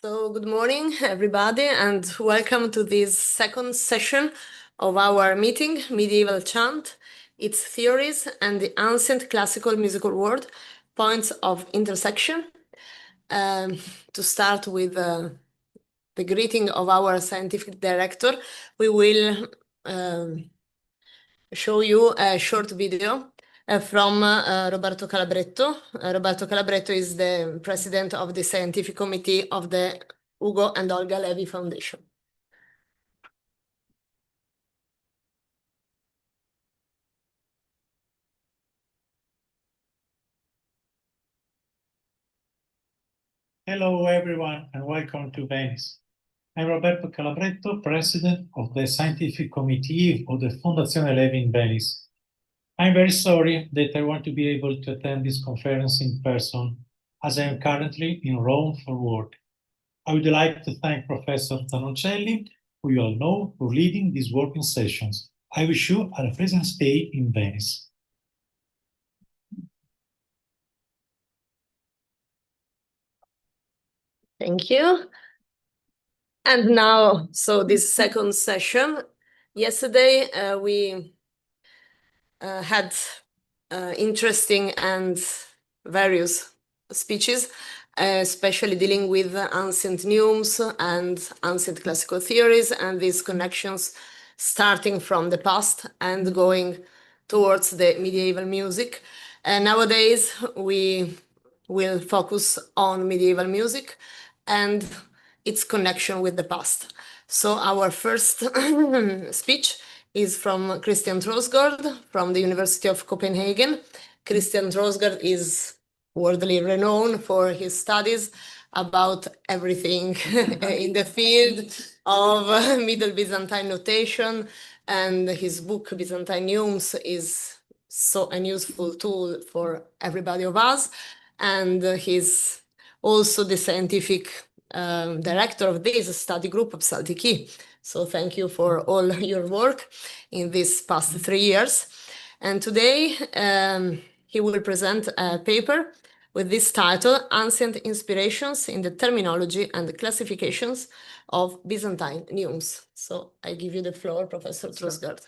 So good morning, everybody, and welcome to this second session of our meeting, Medieval Chant, its theories and the ancient classical musical world, points of intersection. To start with the greeting of our scientific director, we will show you a short video from Roberto Calabretto. Roberto Calabretto is the president of the scientific committee of the Ugo and Olga Levy Foundation. Hello, everyone, and welcome to Venice. I'm Roberto Calabretto, president of the scientific committee of the Fondazione Levi in Venice. I'm very sorry that I want to be able to attend this conference in person, as I am currently in Rome for work. I would like to thank Professor Tanocelli, who you all know, for leading these working sessions. I wish you a pleasant stay in Venice. Thank you. And now, so this second session, yesterday we had interesting and various speeches, especially dealing with ancient neumes and ancient classical theories and these connections starting from the past and going towards the medieval music. And nowadays we will focus on medieval music and its connection with the past. So our first speech is from Christian Troosgaard from the University of Copenhagen. Christian Troosgaard is worldly renowned for his studies about everything in the field of Middle Byzantine notation, and his book Byzantine Neumes is so a useful tool for everybody of us. And he's also the scientific director of this study group of Psaltiki. So thank you for all your work in these past 3 years. And today he will present a paper with this title, Ancient Inspirations in the Terminology and the Classifications of Byzantine Neumes. So I give you the floor, Professor Troosgaard.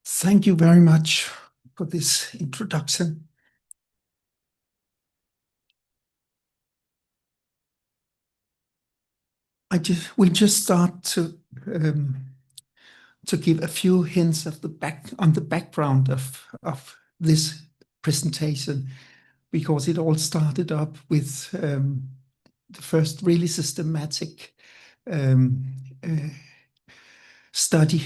Thank you very much for this introduction. We'll just start to give a few hints of the background of this presentation, because it all started up with the first really systematic study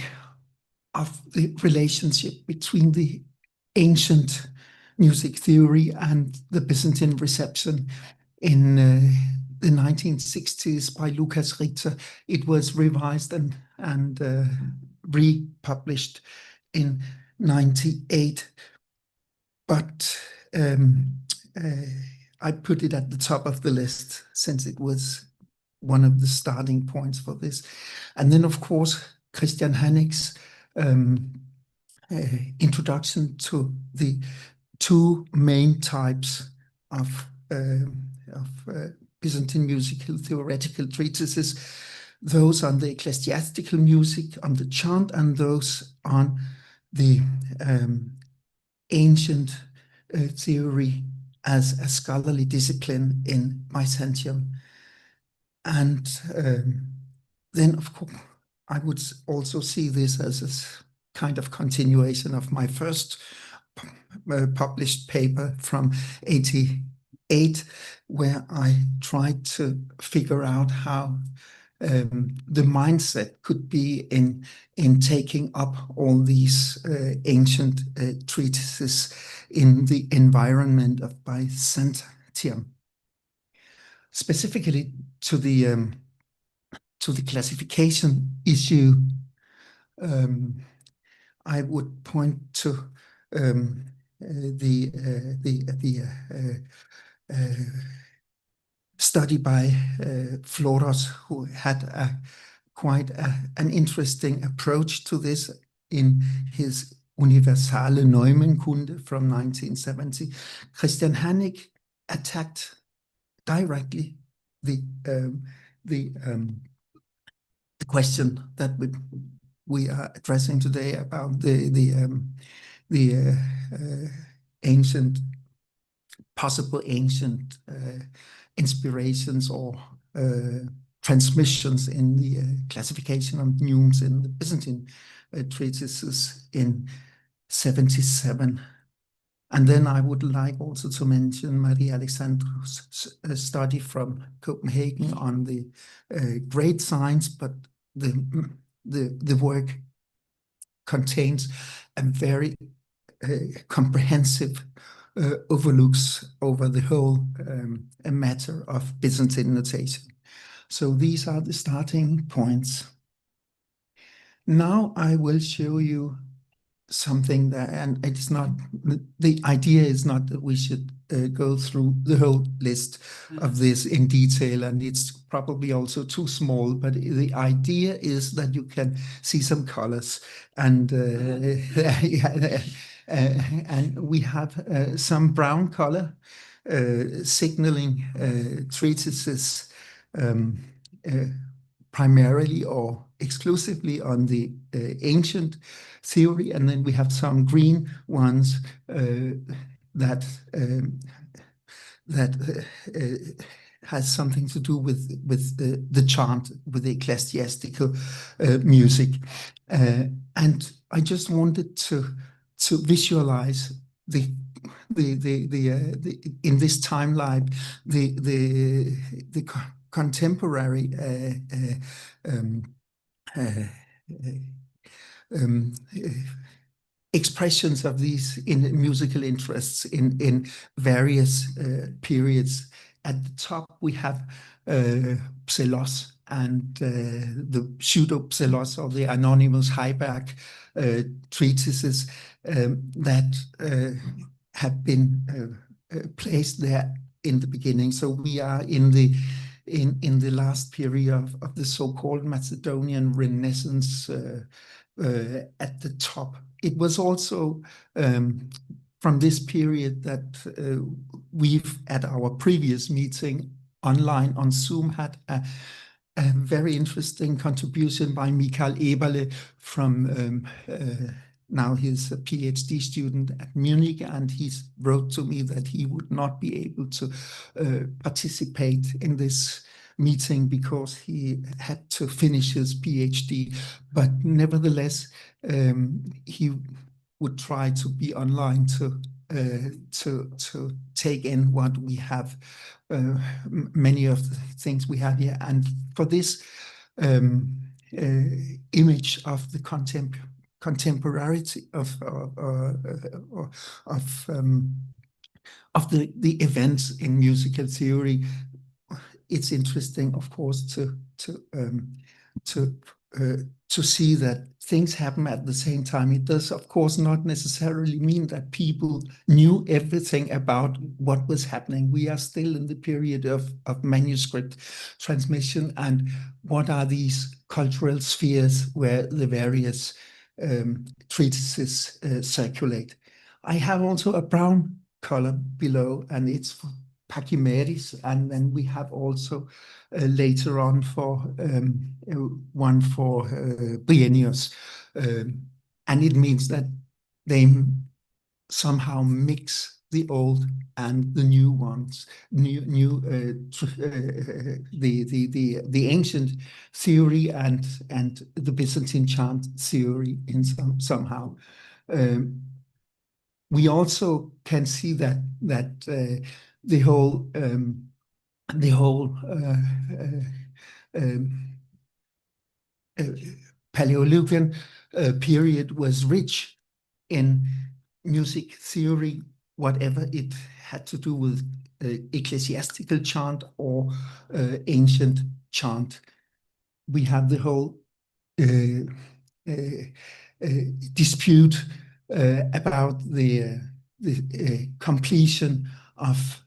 of the relationship between the ancient music theory and the Byzantine reception in the 1960s by Lucas Ritter. It was revised and republished in 98, but I put it at the top of the list since it was one of the starting points for this. And then, of course, Christian Hanek's introduction to the two main types of Byzantine musical theoretical treatises, those on the ecclesiastical music, on the chant, and those on the ancient theory as a scholarly discipline in Byzantium. And then, of course, I would also see this as a kind of continuation of my first published paper from 88, where I tried to figure out how the mindset could be in taking up all these ancient treatises in the environment of Byzantium, specifically to the classification issue. I would point to the study by Floros, who had quite an interesting approach to this in his Universale Neumenkunde from 1970. Christian Hanek attacked directly the the question that we are addressing today about the ancient, possible ancient inspirations or transmissions in the classification of neumes in the Byzantine treatises in 77. And then I would like also to mention Marie Alexandru's study from Copenhagen on the grade signs, but the work contains a very comprehensive overlooks over the whole matter of Byzantine notation. So these are the starting points. Now I will show you something that, and it's not, the idea is not that we should go through the whole list of this in detail, and it's probably also too small, but the idea is that you can see some colors, and and we have some brown color signaling treatises primarily or exclusively on the ancient theory, and then we have some green ones that has something to do with the chant, with the ecclesiastical music, and I just wanted to visualize the in this timeline the contemporary expressions of these in musical interests in various periods. At the top, we have Pselos and the pseudo-Pselos or the anonymous Heiberg treatises that have been placed there in the beginning. So we are in the last period of the so-called Macedonian Renaissance at the top. It was also from this period that we've, at our previous meeting online on Zoom, had a very interesting contribution by Michael Eberle from now he's a PhD student at Munich, and he wrote to me that he would not be able to participate in this meeting because he had to finish his PhD, but nevertheless he would try to be online to take in what we have, many of the things we have here. And for this image of the contemporaneity of the events in musical theory, it's interesting, of course, to see that things happen at the same time. It does, of course, not necessarily mean that people knew everything about what was happening. We are still in the period of manuscript transmission, and what are these cultural spheres where the various treatises circulate. I have also a brown color below, and it's for Pachymedes, and then we have also later on for one for Bryennius, and it means that they somehow mix the old and the new ones, the ancient theory and the Byzantine chant theory in somehow. We also can see that the whole Paleolithic period was rich in music theory, whatever it had to do with ecclesiastical chant or ancient chant. We have the whole dispute about the completion of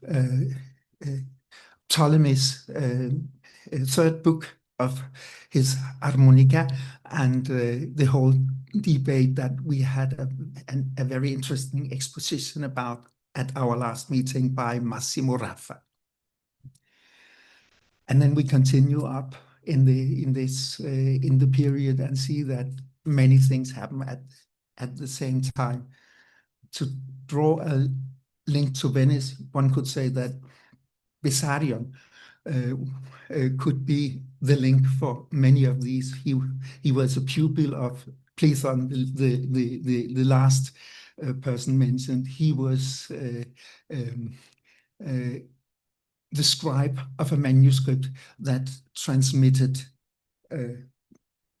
Ptolemy's third book of his Harmonica, and the whole debate that we had a very interesting exposition about at our last meeting by Massimo Raffa. And then we continue up in the period and see that many things happen at the same time. To draw a link to Venice, one could say that Bessarion could be the link for many of these. He was a pupil of Platon, the last person mentioned. He was the scribe of a manuscript that transmitted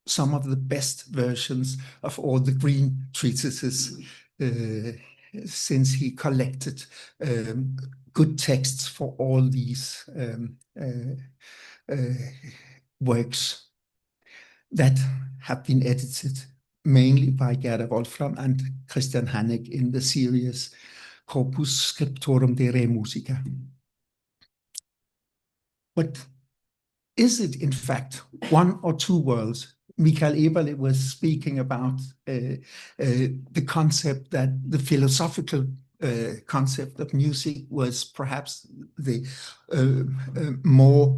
some of the best versions of all the green treatises, since he collected good texts for all these works that have been edited mainly by Gerda Wolfram and Christian Hanneck in the series Corpus Scriptorum de Re Musica. But is it in fact one or two worlds? Michael Eberle was speaking about the concept that the philosophical concept of music was perhaps the more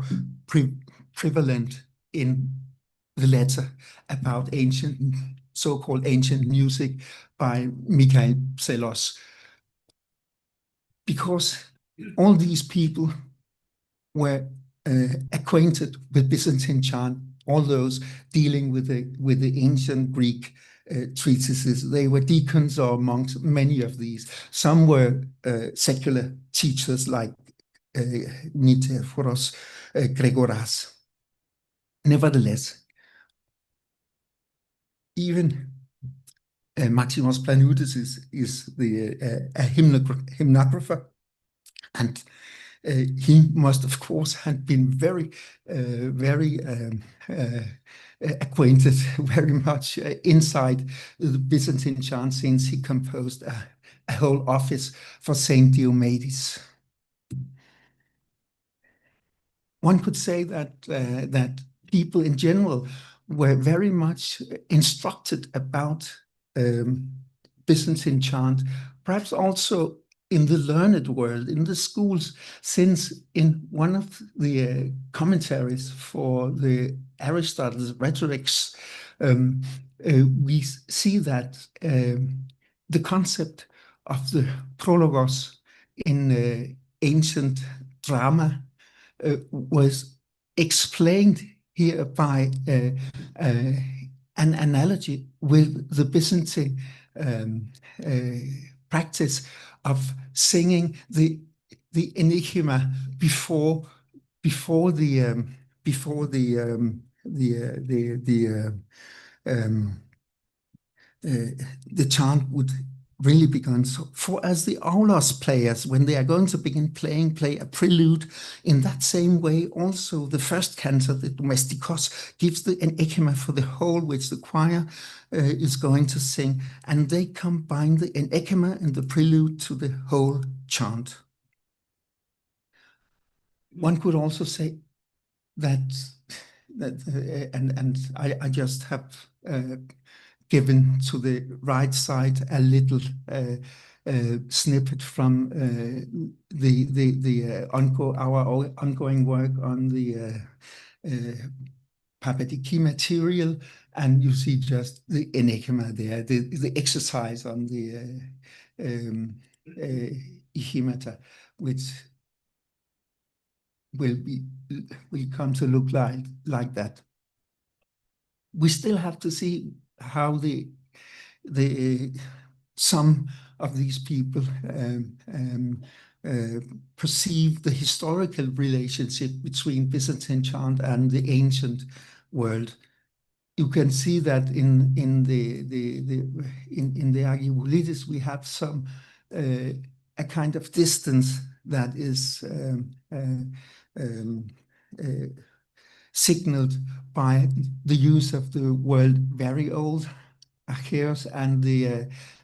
prevalent in the letter about ancient, so-called ancient music by Michael Psellos. Because all these people were acquainted with Byzantine chant, all those dealing with the ancient Greek treatises. They were deacons or monks, many of these. Some were secular teachers like Nitephoros Gregoras. Nevertheless, even Maximus Planudes is a hymnographer, and he must, of course, have been very acquainted, very much inside the Byzantine chant, since he composed a whole office for Saint Diomedes. One could say that people in general were very much instructed about Byzantine chant, perhaps also in the learned world, in the schools, since in one of the commentaries for the Aristotle's Rhetorics, we see that the concept of the prologos in ancient drama was explained here by an analogy with the Byzantine practice of singing the enigma before the chant would really begun. So, for as the aulos players, when they are going to begin playing, play a prelude, in that same way also the first canto, the Domesticos, gives the enigma for the whole which the choir is going to sing, and they combine the enigma and the prelude to the whole chant. One could also say that and I just have given to the right side a little snippet from our ongoing work on the Papadiki material, and you see just the enigma there, the exercise on the Ihimata, which will come to look like that. We still have to see how some of these people perceive the historical relationship between Byzantine chant and the ancient world. You can see that in the Argyvolidis we have some a kind of distance that is signaled by the use of the word very old, archaeos, and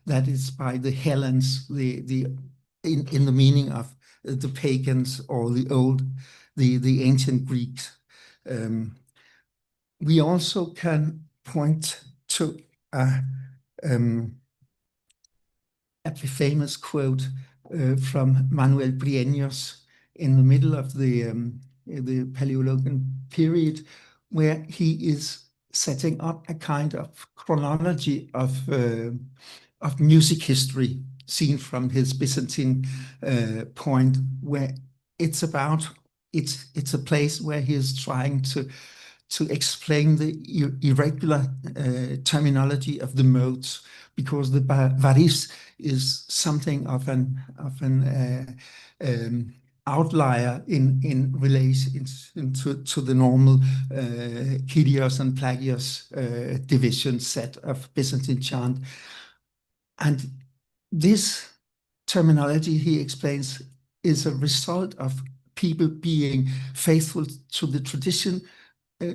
that is by the Hellenes, in the meaning of the pagans or the ancient Greeks. We also can point to a famous quote from Manuel Brienius in the middle of the the Paleologan period, where he is setting up a kind of chronology of music history seen from his Byzantine point, where it's a place where he is trying to explain the irregular terminology of the modes, because the varis is something of an outlier in relation to the normal Kyrios and Plagios division set of Byzantine chant. And this terminology, he explains, is a result of people being faithful to the tradition,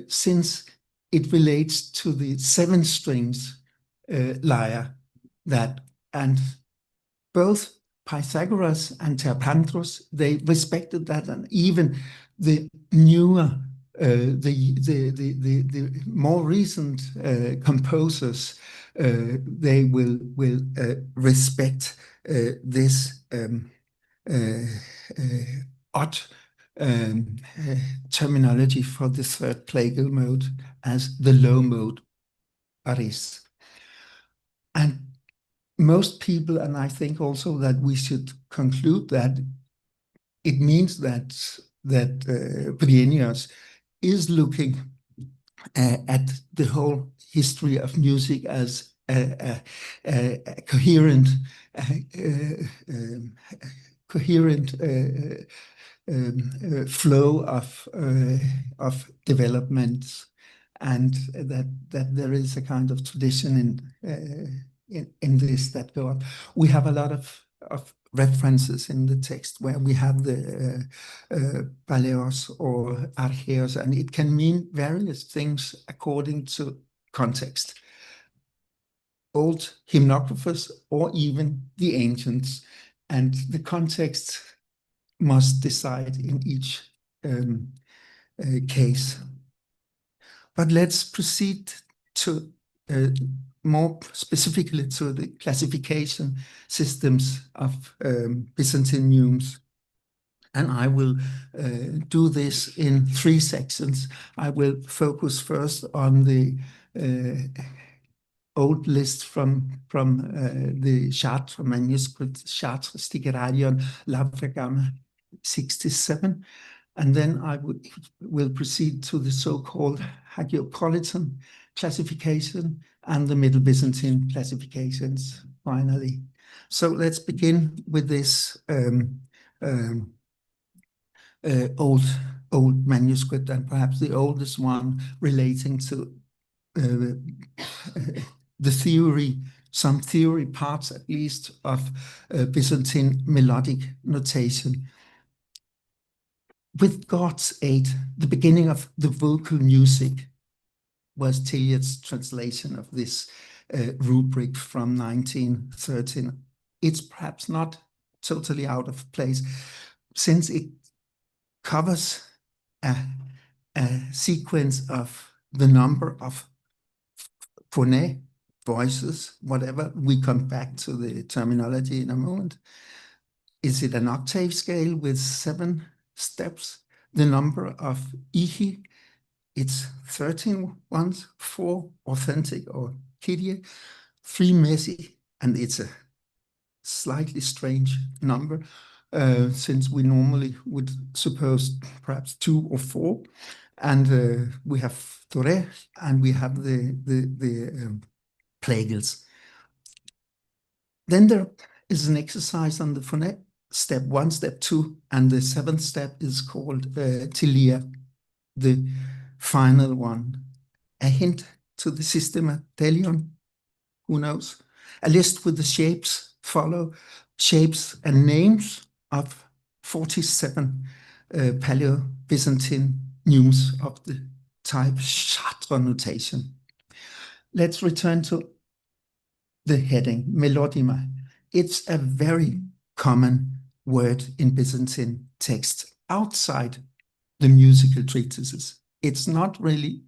since it relates to the 7 strings lyre and both Pythagoras and Terpandros, they respected that, and even the newer, the more recent composers, they will respect this odd terminology for the 3rd plagal mode as the low mode, aris. And most people, and I think also that we should conclude that it means that Bryennios is looking at the whole history of music as a coherent flow of developments, and that there is a kind of tradition in this that go on. We have a lot of references in the text where we have the Paleos or Archeos, and it can mean various things according to context. Old hymnographers or even the ancients, and the context must decide in each case. But let's proceed to more specifically to the classification systems of Byzantine neumes. And I will do this in 3 sections. I will focus first on the old list from the Chartres manuscript, Chartres Stigerarion, Labregam 67. And then I will proceed to the so-called Hagiopolitan classification and the Middle Byzantine classifications, finally. So let's begin with this old manuscript, and perhaps the oldest one relating to the theory, some theory parts at least, of Byzantine melodic notation. With God's aid, the beginning of the vocal music was Tilliard's translation of this rubric from 1913. It's perhaps not totally out of place, since it covers a sequence of the number of phonae, voices, whatever. We come back to the terminology in a moment. Is it an octave scale with 7 steps? The number of ichi, it's 13 ones, 4 authentic or Kyrie, 3 messy, and it's a slightly strange number, since we normally would suppose perhaps 2 or 4. And we have Tore, and we have the plagals. Then there is an exercise on the phonetic, step 1, step 2, and the 7th step is called Tilia, the final one. A hint to the systema Delion, who knows? A list with the shapes follow, shapes and names of 47 Paleo-Byzantine neumes of the type Chartres notation. Let's return to the heading, melodima. It's a very common word in Byzantine text outside the musical treatises. It's not really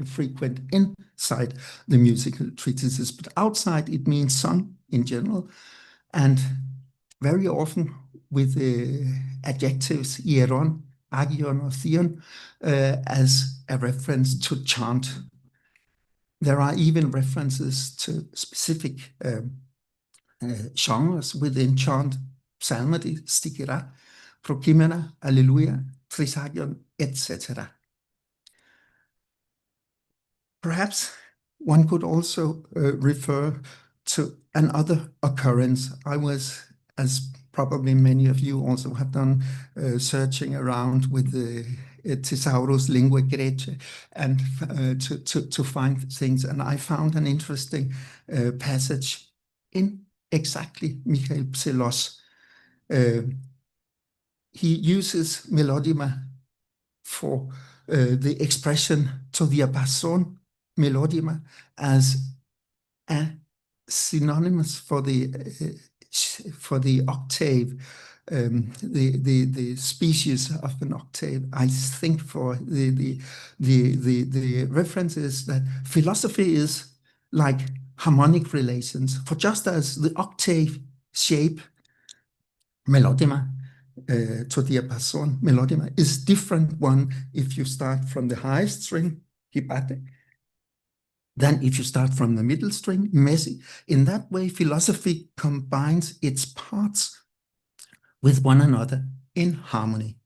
frequent inside the musical treatises, but outside it means song in general, and very often with the adjectives hieron agion or theon as a reference to chant. There are even references to specific genres within chant: psalmody, stichera, prokimena, alleluia, trisagion, etc. Perhaps one could also refer to another occurrence. I was, as probably many of you also have done, searching around with the Thesaurus Linguae Graece and to find things. And I found an interesting passage in exactly Michael Psellos. He uses melodima for the expression to the diapason melodima as a synonymous for the octave, the species of an octave. I think for the reference is that philosophy is like harmonic relations. For just as the octave shape melodima to the diapason melodima is different one if you start from the highest string, hipate, than if you start from the middle string, mesi. In that way, philosophy combines its parts with one another in harmony.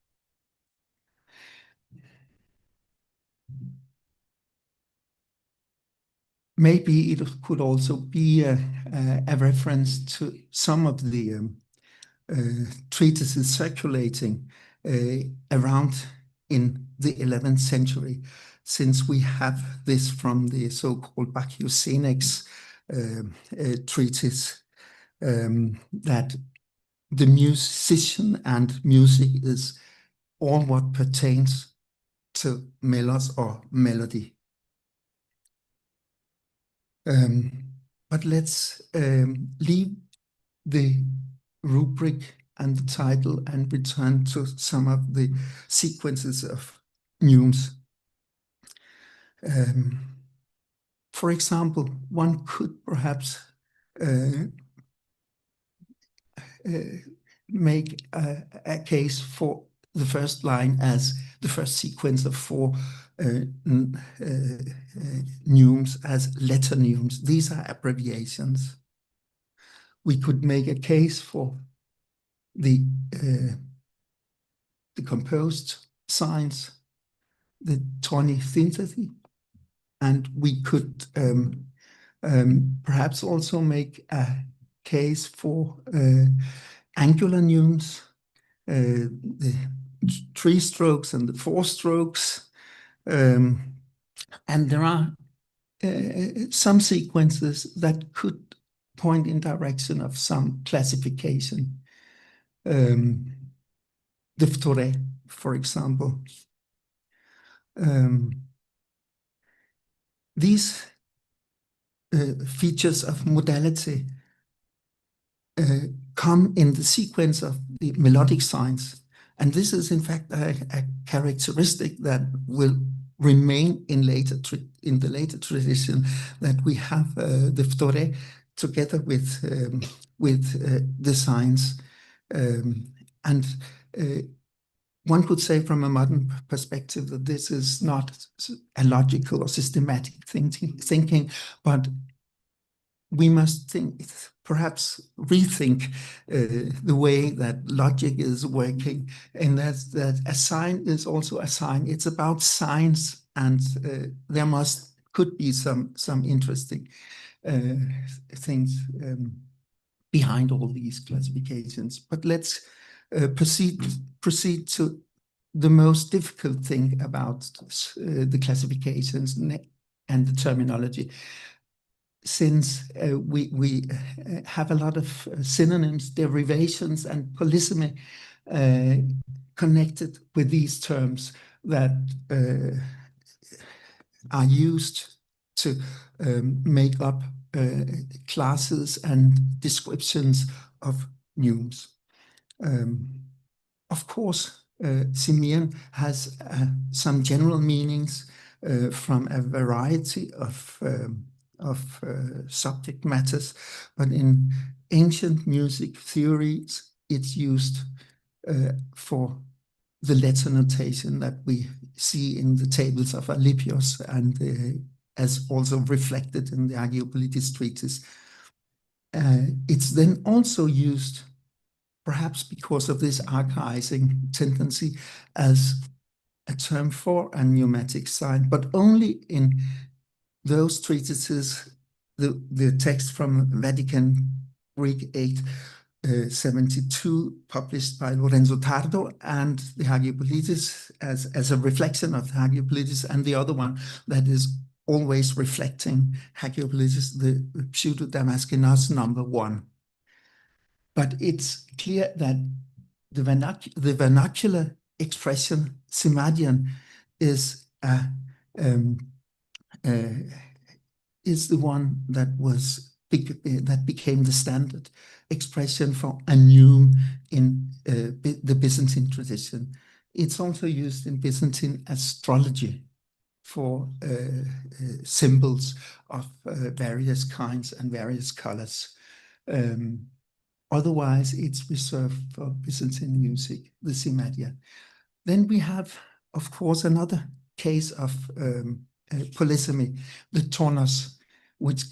Maybe it could also be a reference to some of the treatises circulating around in the 11th century, since we have this from the so-called Bacchius-Senex treatise, that the musician and music is all what pertains to melos or melody. But let's leave the rubric and the title and return to some of the sequences of neumes. For example, one could perhaps make a case for the first line as the first sequence of 4 neumes as letter neumes. These are abbreviations. We could make a case for the composed signs, the toni synthesis, and we could perhaps also make a case for angular neumes, the 3 strokes and the 4 strokes, and there are some sequences that could point in direction of some classification. Diphthore, for example. These features of modality come in the sequence of the melodic signs, and this is in fact a characteristic that will remain in the later tradition, that we have the diphthore together with the signs, and one could say from a modern perspective that this is not a logical or systematic thinking, but we must perhaps rethink the way that logic is working, and that a sign is also a sign. It's about signs, and there could be some interesting things behind all these classifications. But let's proceed to the most difficult thing about the classifications and the terminology. Since we have a lot of synonyms, derivations, and polysemy connected with these terms that are used to make up classes and descriptions of neumes. Of course, Simian has some general meanings from a variety of subject matters, but in ancient music theories, it's used for the letter notation that we see in the tables of Alypios and as also reflected in the Archaeopolitis treatise. It's then also used, perhaps because of this archaizing tendency, as a term for a pneumatic sign, but only in those treatises, the text from Vatican Greek 872, published by Lorenzo Tardo, and the Archaeopolitis as a reflection of the Archaeopolitis, and the other one that is always reflecting Archaeopolitis, the Pseudo-Damascenos number 1. But it's clear that the vernacular expression Simadian is the one that became the standard expression for a noum in the Byzantine tradition. It's also used in Byzantine astrology for symbols of various kinds and various colors. Otherwise, it's reserved for Byzantine music, the Simadian. Then we have, of course, another case of polysemy, the tonos, which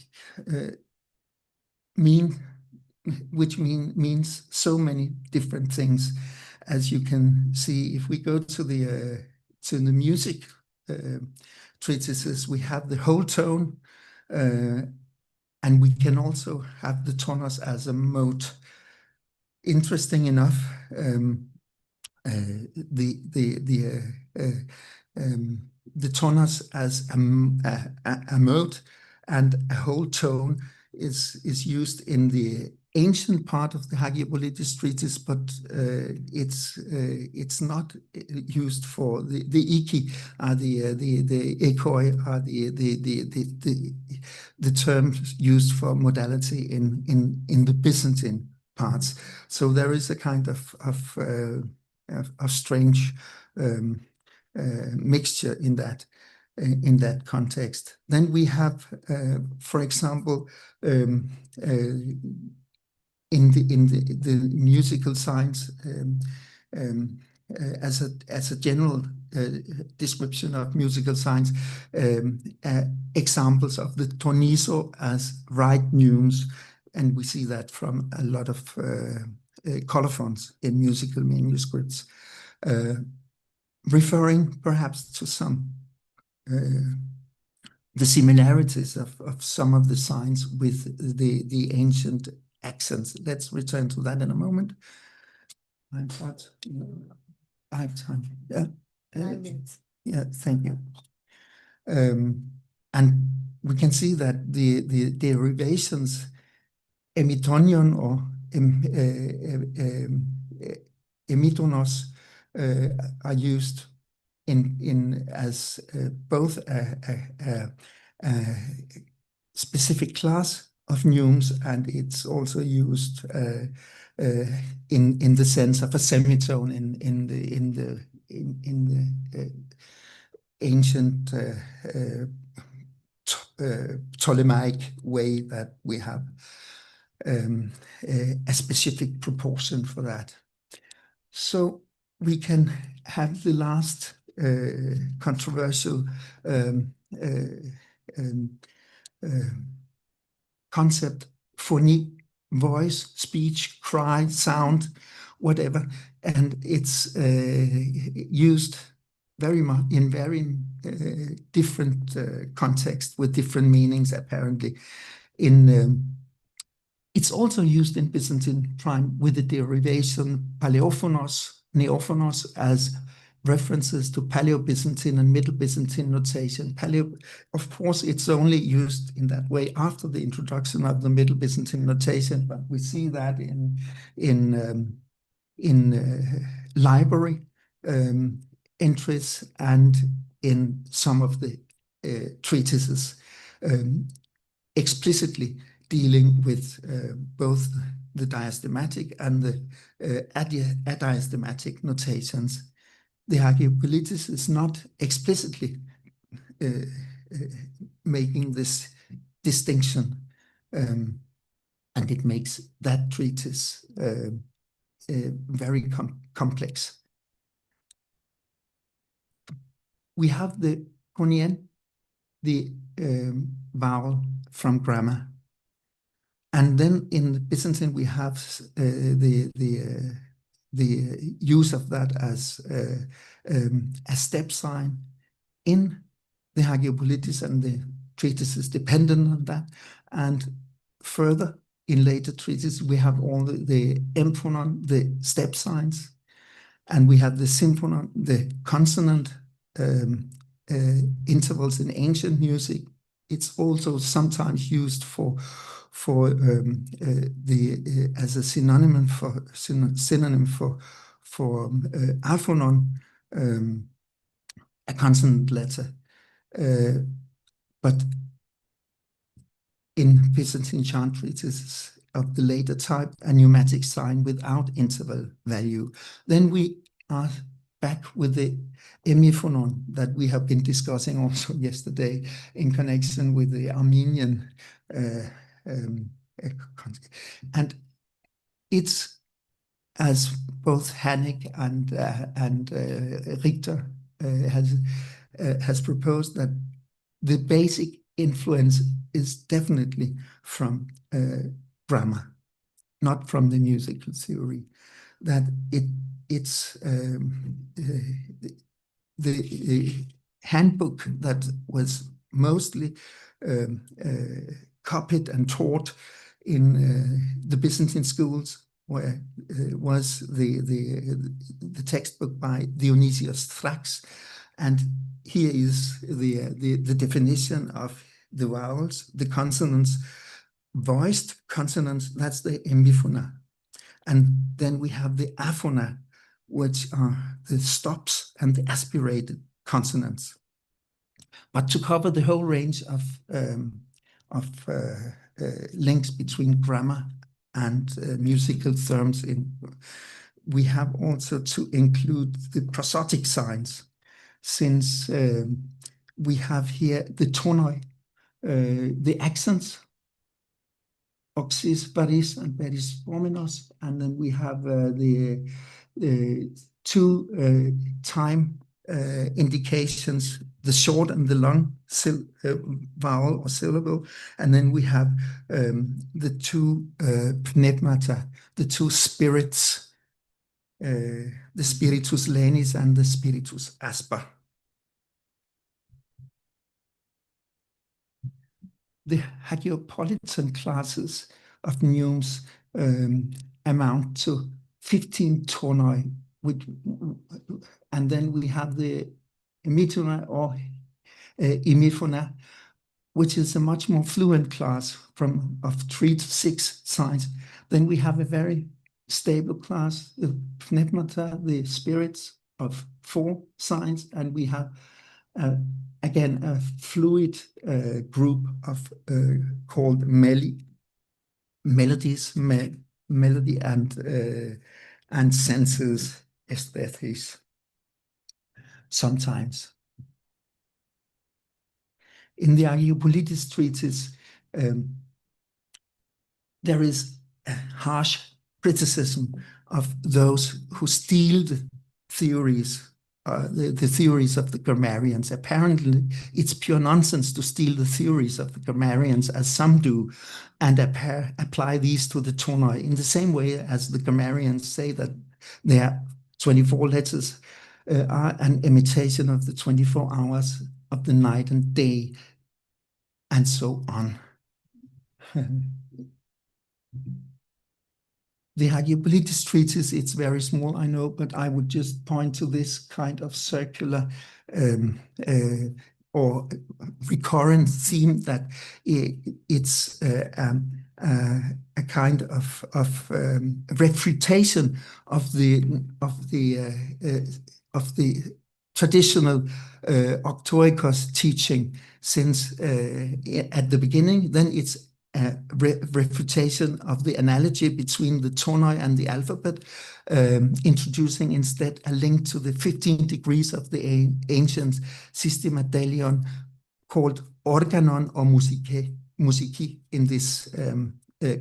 means so many different things. As you can see, if we go to the music treatises, we have the whole tone, and we can also have the tonos as a mode. Interesting enough, the tonos as a mode and a whole tone is used in the ancient part of the Archaeopolitis treatise, but it's not used for the iki, the ekoi are the terms used for modality in the Byzantine parts. So there is a kind of strange mixture in that context. Then we have, for example, in the musical signs, as a general description of musical signs, examples of the toniso as right neumes, and we see that from a lot of colophons in musical manuscripts, referring perhaps to some the similarities of some of the signs with the ancient accents. Let's return to that in a moment. I have time. Yeah. 9 minutes. Yeah, thank you. And we can see that the derivations emitonion or emitonos are used in as both a specific class of neumes, and it's also used in the sense of a semitone in the ancient Ptolemaic way that we have a specific proportion for that. So we can have the last controversial concept, phonie, voice, speech, cry, sound, whatever, and it's used very much in very different contexts with different meanings, apparently. It's also used in Byzantine time with the derivation paleophonos, neophonos as references to Paleo-Byzantine and Middle Byzantine notation. Of course, it's only used in that way after the introduction of the Middle Byzantine notation, but we see that in library entries and in some of the treatises explicitly dealing with both the diastematic and the adiastematic notations. The Archaeopolitis is not explicitly making this distinction, and it makes that treatise very complex. we have the konien, the vowel from grammar. And then in Byzantine, we have the use of that as a step sign in the Hagiopolitis, and the treatises dependent on that. And further, in later treatises, we have all the emphonon, the step signs, and we have the symphonon, the consonant intervals in ancient music. It's also sometimes used as a synonym for alphonon, a consonant letter. But in Byzantine chant treatises of the later type, a pneumatic sign without interval value. Then we are back with the hemiphonon that we have been discussing also yesterday in connection with the Armenian and it's, as both Hannek and Richter has proposed, that the basic influence is definitely from grammar, not from the musical theory. That it's the handbook that was mostly copied and taught in the Byzantine schools, where was the textbook by Dionysius Thrax, and here is the definition of the vowels, the consonants, voiced consonants. That's the hemiphona, and then we have the aphona, which are the stops and the aspirated consonants. But to cover the whole range of links between grammar and musical terms, we have also to include the prosodic signs, since we have here the tonoi, the accents, oxys, baris, and baris forminos, and then we have the two time indications, the short and the long vowel or syllable, and then we have the two pneumata, the two spirits, the spiritus lenis and the spiritus asper. The Hagiopolitan classes of neumes amount to 15 tonoi, and then we have the hemiphonia or hemiphona, which is a much more fluent class of 3 to 6 signs. Then we have a very stable class, the pneumata, the spirits of 4 signs, and we have again a fluid group of called melodies, melody and senses, aesthetics. Sometimes in the Hagiopolitis treatise, there is a harsh criticism of those who steal the theories, the theories of the grammarians. Apparently, it's pure nonsense to steal the theories of the grammarians, as some do, and apply these to the tonoi, in the same way as the grammarians say that their 24 letters are an imitation of the 24 hours of the night and day, and so on. The Hagiopolitis treatise, it's very small, I know, but I would just point to this kind of circular or recurrent theme, that it's a kind of refutation of the traditional octoikos teaching, since at the beginning, then it's a refutation of the analogy between the tonoi and the alphabet, introducing instead a link to the 15 degrees of the ancient Systema Delion, called organon or musiki in this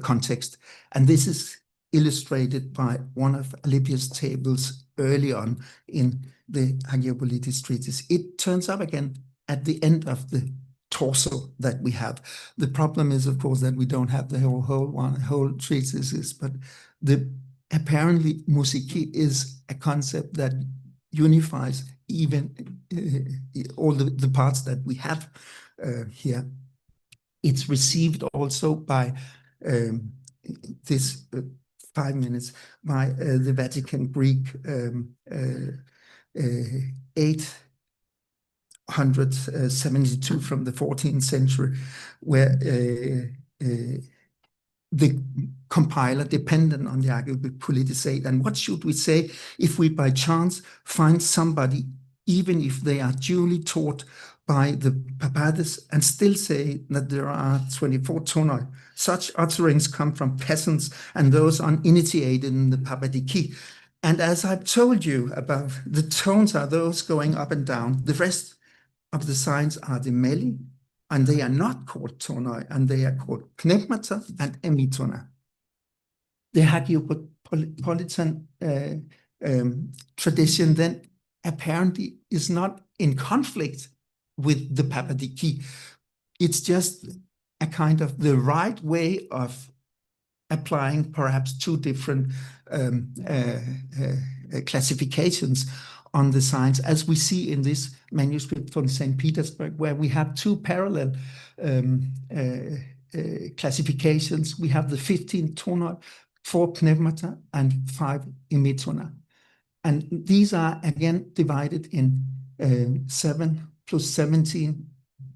context. And this is illustrated by one of Alypius' tables early on in the Hagiopolitis treatise. It turns up again at the end of the torso that we have. The problem is, of course, that we don't have the whole treatises, but apparently musiki is a concept that unifies even all the parts that we have here. It's received also by this 5 minutes by the Vatican Greek 872 from the 14th century, where the compiler dependent on the Hagiopolitis said, and what should we say if we by chance find somebody, even if they are duly taught by the Papatis, and still say that there are 24 tonoi? Such utterings come from peasants and those uninitiated in the Papadiki. And as I've told you about, the tones are those going up and down. The rest of the signs are the meli, and they are not called tonoi, and they are called pneumata and emitona. The Hagiopolitan tradition then apparently is not in conflict with the Papadiki. It's just a kind of the right way of applying perhaps two different classifications on the signs, as we see in this manuscript from St. Petersburg, where we have two parallel classifications. We have the 15 tonoi, 4 pneumata, and 5 emitona. And these are again divided in 7 plus 17,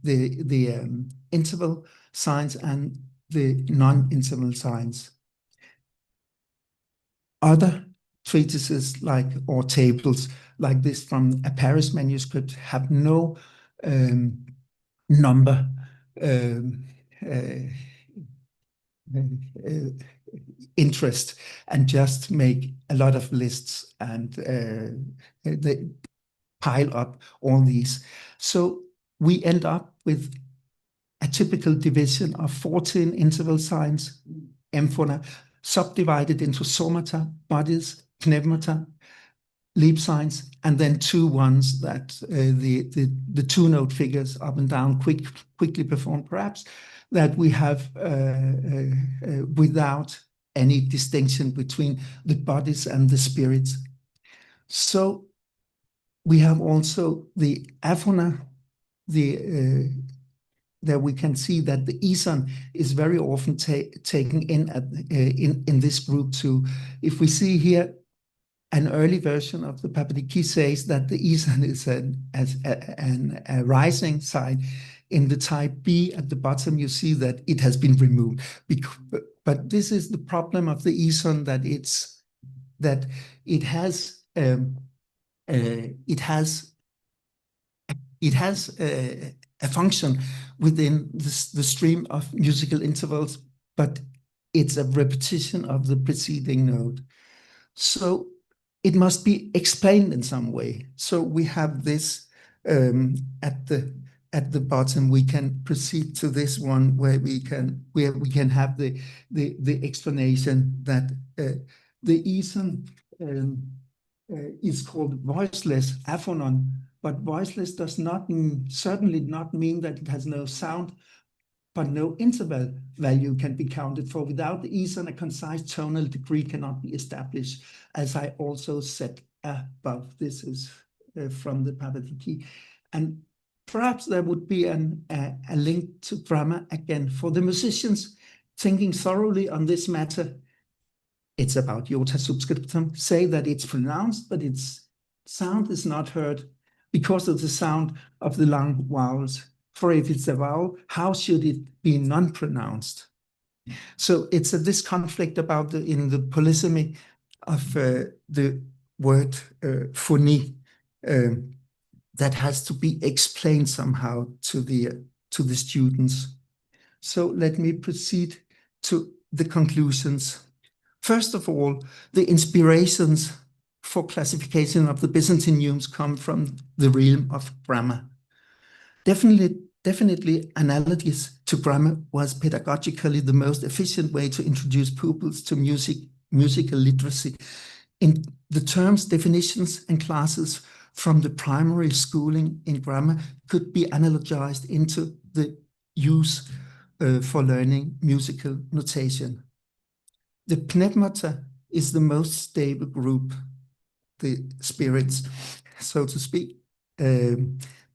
the interval signs and the non-interval signs. Other treatises or tables like this from a Paris manuscript have no number interest, and just make a lot of lists, and they pile up all these. So we end up with a typical division of 14 interval signs, emphona, subdivided into somata, bodies, pneumata, leap signs, and then 2 ones that the 2-note figures up and down quickly performed, perhaps, that we have without any distinction between the bodies and the spirits. So we have also the aphona, there we can see that the Eson is very often taken in this group too. If we see here, an early version of the Papadiki says that the Eson is a rising sign. In the type B at the bottom, you see that it has been removed. But this is the problem of the Eson, that it has a function within the stream of musical intervals, but it's a repetition of the preceding note. So it must be explained in some way. So we have this at the bottom. We can proceed to this one where we can have the explanation that the Eson is called voiceless aphonon, but voiceless does not certainly not mean that it has no sound, but no interval value can be counted for. Without the Eson, a concise tonal degree cannot be established, as I also said above. This is from the Papadiki. And perhaps there would be a link to grammar again for the musicians thinking thoroughly on this matter. It's about iota subscriptum. Say that it's pronounced, but its sound is not heard because of the sound of the long vowels. For if it's a vowel, how should it be non-pronounced? So it's this conflict about in the polysemy of the word phonie that has to be explained somehow to the students. So let me proceed to the conclusions. First of all, the inspirations for classification of the Byzantine neumes come from the realm of grammar. Definitely analogous to grammar was pedagogically the most efficient way to introduce pupils to musical literacy. In the terms, definitions, and classes from the primary schooling in grammar could be analogized into the use for learning musical notation. The pneumata is the most stable group, the spirits, so to speak,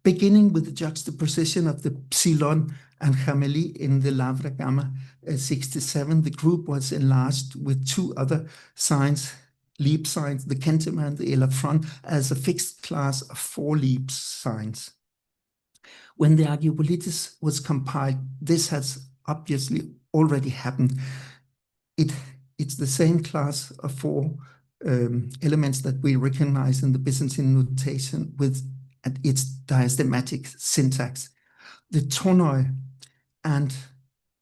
beginning with the juxtaposition of the psilon and chameli in the Lavra Gamma 67. The group was enlarged with two other signs, leap signs, the kentima and the elafron, as a fixed class of 4 leap signs. When the Argyropolytis was compiled, this has obviously already happened. It's the same class of 4 elements that we recognize in the Byzantine notation with its diastematic syntax. The tonoi and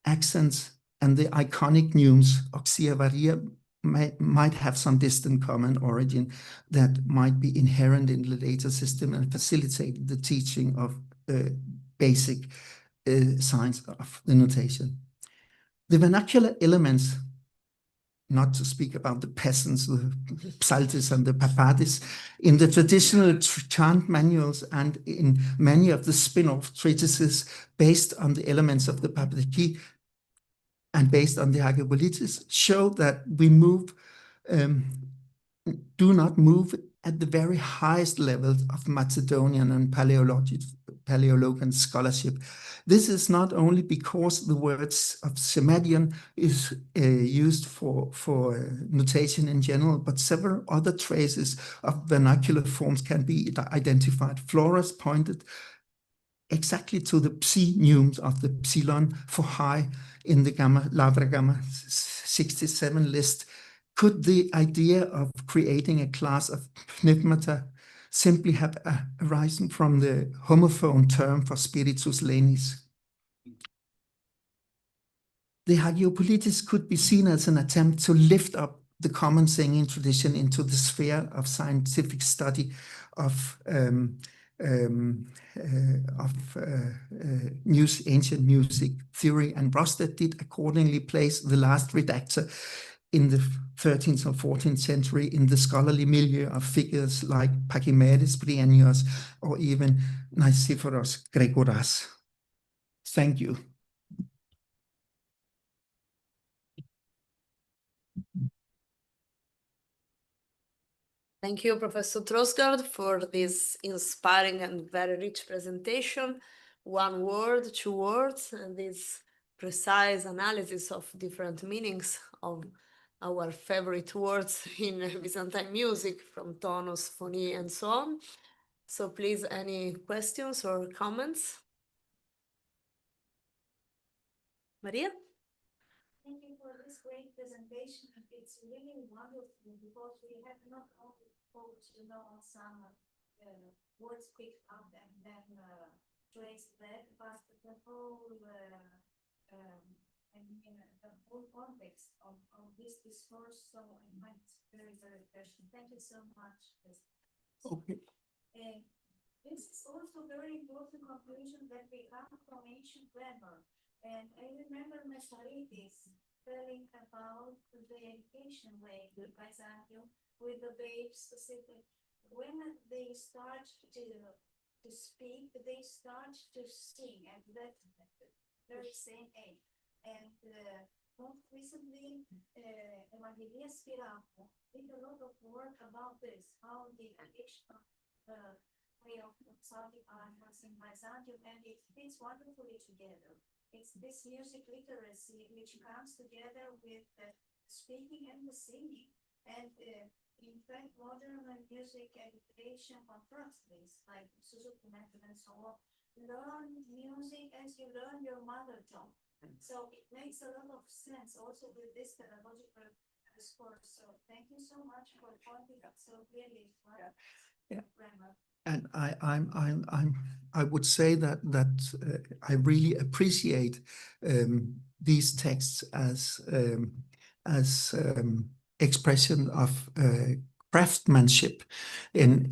accents and the iconic neumes, oxia varia, might have some distant common origin that might be inherent in the later system and facilitate the teaching of basic signs of the notation. The vernacular elements, not to speak about the peasants, the psaltis and the papadis, in the traditional chant manuals and in many of the spin-off treatises based on the elements of the Papadiki and based on the Argyropolytis, show that we do not move at the very highest levels of Macedonian and Paleologan scholarship. This is not only because the words of Semadion is used for notation in general, but several other traces of vernacular forms can be identified. Flores pointed exactly to the psi neumes of the psilon for high in the Lavra Gamma 67 list. Could the idea of creating a class of pneumata simply have arisen from the homophone term for spiritus lenis? The Argyropolytis could be seen as an attempt to lift up the common singing tradition into the sphere of scientific study of ancient music theory, and Rosted did accordingly place the last redactor in the 13th or 14th century in the scholarly milieu of figures like Pachymedes, Briennios, or even Nicephorus Gregoras. Thank you. Thank you, Professor Trosgaard, for this inspiring and very rich presentation. 1 word, 2 words, and this precise analysis of different meanings of our favorite words in Byzantine music, from tonus, phonie, and so on. So please, any questions or comments? Maria? Thank you for this great presentation. It's really wonderful because we have not only focused, on some words picked up and then traced back, but the whole, the whole context of this discourse. So I find it very, very interesting. Thank you so much. Okay. This is also very important conclusion that we come from ancient grammar. And I remember Mesaritis telling about the education way in Byzantium with the babes specific. When they start to speak, they start to sing at that very same age. And most recently, Evangelia Spiraco did a lot of work about this, how the educational way of Saudi art was in Byzantium, and it fits wonderfully together. It's this music literacy which comes together with the speaking and the singing. And in fact, modern music education confronts this, like Suzuki method and so on. Learn music as you learn your mother tongue. So it makes a lot of sense also with this pedagogical discourse. So thank you so much for pointing out so clearly. Yeah. And I would say that I really appreciate these texts as expression of craftsmanship in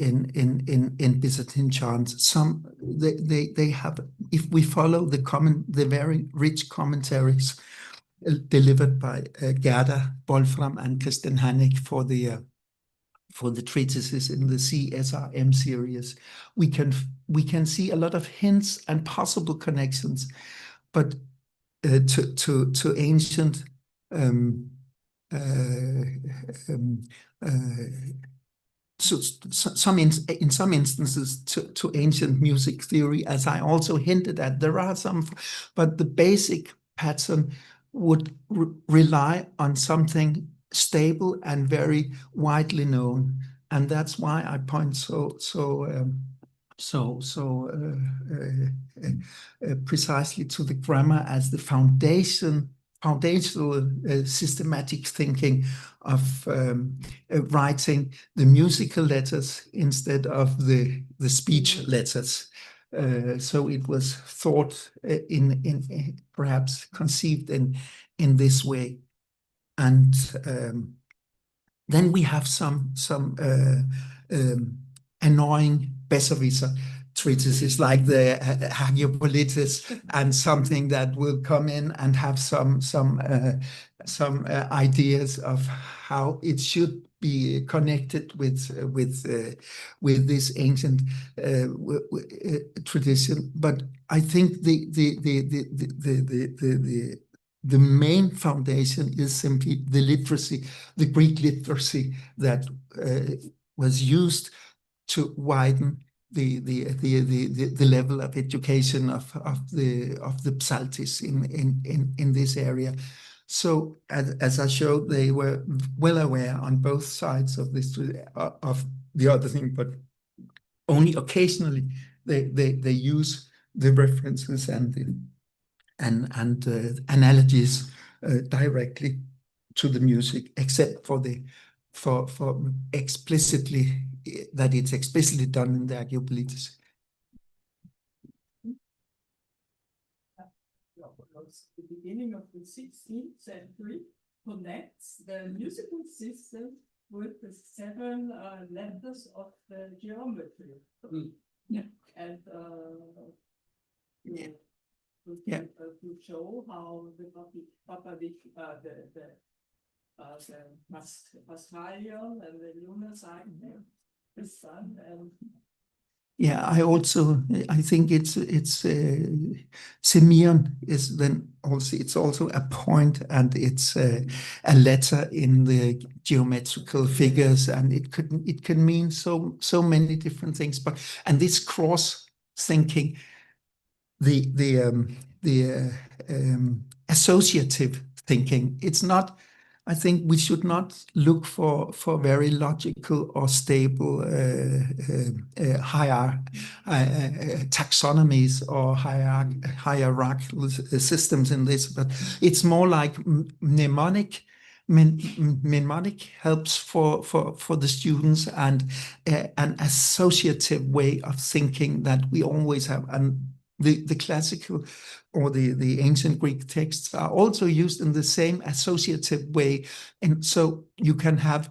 Byzantine chants. Some they have, if we follow the very rich commentaries delivered by Gerda Wolfram and Christian Hannig for the treatises in the CSRM series. We can see a lot of hints and possible connections, but to ancient in some instances to ancient music theory, as I also hinted at. There are some, but the basic pattern would rely on something stable and very widely known, and that's why I point precisely to the grammar as the foundational systematic thinking of writing the musical letters instead of the speech letters. So it was thought in perhaps conceived in this way, and then we have some annoying besserwisser treatises like the Hagiopolitis, and something that will come in and have some ideas of how it should be connected with this ancient tradition. But I think the main foundation is simply the literacy, the Greek literacy that was used to widen the level of education of the Psaltis in this area. So as I showed, they were well aware on both sides of this of the other thing, but only occasionally they use the references and analogies directly to the music, except for explicitly that it's explicitly done in the Hagiopolitis. The beginning of the 16th century connects the musical system with the 7 letters of the geometry. Yeah. And Yeah. to show how the Paschalion and the lunar cycle, the sun, and yeah, I think it's Simeon is then also, it's also a point, and it's a letter in the geometrical figures, and it can mean so many different things. But and this cross thinking, the associative thinking, it's not. I think we should not look for very logical or stable taxonomies or hierarchical systems in this, but it's more like mnemonic helps for the students, and an associative way of thinking that we always have. And the classical or the ancient Greek texts are also used in the same associative way, and so you can have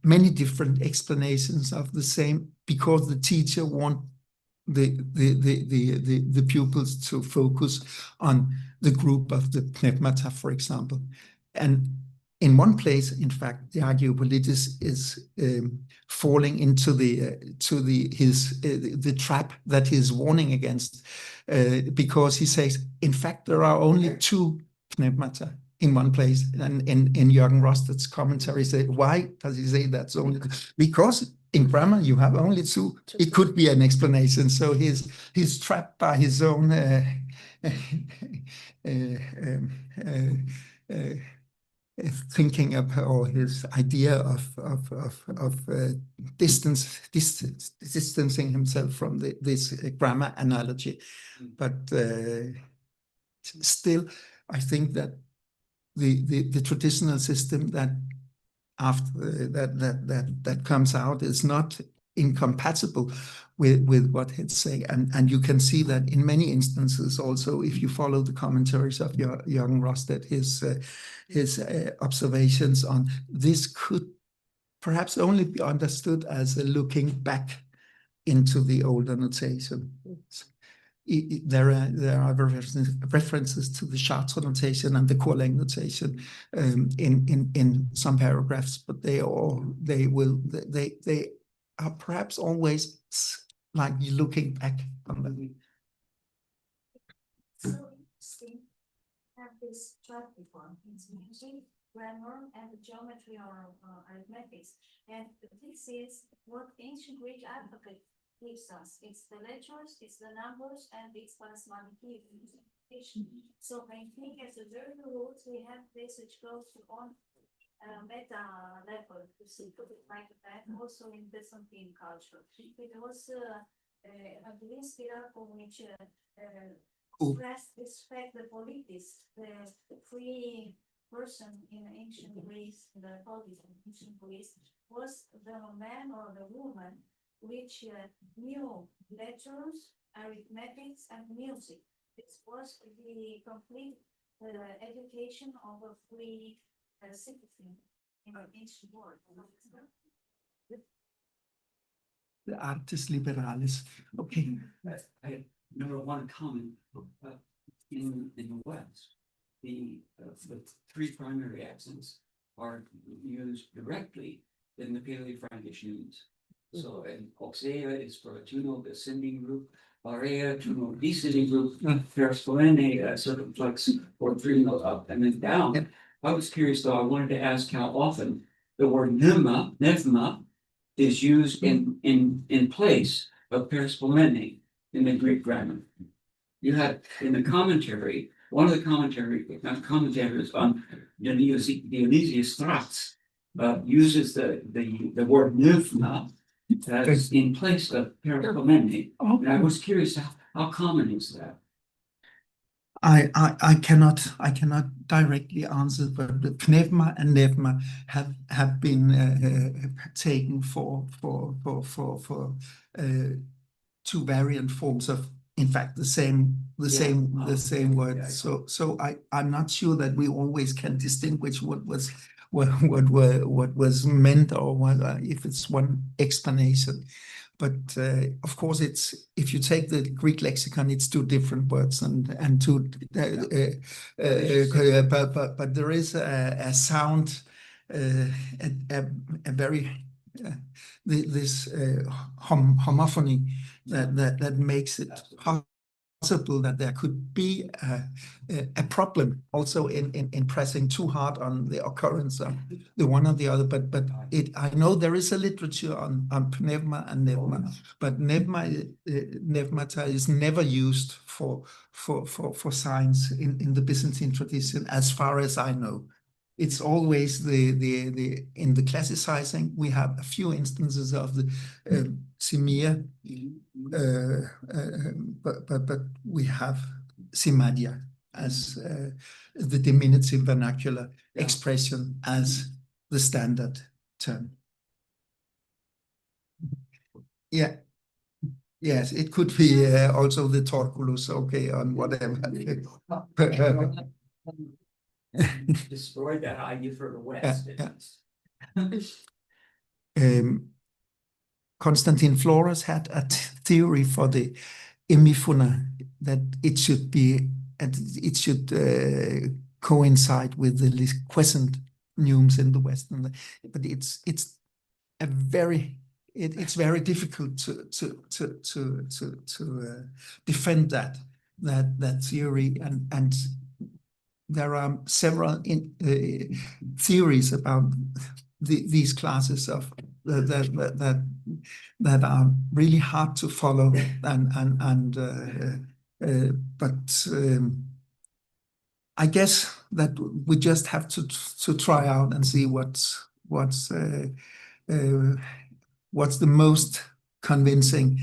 many different explanations of the same, because the teacher wants the pupils to focus on the group of the pneumata, for example. And in one place, in fact, the Hagiopolitis is falling into the trap that he's warning against, because he says, in fact, there are only 2 pneumata in one place. And in Jürgen Rosted's commentary, say, why does he say that's only? Because in grammar you have only 2. It could be an explanation. So he's trapped by his own thinking of, or his idea of distancing himself from this grammar analogy. But still, I think that the traditional system that after that comes out is not incompatible with what he's saying, and you can see that in many instances also, if you follow the commentaries of Jürgen Rosted, his observations on this could perhaps only be understood as a looking back into the older notation. there are references to the Chartres notation and the Courlang notation in some paragraphs, but they are perhaps always like looking back on them. So interesting. Have this chart before. It's music, grammar, and the geometry or arithmetics. And this is what ancient Greek alphabet gives us. It's the letters, it's the numbers, and it's plasmodic unification. So I think as a very root, we have this which goes to on meta level, to see, put it like that, also in Byzantine culture. It was a Greece which expressed this fact, the politis, the free person in ancient Greece, the politis in ancient Greece, was the man or the woman which knew letters, arithmetics, and music. This was the complete education of a free citizen in an ancient world. The artis liberalis. Okay. I number one comment, in the West, the three primary accents are used directly in the Paleo-Frankish names. So, and Oxea is for a tuno ascending group, Area tuno descending group, Perispolene sort of flex or three note up and then down. Yep. I was curious though, I wanted to ask how often the word nevma is used in place of Perispolene in the Greek grammar. You had in the commentary, one of the commentators on Dionysius Strats uses the word nevma as in place of Perispolene. And I was curious, how common is that? I cannot directly answer, but the pneuma and nevma have been taken for two variant forms of, in fact, the same word. Yeah. So I'm not sure that we always can distinguish what was meant or what if it's one explanation. But of course, it's if you take the Greek lexicon, it's two different words and two. But there is a sound, a very this homophony that makes it possible that there could be a problem also in pressing too hard on the occurrence of the one or the other. But I know there is a literature on pneuma and nevma, but nevmata is never used for science in the Byzantine tradition, as far as I know. It's always the in the classicizing we have a few instances of the simia, but we have simadia as the diminutive vernacular expression as the standard term. Yeah. Yes, it could be also the torculus, okay, on whatever. Destroyed that idea for the West. Konstantin Flores had a theory for the emifuna that it should coincide with the liquescent neumes in the West, but it's very difficult to defend that theory, and there are several theories about these classes of that are really hard to follow, but I guess that we just have to try out and see what's the most convincing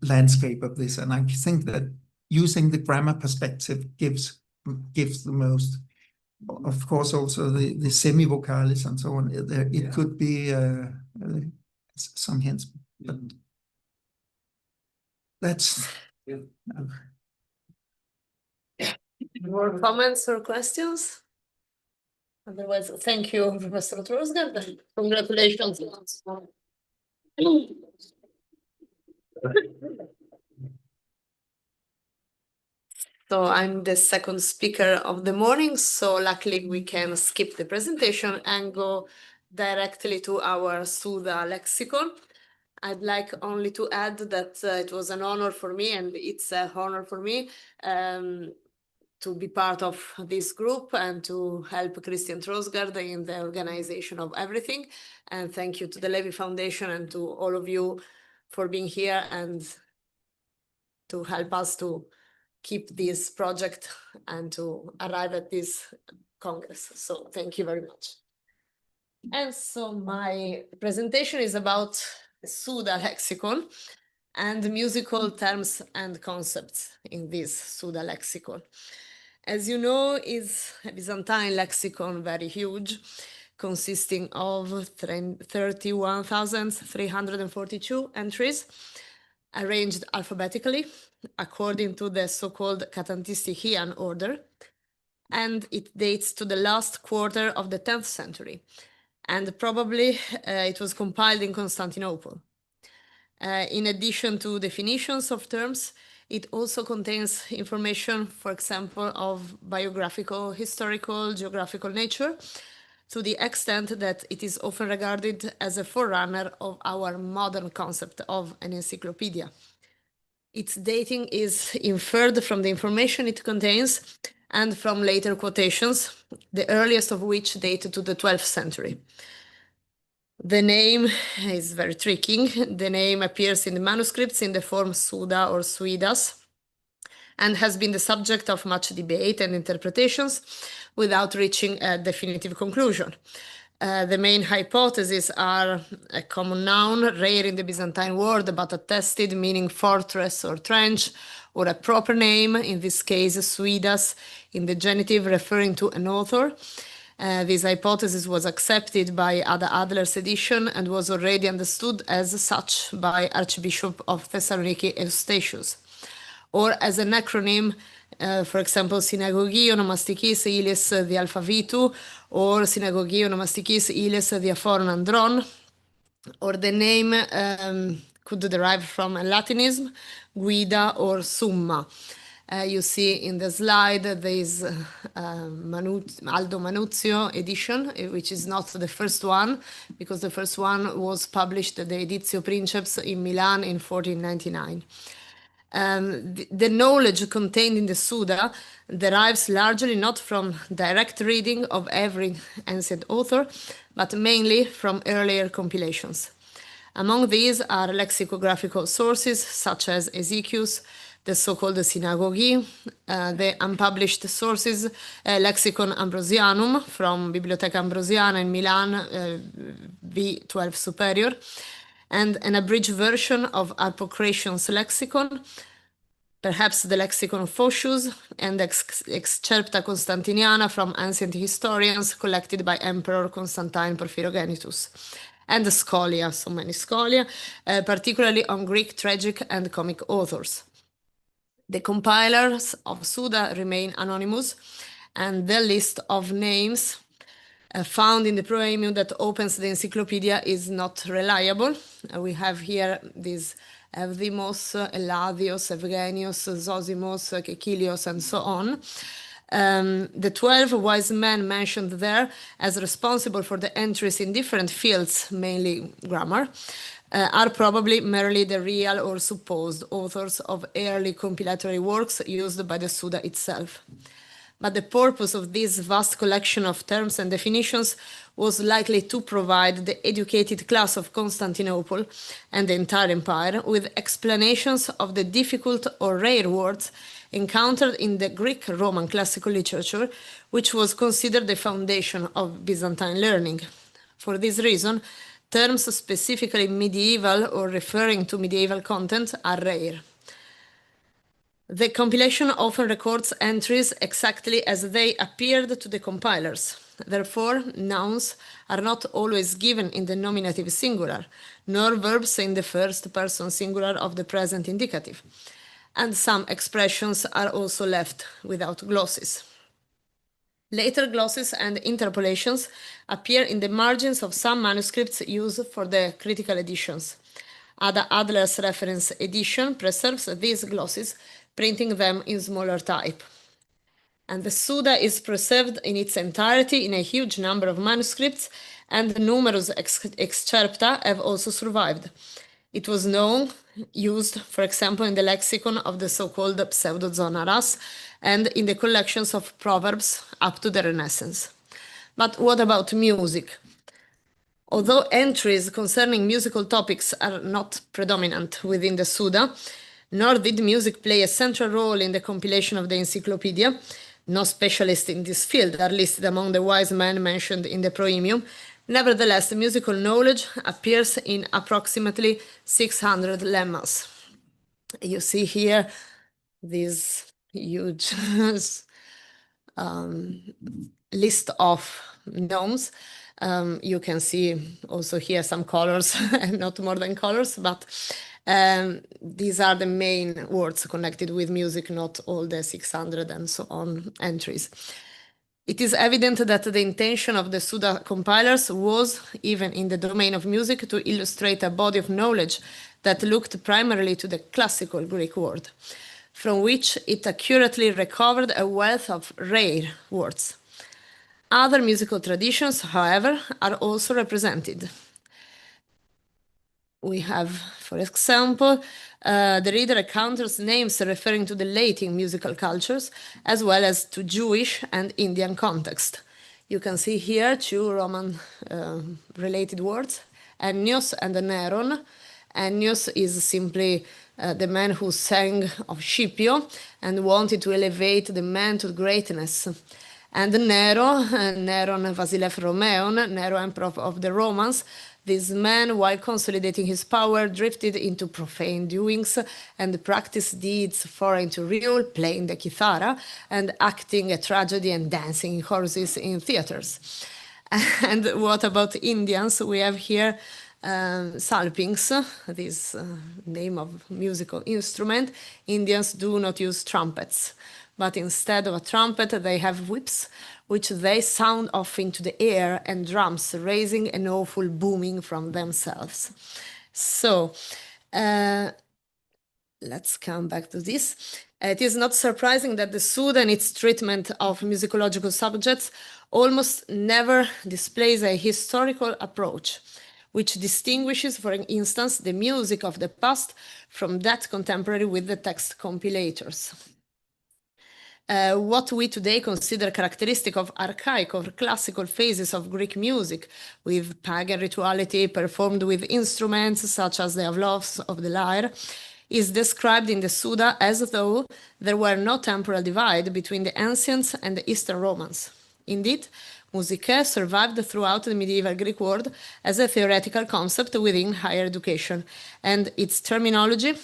landscape of this, and I think that using the grammar perspective gives the most. Of course, also the semi-vocalis and so on. It could be some hints, but that's. More comments or questions? Otherwise, thank you, Professor Trosgaard. Congratulations. So I'm the second speaker of the morning, so luckily we can skip the presentation and go directly to our Suda lexicon. I'd like only to add that it was an honor for me, and it's an honor for me to be part of this group and to help Christian Trosgaard in the organization of everything. And thank you to the Levi Foundation and to all of you for being here and to help us to keep this project and to arrive at this Congress. So thank you very much. And so my presentation is about Suda lexicon and musical terms and concepts in this Suda lexicon. As you know, is a Byzantine lexicon, very huge, consisting of 31,342 entries, arranged alphabetically according to the so-called Katantistichian order, and it dates to the last quarter of the 10th century, and probably it was compiled in Constantinople. In addition to definitions of terms, it also contains information, for example, of biographical, historical, geographical nature, to the extent that it is often regarded as a forerunner of our modern concept of an encyclopedia. Its dating is inferred from the information it contains and from later quotations, the earliest of which date to the 12th century. The name is very tricky. The name appears in the manuscripts in the form Suda or Suidas and has been the subject of much debate and interpretations without reaching a definitive conclusion. The main hypotheses are a common noun, rare in the Byzantine world, but attested, meaning fortress or trench, or a proper name, in this case, Suidas, in the genitive referring to an author. This hypothesis was accepted by Ada Adler's edition and was already understood as such by Archbishop of Thessaloniki Eustathius, or as an acronym, for example, Synagogi Onomastikis Ilis Dialphavitu, or Synagogi Onomastikis Ilis Diaphoron Andron, or the name could derive from a Latinism, Guida or Summa. You see in the slide there is Aldo Manuzio edition, which is not the first one, because the first one was published, the Editio Princeps, in Milan in 1499. The knowledge contained in the Suda derives largely not from direct reading of every ancient author, but mainly from earlier compilations. Among these are lexicographical sources such as Hesychius, the so-called Synagogi, the unpublished sources, Lexicon Ambrosianum from Biblioteca Ambrosiana in Milan, V12 Superior, and an abridged version of Harpocration's lexicon, perhaps the Lexicon of Phocius, and Excerpta Constantiniana from ancient historians collected by Emperor Constantine Porphyrogenitus, and the Scholia, so many Scholia, particularly on Greek tragic and comic authors. The compilers of Suda remain anonymous, and the list of names found in the proemium that opens the encyclopedia is not reliable. We have here these Evdimos, Eladios, Evgenios, Zosimos, Kekilios, and so on. The 12 wise men mentioned there as responsible for the entries in different fields, mainly grammar, are probably merely the real or supposed authors of early compilatory works used by the Suda itself. But the purpose of this vast collection of terms and definitions was likely to provide the educated class of Constantinople and the entire empire with explanations of the difficult or rare words encountered in the Greek-Roman classical literature, which was considered the foundation of Byzantine learning. For this reason, terms specifically medieval or referring to medieval content are rare. The compilation often records entries exactly as they appeared to the compilers. Therefore, nouns are not always given in the nominative singular, nor verbs in the first person singular of the present indicative. And some expressions are also left without glosses. Later glosses and interpolations appear in the margins of some manuscripts used for the critical editions. Ada Adler's reference edition preserves these glosses, printing them in smaller type. And the Suda is preserved in its entirety in a huge number of manuscripts, and numerous excerpta have also survived. It was used, for example, in the lexicon of the so-called pseudo-Zonaras and in the collections of proverbs up to the Renaissance. But what about music? Although entries concerning musical topics are not predominant within the Suda, nor did music play a central role in the compilation of the encyclopedia, no specialists in this field are listed among the wise men mentioned in the Proemium. Nevertheless, musical knowledge appears in approximately 600 lemmas. You see here this huge list of nomes. You can see also here some colors, and not more than colors, but these are the main words connected with music, not all the 600 and so on entries. It is evident that the intention of the Suda compilers was, even in the domain of music, to illustrate a body of knowledge that looked primarily to the classical Greek word, from which it accurately recovered a wealth of rare words. Other musical traditions, however, are also represented. We have, for example, the reader encounters names referring to the Latin musical cultures, as well as to Jewish and Indian context. You can see here two Roman related words, Ennius and Neron. Ennius is simply the man who sang of Scipio and wanted to elevate the man to greatness. And Nero, Neron Vasilev Romeon, Nero emperor of the Romans, this man, while consolidating his power, drifted into profane doings and practiced deeds foreign to real, playing the kithara and acting a tragedy and dancing horses in theaters. And what about Indians? We have here salpings, this name of musical instrument. Indians do not use trumpets, but instead of a trumpet, they have whips, which they sound off into the air, and drums raising an awful booming from themselves. So, let's come back to this. It is not surprising that the Suda and its treatment of musicological subjects almost never displays a historical approach, which distinguishes, for instance, the music of the past from that contemporary with the text compilators. What we today consider characteristic of archaic or classical phases of Greek music, with pagan rituality performed with instruments such as the avlovs of the lyre, is described in the Suda as though there were no temporal divide between the ancients and the Eastern Romans. Indeed, musicae survived throughout the medieval Greek world as a theoretical concept within higher education, and its terminology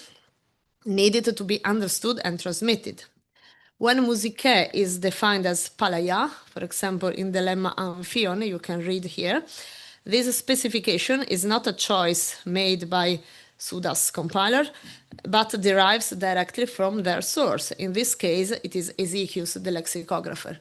needed to be understood and transmitted. When musicae is defined as palaia, for example, in the lemma Amphion, you can read here, this specification is not a choice made by Suda's compiler, but derives directly from their source. In this case, it is Hesychius, the lexicographer.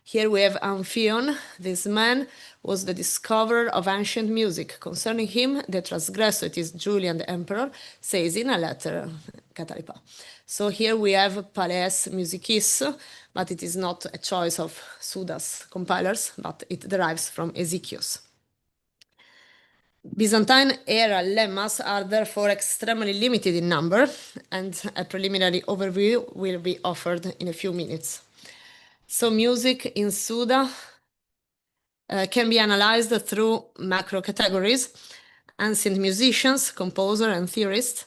Here we have Amphion. This man was the discoverer of ancient music. Concerning him, the transgressor, it is Julian the emperor, says in a letter, Catalipa. So here we have Pales Musicis, but it is not a choice of Suda's compilers, but it derives from Hesychius. Byzantine era lemmas are therefore extremely limited in number, and a preliminary overview will be offered in a few minutes. So music in Suda can be analyzed through macro categories: ancient musicians, composer and theorists,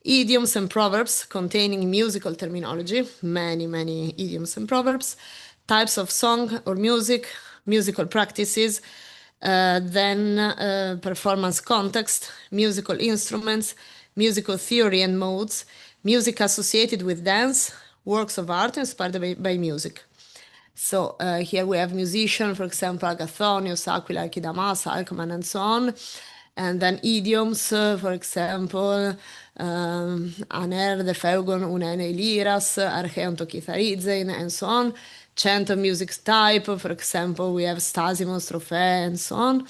idioms and proverbs containing musical terminology, many idioms and proverbs, types of song or music, musical practices, then performance context, musical instruments, musical theory and modes, music associated with dance, works of art inspired by music. So here we have musicians, for example, Agathonius, Aquila, Alcidamas, Alcman, and so on. And then idioms, for example, Aner, the Pheugon, Unene, Liras, Archeon, Tokitharizein, and so on. Chant of music type, for example, we have Stasimos, Trophée, and so on.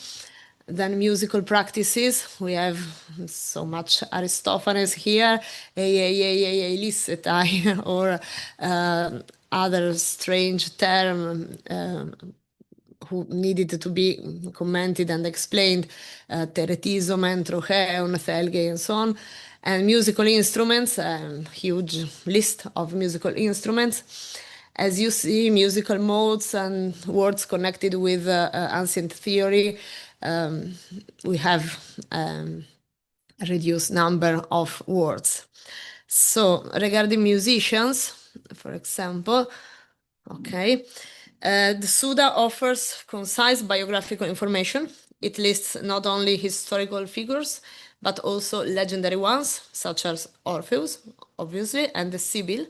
Then musical practices. We have so much Aristophanes here, licetae, or other strange term who needed to be commented and explained, teretizomen, trocheon, thelge, and so on. And musical instruments, a huge list of musical instruments. As you see, musical modes and words connected with ancient theory. We have a reduced number of words. So regarding musicians, for example, okay, the Suda offers concise biographical information. It lists not only historical figures, but also legendary ones, such as Orpheus, obviously, and the Sibyl.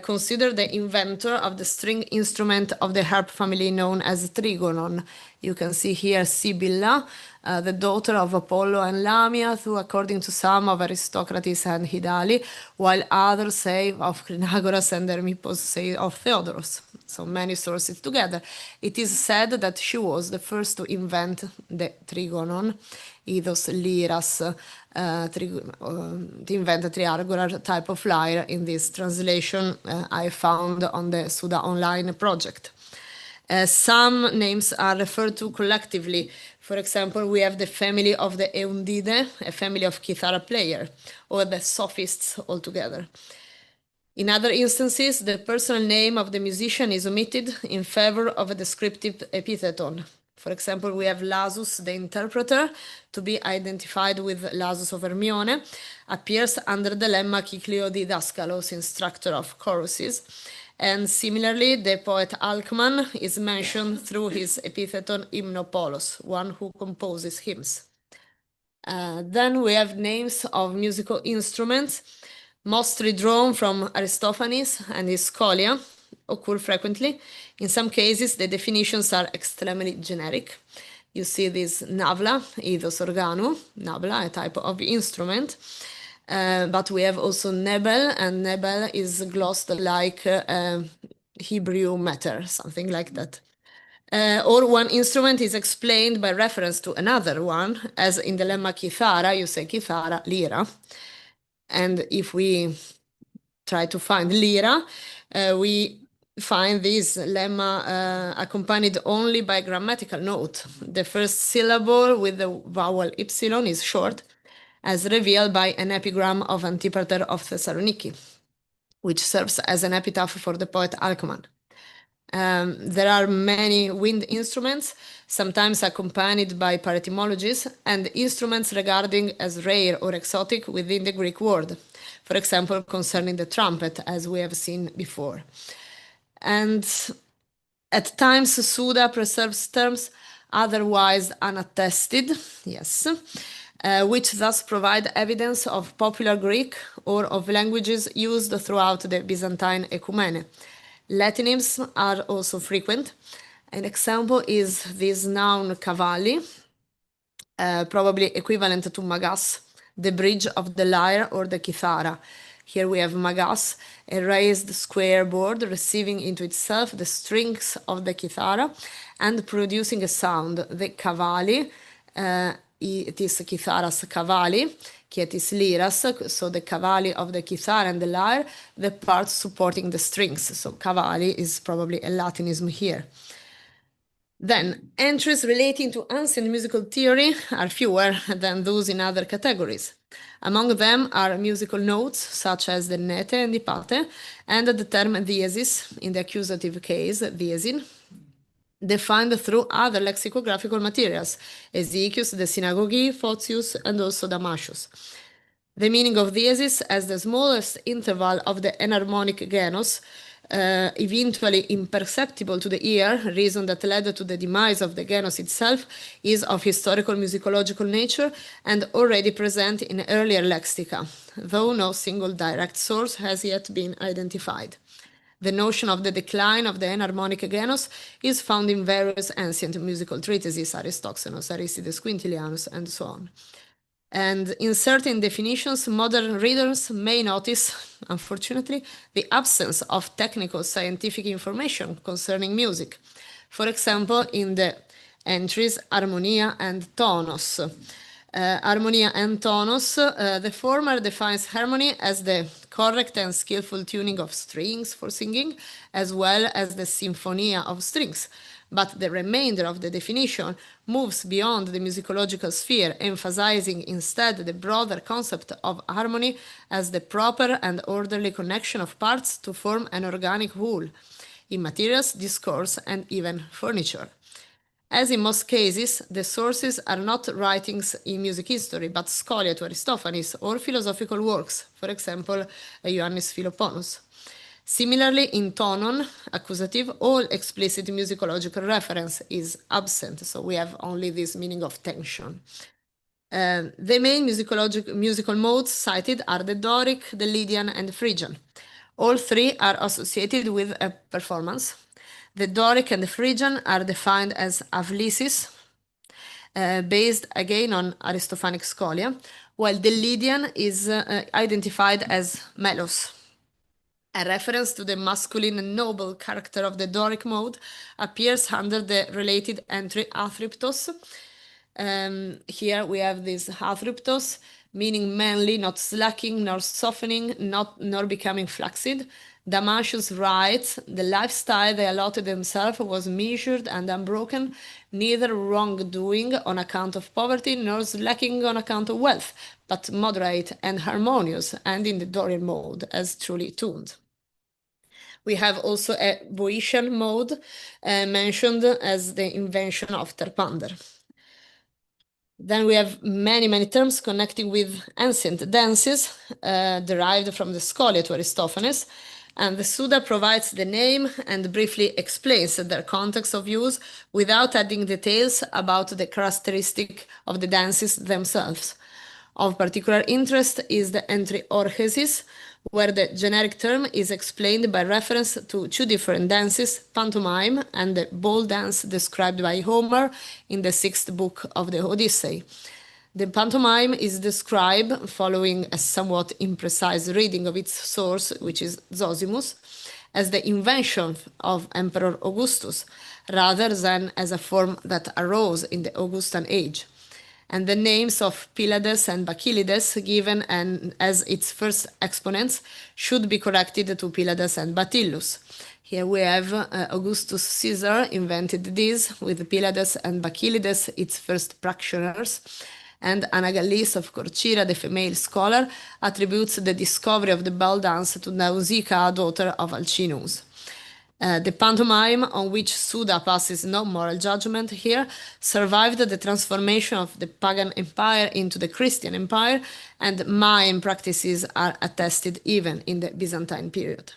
Considered the inventor of the string instrument of the harp family known as trigonon. You can see here Sibylla, the daughter of Apollo and Lamia, who, according to some of Aristocrates and Hidali, while others say of Crinagoras and Hermippos say of Theodorus. So many sources together. It is said that she was the first to invent the trigonon, Eidos liras, to invent a triangular type of lyre. In this translation I found on the Suda Online project. Some names are referred to collectively. For example, we have the family of the Eundide, a family of kithara player, or the sophists altogether. In other instances, the personal name of the musician is omitted in favor of a descriptive epitheton. For example, we have Lasus, the interpreter, to be identified with Lasus of Hermione, appears under the lemma Cyclio Didaskalos, instructor of choruses. And similarly, the poet Alcman is mentioned through his epitheton Hymnopolos, one who composes hymns. Then we have names of musical instruments, mostly drawn from Aristophanes and his Scholia, occur frequently. In some cases, the definitions are extremely generic. You see this navla, eidos organu, nabla, a type of instrument. But we have also nebel, and nebel is glossed like Hebrew matter, something like that. Or one instrument is explained by reference to another one, as in the lemma kithara, you say kithara, lira. And if we try to find lira, we find this lemma accompanied only by grammatical note. The first syllable with the vowel epsilon is short, as revealed by an epigram of Antipater of Thessaloniki, which serves as an epitaph for the poet Alcman. There are many wind instruments, sometimes accompanied by paretymologies, and instruments regarding as rare or exotic within the Greek world, for example, concerning the trumpet, as we have seen before. And at times, Suda preserves terms otherwise unattested, yes, which thus provide evidence of popular Greek or of languages used throughout the Byzantine ecumene. Latinims are also frequent. An example is this noun cavalli, probably equivalent to magas, the bridge of the lyre or the kithara. Here we have magas, a raised square board receiving into itself the strings of the kithara and producing a sound. The cavalli, it is kitharas cavalli, quietis liras, so the cavalli of the kithara and the lyre, the parts supporting the strings. So cavalli is probably a Latinism here. Then, entries relating to ancient musical theory are fewer than those in other categories. Among them are musical notes, such as the nete and the pate, and the term diesis, in the accusative case, diesin, defined through other lexicographical materials, Ezechius, the Synagogy, Photius, and also Damasius. The meaning of diesis as the smallest interval of the enharmonic genus, eventually imperceptible to the ear, reason that led to the demise of the genus itself, is of historical musicological nature and already present in earlier lexica, though no single direct source has yet been identified. The notion of the decline of the enharmonic genus is found in various ancient musical treatises, Aristoxenos, Aristides Quintilianus, and so on. And in certain definitions, modern readers may notice, unfortunately, the absence of technical scientific information concerning music. For example, in the entries, armonia and tonos. Armonia and tonos, the former defines harmony as the correct and skillful tuning of strings for singing, as well as the sinfonia of strings. But the remainder of the definition moves beyond the musicological sphere, emphasizing instead the broader concept of harmony as the proper and orderly connection of parts to form an organic whole, in materials, discourse, and even furniture. As in most cases, the sources are not writings in music history, but scholia to Aristophanes or philosophical works, for example, Ioannis Philoponus. Similarly, in tonon, accusative, all explicit musicological reference is absent, so we have only this meaning of tension. The main musical modes cited are the Doric, the Lydian, and the Phrygian. All three are associated with a performance. The Doric and the Phrygian are defined as avlysis, based again on Aristophanic scholia, while the Lydian is identified as melos. A reference to the masculine and noble character of the Doric mode appears under the related entry athryptos. Here we have this athryptos, meaning manly, not slacking, nor softening, nor becoming flaccid. Damascus writes, the lifestyle they allotted themselves was measured and unbroken, neither wrongdoing on account of poverty, nor slacking on account of wealth, but moderate and harmonious, and in the Dorian mode, as truly tuned. We have also a Boeotian mode mentioned as the invention of Terpander. Then we have many terms connecting with ancient dances derived from the scholia to Aristophanes, and the Suda provides the name and briefly explains their context of use without adding details about the characteristic of the dances themselves. Of particular interest is the entry orchesis, where the generic term is explained by reference to two different dances, pantomime and the ball dance described by Homer in the 6th book of the Odyssey. The pantomime is described, following a somewhat imprecise reading of its source, which is Zosimus, as the invention of Emperor Augustus, rather than as a form that arose in the Augustan age. And the names of Pylades and Bacchylides, given as its first exponents, should be corrected to Pylades and Bathyllus. Here we have Augustus Caesar invented this, with Pylades and Bacchylides its first practitioners, and Anagallis of Corcyra, the female scholar, attributes the discovery of the ball dance to Nausicaa, daughter of Alcinous. The pantomime, on which Suda passes no moral judgment here, survived the transformation of the pagan empire into the Christian empire, and mime practices are attested even in the Byzantine period.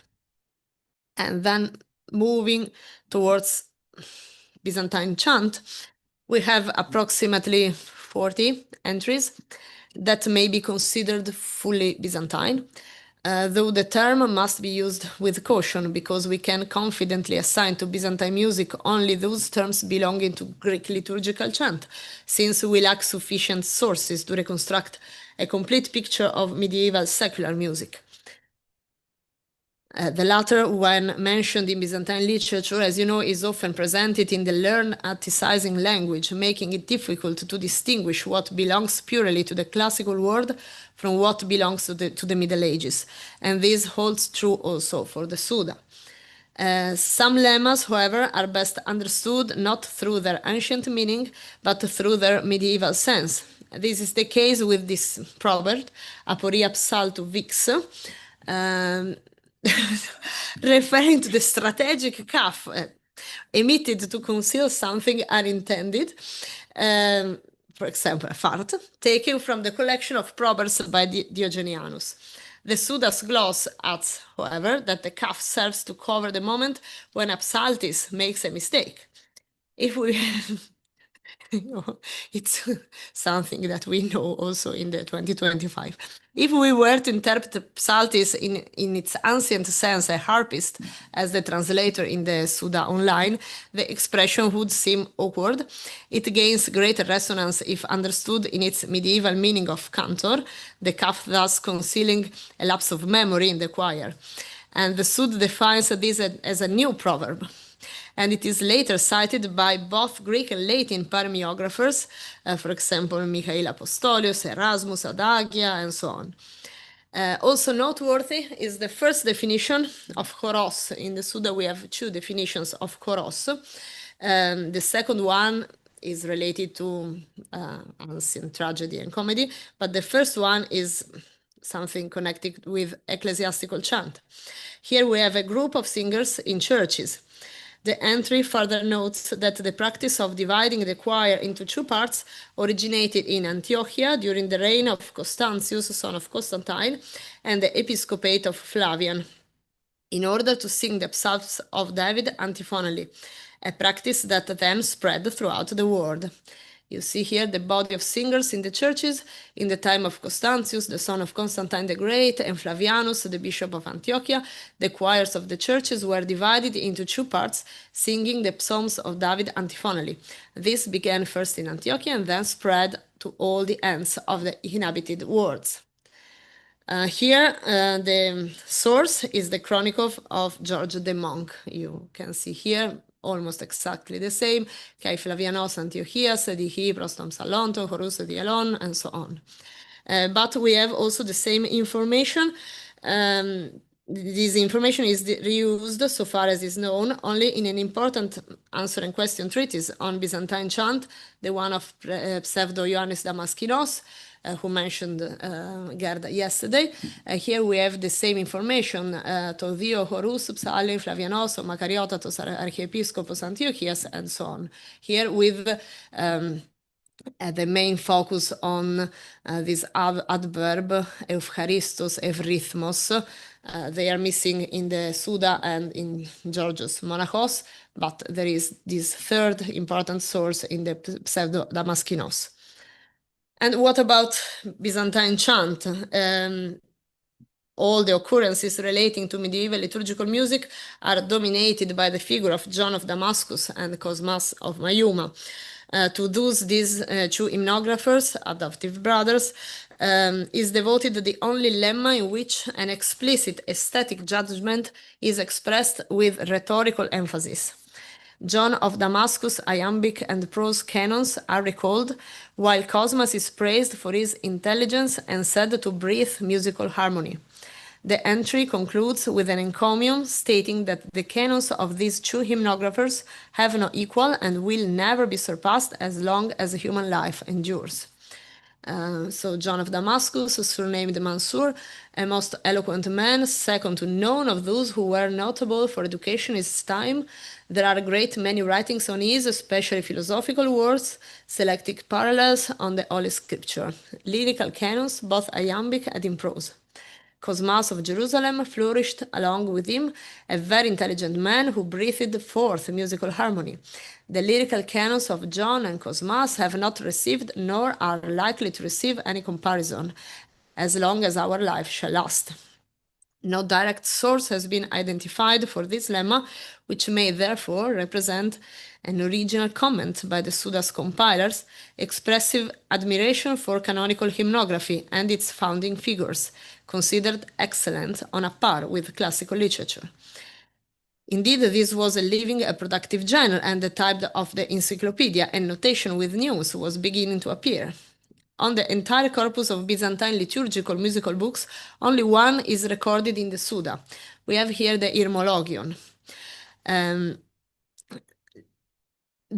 And then moving towards Byzantine chant, we have approximately 40 entries that may be considered fully Byzantine. Though the term must be used with caution, because we can confidently assign to Byzantine music only those terms belonging to Greek liturgical chant, since we lack sufficient sources to reconstruct a complete picture of medieval secular music. The latter, when mentioned in Byzantine literature, as you know, is often presented in the learned atticizing language, making it difficult to distinguish what belongs purely to the classical world from what belongs to the Middle Ages. And this holds true also for the Suda. Some lemmas, however, are best understood not through their ancient meaning, but through their medieval sense. This is the case with this proverb, aporia psaltu vix, referring to the strategic cough emitted to conceal something unintended, for example, a fart, taken from the collection of proverbs by Diogenianus. The Suda's gloss adds, however, that the cough serves to cover the moment when Psaltis makes a mistake. If we it's something that we know also in the 2025. If we were to interpret Psaltis in its ancient sense, a harpist, as the translator in the Suda online, the expression would seem awkward. It gains greater resonance if understood in its medieval meaning of cantor, the cough thus concealing a lapse of memory in the choir. And the Sud defines this as a new proverb. And it is later cited by both Greek and Latin paramiographers, for example, Michael Apostolius, Erasmus, Adagia, and so on. Also noteworthy is the first definition of choros. In the Suda, we have two definitions of choros. The second one is related to ancient tragedy and comedy, but the first one is something connected with ecclesiastical chant. Here we have a group of singers in churches. The entry further notes that the practice of dividing the choir into two parts originated in Antiochia during the reign of Constantius, son of Constantine, and the episcopate of Flavian, in order to sing the psalms of David antiphonally, a practice that then spread throughout the world. You see here the body of singers in the churches in the time of Constantius, the son of Constantine the Great, and Flavianus, the bishop of Antiochia. The choirs of the churches were divided into two parts, singing the psalms of David antiphonally. This began first in Antiochia and then spread to all the ends of the inhabited worlds. Here, the source is the Chronicle of George the Monk. You can see here almost exactly the same. Kai Flavianos Antiochias, Dihi, Prostom Salonto, Horus Dialon, and so on. But we have also the same information. This information is reused, so far as is known, only in an important answer and question treatise on Byzantine chant, the one of Pseudo Ioannis Damaskinos, who mentioned Gerda yesterday. Here we have the same information, Tovio, Horus, Psalin, Flavianos, Macariotatos, Archiepiscopos Antiochias, and so on. Here with the main focus on this adverb, Eucharistos, Evrithmos. They are missing in the Suda and in Georgios Monachos, but there is this third important source in the Pseudo Damaskinos. And what about Byzantine chant? All the occurrences relating to medieval liturgical music are dominated by the figure of John of Damascus and Cosmas of Mayuma. To these two hymnographers, adoptive brothers, is devoted the only lemma in which an explicit aesthetic judgment is expressed with rhetorical emphasis. John of Damascus' iambic and prose canons are recalled, while Cosmas is praised for his intelligence and said to breathe musical harmony. The entry concludes with an encomium stating that the canons of these two hymnographers have no equal and will never be surpassed as long as human life endures. So John of Damascus, surnamed Mansur, a most eloquent man, second to none of those who were notable for education in his time. There are a great many writings on his, especially philosophical works, selected parallels on the Holy Scripture, lyrical canons, both iambic and in prose. Cosmas of Jerusalem flourished along with him, a very intelligent man who breathed forth musical harmony. The lyrical canons of John and Cosmas have not received nor are likely to receive any comparison, as long as our life shall last. No direct source has been identified for this lemma, which may therefore represent an original comment by the Suda's compilers, expressive admiration for canonical hymnography and its founding figures, considered excellent on a par with classical literature. Indeed, this was a living, a productive genre, and the type of the encyclopedia and notation with news was beginning to appear. On the entire corpus of Byzantine liturgical musical books, only one is recorded in the Suda. We have here the Irmologion. The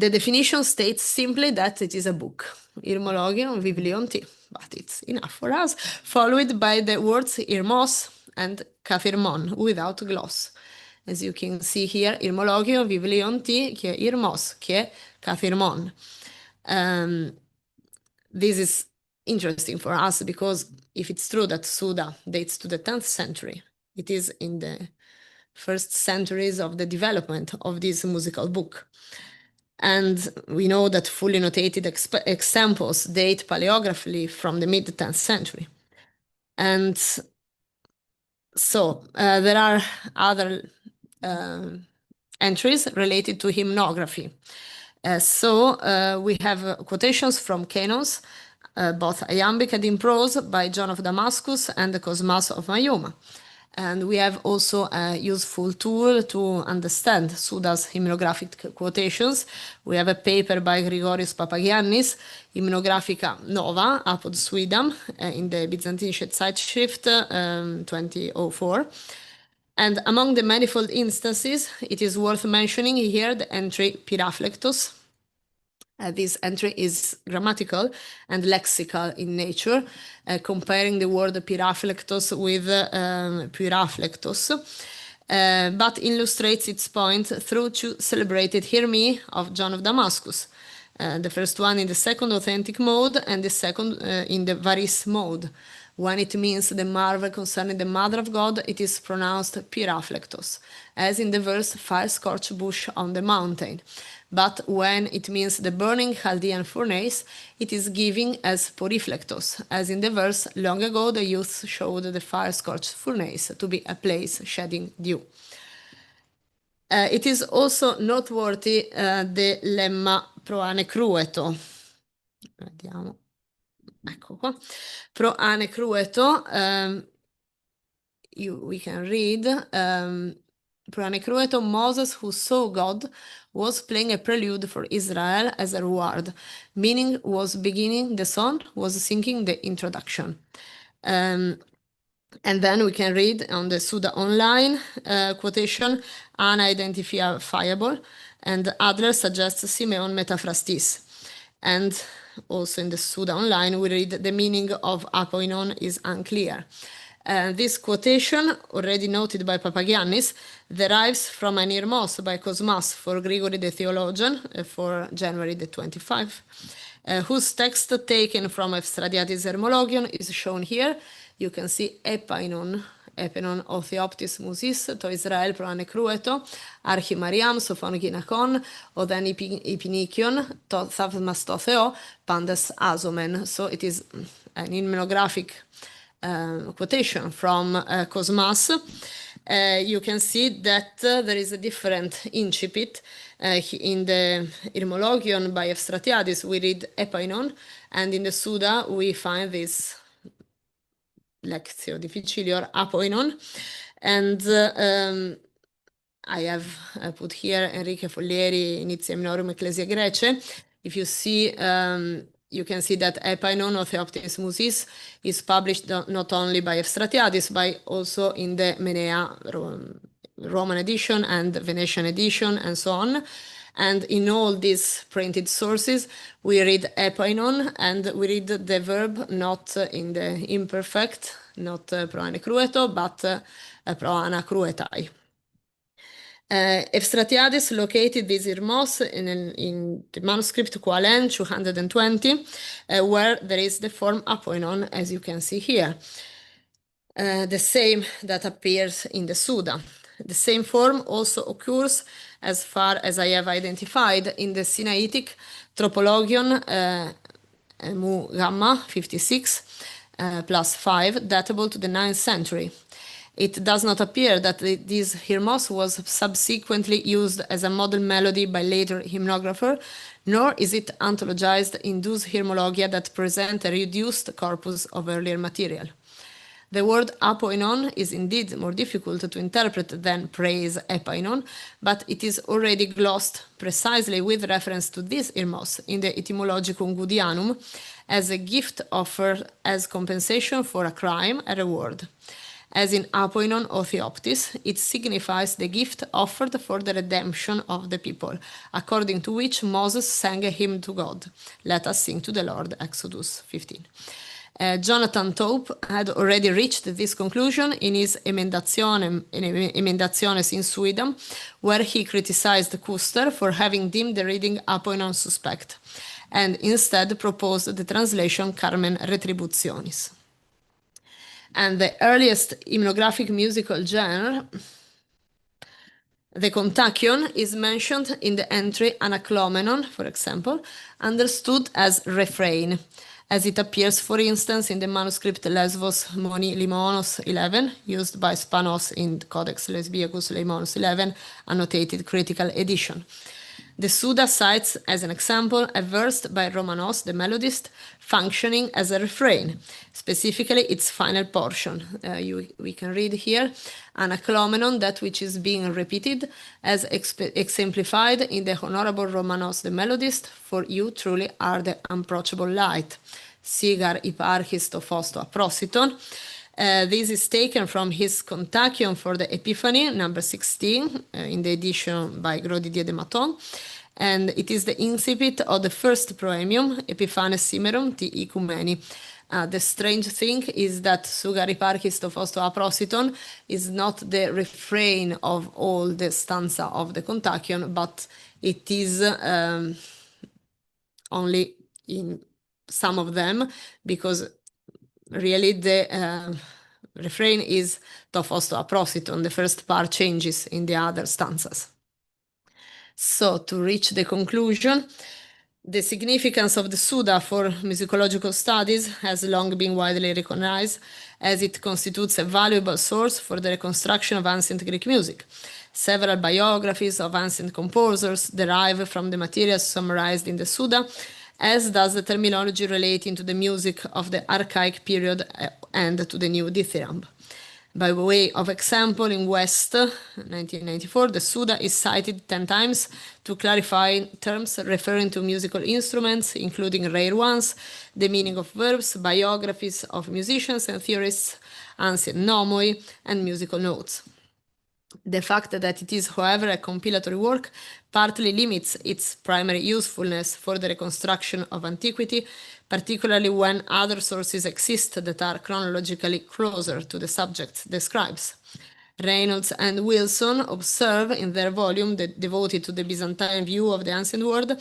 definition states simply that it is a book. Irmologion, Biblionti, but it's enough for us, followed by the words irmos and kathirmon, without gloss. As you can see here, Irmologion, Biblionti, che irmos, che kathirmon. This is interesting for us because if it's true that Suda dates to the 10th century, it is in the first centuries of the development of this musical book. And we know that fully notated examples date paleographically from the mid-10th century. And so there are other entries related to hymnography. We have quotations from canons, both iambic and in prose, by John of Damascus and the Cosmas of Mayuma. And we have also a useful tool to understand Suda's hymnographic quotations. We have a paper by Grigorios Papagiannis, Hymnographica Nova, apud Suidam, in the Byzantinische Zeitschrift 2004. And among the manifold instances, it is worth mentioning here the entry Pyraphlektos. This entry is grammatical and lexical in nature, comparing the word Pyraphlektos with Pyraphlektos, but illustrates its point through two celebrated Hirmi of John of Damascus. The first one in the second authentic mode and the second in the varis mode. When it means the marvel concerning the Mother of God, it is pronounced Pyraphlektos, as in the verse fire-scorched bush on the mountain. But when it means the burning Chaldean furnace, it is given as Poriflectos, as in the verse, long ago the youth showed the fire-scorched furnace to be a place shedding dew. It is also noteworthy the lemma pro ane crueto. Vediamo. Ecco qua. Pro ane crueto, we can read, pro ane crueto, Moses, who saw God, was playing a prelude for Israel as a reward, meaning was beginning the song, was singing the introduction. And then we can read on the Suda Online quotation, unidentifiable, and Adler suggests Simeon metaphrastis. And also in the Suda Online, we read the meaning of apoinon is unclear. This quotation, already noted by Papagiannis, derives from an Irmos by Cosmas for Gregory the Theologian for January the 25, whose text taken from Efstratiadis Hermologion is shown here. You can see epainon o Theoptis musis to Israel pro ane crueto, archi Mariam sophon ginakon, o then ipinikion to thavmas to theo pandes azomen. So it is an hymnographic quotation from Cosmas. You can see that there is a different incipit. In the Irmologion by Efstratiadis, we read epainon, and in the Suda, we find this Lectio difficilior apoinon. And I have put here Enrique Follieri, Initia Minorum Ecclesia Grece. If you see, you can see that Epainon of Theoptis Musis is published not only by Efstratiadis, but also in the Menea Roman edition and Venetian edition and so on. And in all these printed sources, we read epainon, and we read the verb not in the imperfect, not pro ane crueto, but pro ana cruetai. Efstratiadis located this Irmos in the manuscript Qualen 220, where there is the form apoinon, as you can see here. The same that appears in the Suda. The same form also occurs, as far as I have identified, in the Sinaitic Tropologion Mu Gamma 56 plus 5, datable to the 9th century. It does not appear that this Hirmos was subsequently used as a model melody by later hymnographer, nor is it anthologized in those hymnologia that present a reduced corpus of earlier material. The word apoinon is indeed more difficult to interpret than praise epainon, but it is already glossed precisely with reference to this Irmos in the Etymologicum Gudianum as a gift offered as compensation for a crime, a reward. As in apoinon o Theoptis, it signifies the gift offered for the redemption of the people, according to which Moses sang a hymn to God. Let us sing to the Lord, Exodus 15. Jonathan Tope had already reached this conclusion in his Emendationes in Suidam, where he criticized Kuster for having deemed the reading apoinon suspect, and instead proposed the translation Carmen Retributionis. And the earliest hymnographic musical genre, the kontakion, is mentioned in the entry Anaklomenon, for example, understood as refrain, as it appears, for instance, in the manuscript Lesvos Moni Limonos 11, used by Spanos in Codex Lesbiacus Limonos 11, annotated critical edition. The Suda cites as an example a verse by Romanos, the melodist, functioning as a refrain, specifically its final portion. We can read here, anaclomenon, that which is being repeated, as exemplified in the Honorable Romanos, the melodist, for you truly are the unapproachable light. Sigar iparchis to fosto aprositon. This is taken from his Contagion for the Epiphany, number 16, in the edition by Gros Didier de Maton. And it is the incipit of the first proemium, Epiphanes Simerum ti Ecumeni. The strange thing is that Sugari Parchis to Fosto Aprositon is not the refrain of all the stanza of the Contagion, but it is only in some of them, because really the refrain is to fosto aprositon. The first part changes in the other stanzas. So to reach the conclusion, the significance of the Suda for musicological studies has long been widely recognized, as it constitutes a valuable source for the reconstruction of ancient Greek music. Several biographies of ancient composers derive from the materials summarized in the Suda, as does the terminology relating to the music of the archaic period and to the new dithyramb. By way of example, in West, 1994, the Suda is cited 10 times to clarify terms referring to musical instruments, including rare ones, the meaning of verbs, biographies of musicians and theorists, ancient nomoi, and musical notes. The fact that it is, however, a compilatory work partly limits its primary usefulness for the reconstruction of antiquity, particularly when other sources exist that are chronologically closer to the subject describes. Reynolds and Wilson observe in their volume devoted to the Byzantine view of the ancient world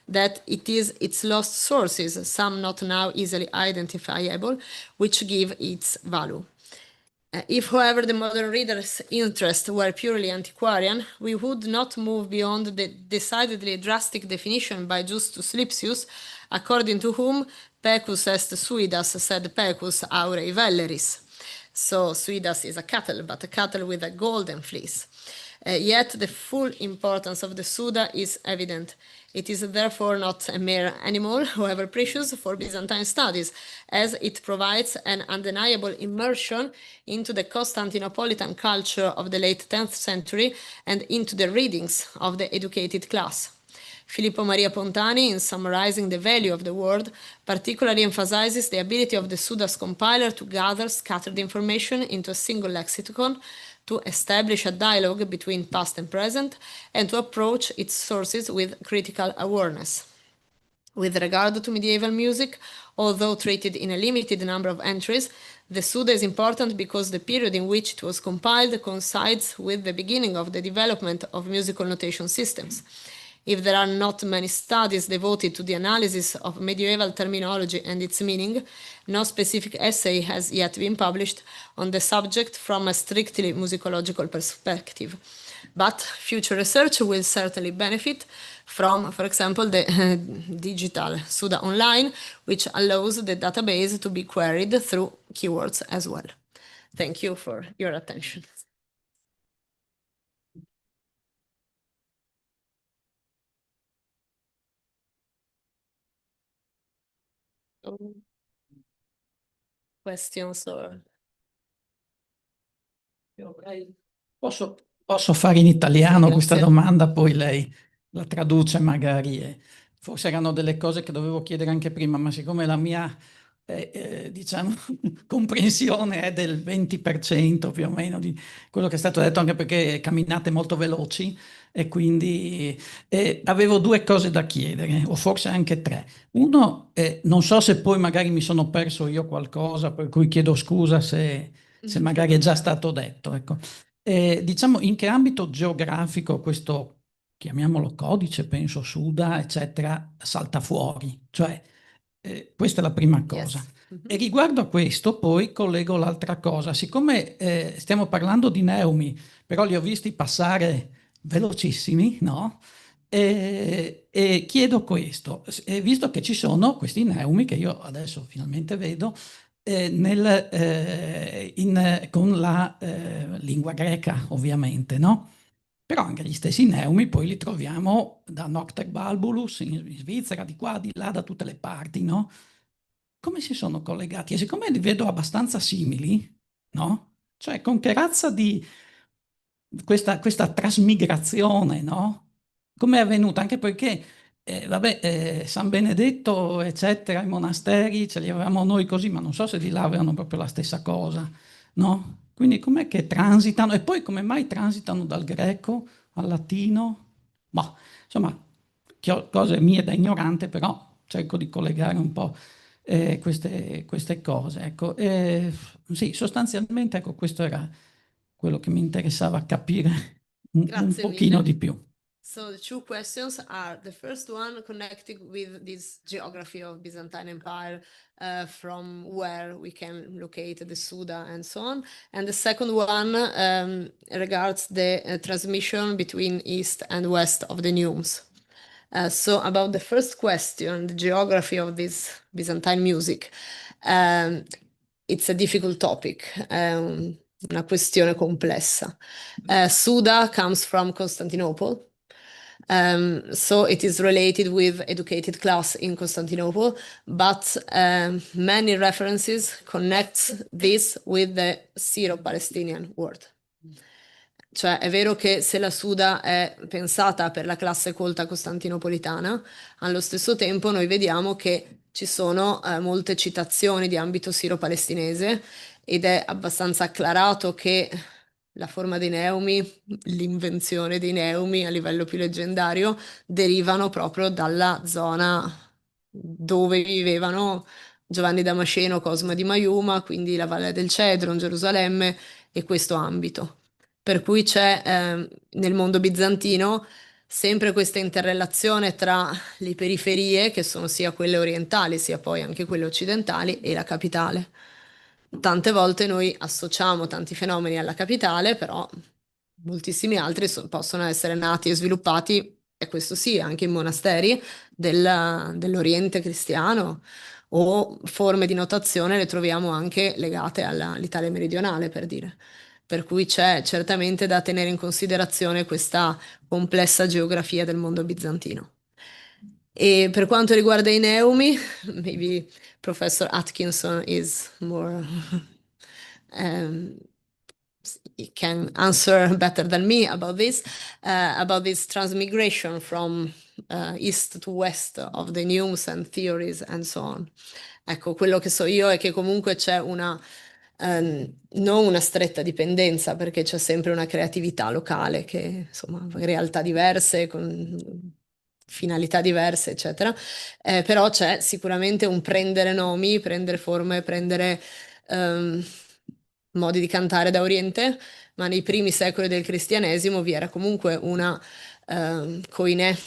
that it is its lost sources, some not now easily identifiable, which give its value. If, however, the modern reader's interests were purely antiquarian, we would not move beyond the decidedly drastic definition by Justus Lipsius, according to whom pecus est suidas, sed pecus aurei velleris. So suidas is a cattle, but a cattle with a golden fleece. Yet the full importance of the Suda is evident. It is therefore not a mere animal, however precious, for Byzantine studies, as it provides an undeniable immersion into the Constantinopolitan culture of the late 10th century and into the readings of the educated class. Filippo Maria Pontani, in summarizing the value of the word, particularly emphasizes the ability of the Suda's compiler to gather scattered information into a single lexicon, to establish a dialogue between past and present, and to approach its sources with critical awareness. With regard to medieval music, although treated in a limited number of entries, the Suda is important because the period in which it was compiled coincides with the beginning of the development of musical notation systems. If there are not many studies devoted to the analysis of medieval terminology and its meaning, no specific essay has yet been published on the subject from a strictly musicological perspective. But future research will certainly benefit from, for example, the digital Suda Online, which allows the database to be queried through keywords as well. Thank you for your attention. Questions or... Posso fare in italiano Sì, questa grazie. domanda, poi lei la traduce magari. Forse erano delle cose che dovevo chiedere anche prima, ma siccome la mia diciamo, comprensione è del 20% più o meno di quello che è stato detto, anche perché camminate molto veloci, e quindi avevo due cose da chiedere, o forse anche tre. Uno, non so se poi magari mi sono perso io qualcosa, per cui chiedo scusa se magari è già stato detto. Ecco. Diciamo, in che ambito geografico questo, chiamiamolo codice, penso, Suda, eccetera, salta fuori? Cioè, questa è la prima cosa. Yes. E riguardo a questo poi collego l'altra cosa. Siccome stiamo parlando di neumi, però li ho visti passare velocissimi, no? E chiedo questo, visto che ci sono questi neumi che io adesso finalmente vedo, con la lingua greca, ovviamente, no? Però anche gli stessi neumi poi li troviamo da Nocterbulbulus in Svizzera, di qua, di là, da tutte le parti, no? Come si sono collegati? E siccome li vedo abbastanza simili, no? Cioè, con che razza di questa trasmigrazione, no? Come è avvenuta? Anche perché, vabbè, San Benedetto, eccetera, i monasteri ce li avevamo noi così, ma non so se di là avevano proprio la stessa cosa, no? Quindi com'è che transitano? E poi come mai transitano dal greco al latino? Ma, insomma, cose mie da ignorante, però cerco di collegare un po' queste cose. Ecco. Sì, sostanzialmente, ecco, questo era quello che mi interessava capire un Grazie pochino mille. di più. So the two questions are the first one connected with this geography of Byzantine Empire, from where we can locate the Suda and so on. And the second one regards the transmission between east and west of the Neumes. So about the first question, the geography of this Byzantine music, it's a difficult topic, una questione complessa. Suda comes from Constantinople. So it is related with educated class in Constantinople, but many references connect this with the Syro-Palestinian world. Cioè è vero che se la Suda è pensata per la classe colta costantinopolitana, allo stesso tempo noi vediamo che ci sono molte citazioni di ambito siro-palestinese ed è abbastanza acclarato che la forma dei neumi, l'invenzione dei neumi a livello più leggendario, derivano proprio dalla zona dove vivevano Giovanni Damasceno, Cosma di Maiuma, quindi la Valle del Cedro, Gerusalemme e questo ambito. Per cui c'è nel mondo bizantino sempre questa interrelazione tra le periferie, che sono sia quelle orientali, sia poi anche quelle occidentali, e la capitale. Tante volte noi associamo tanti fenomeni alla capitale, però moltissimi altri possono essere nati e sviluppati, e questo sì, anche in monasteri dell'Oriente cristiano, o forme di notazione le troviamo anche legate all'Italia meridionale, per dire. Per cui c'è certamente da tenere in considerazione questa complessa geografia del mondo bizantino. E per quanto riguarda i neumi, maybe Professor Atkinson is more he can answer better than me about this transmigration from east to west of the news and theories and so on. Ecco, quello che so io è che comunque c'è non una stretta dipendenza, perché c'è sempre una creatività locale che, insomma, realtà diverse, con finalità diverse, eccetera. Però c'è sicuramente un prendere nomi, prendere forme, prendere modi di cantare da Oriente, ma nei primi secoli del cristianesimo vi era comunque una koiné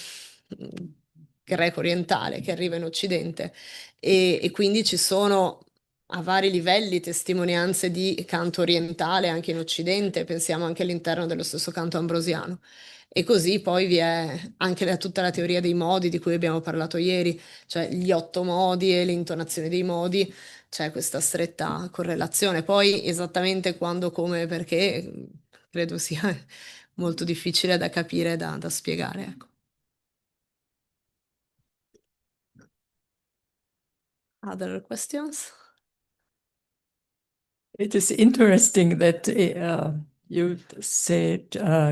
greco-orientale che arriva in Occidente e quindi ci sono a vari livelli testimonianze di canto orientale anche in Occidente, pensiamo anche all'interno dello stesso canto ambrosiano. E così poi vi è anche tutta la teoria dei modi di cui abbiamo parlato ieri, cioè gli 8 modi e l'intonazione dei modi, c'è questa stretta correlazione. Poi esattamente quando, come, perché, credo sia molto difficile da capire, da spiegare, ecco. Other questions? It is interesting that you said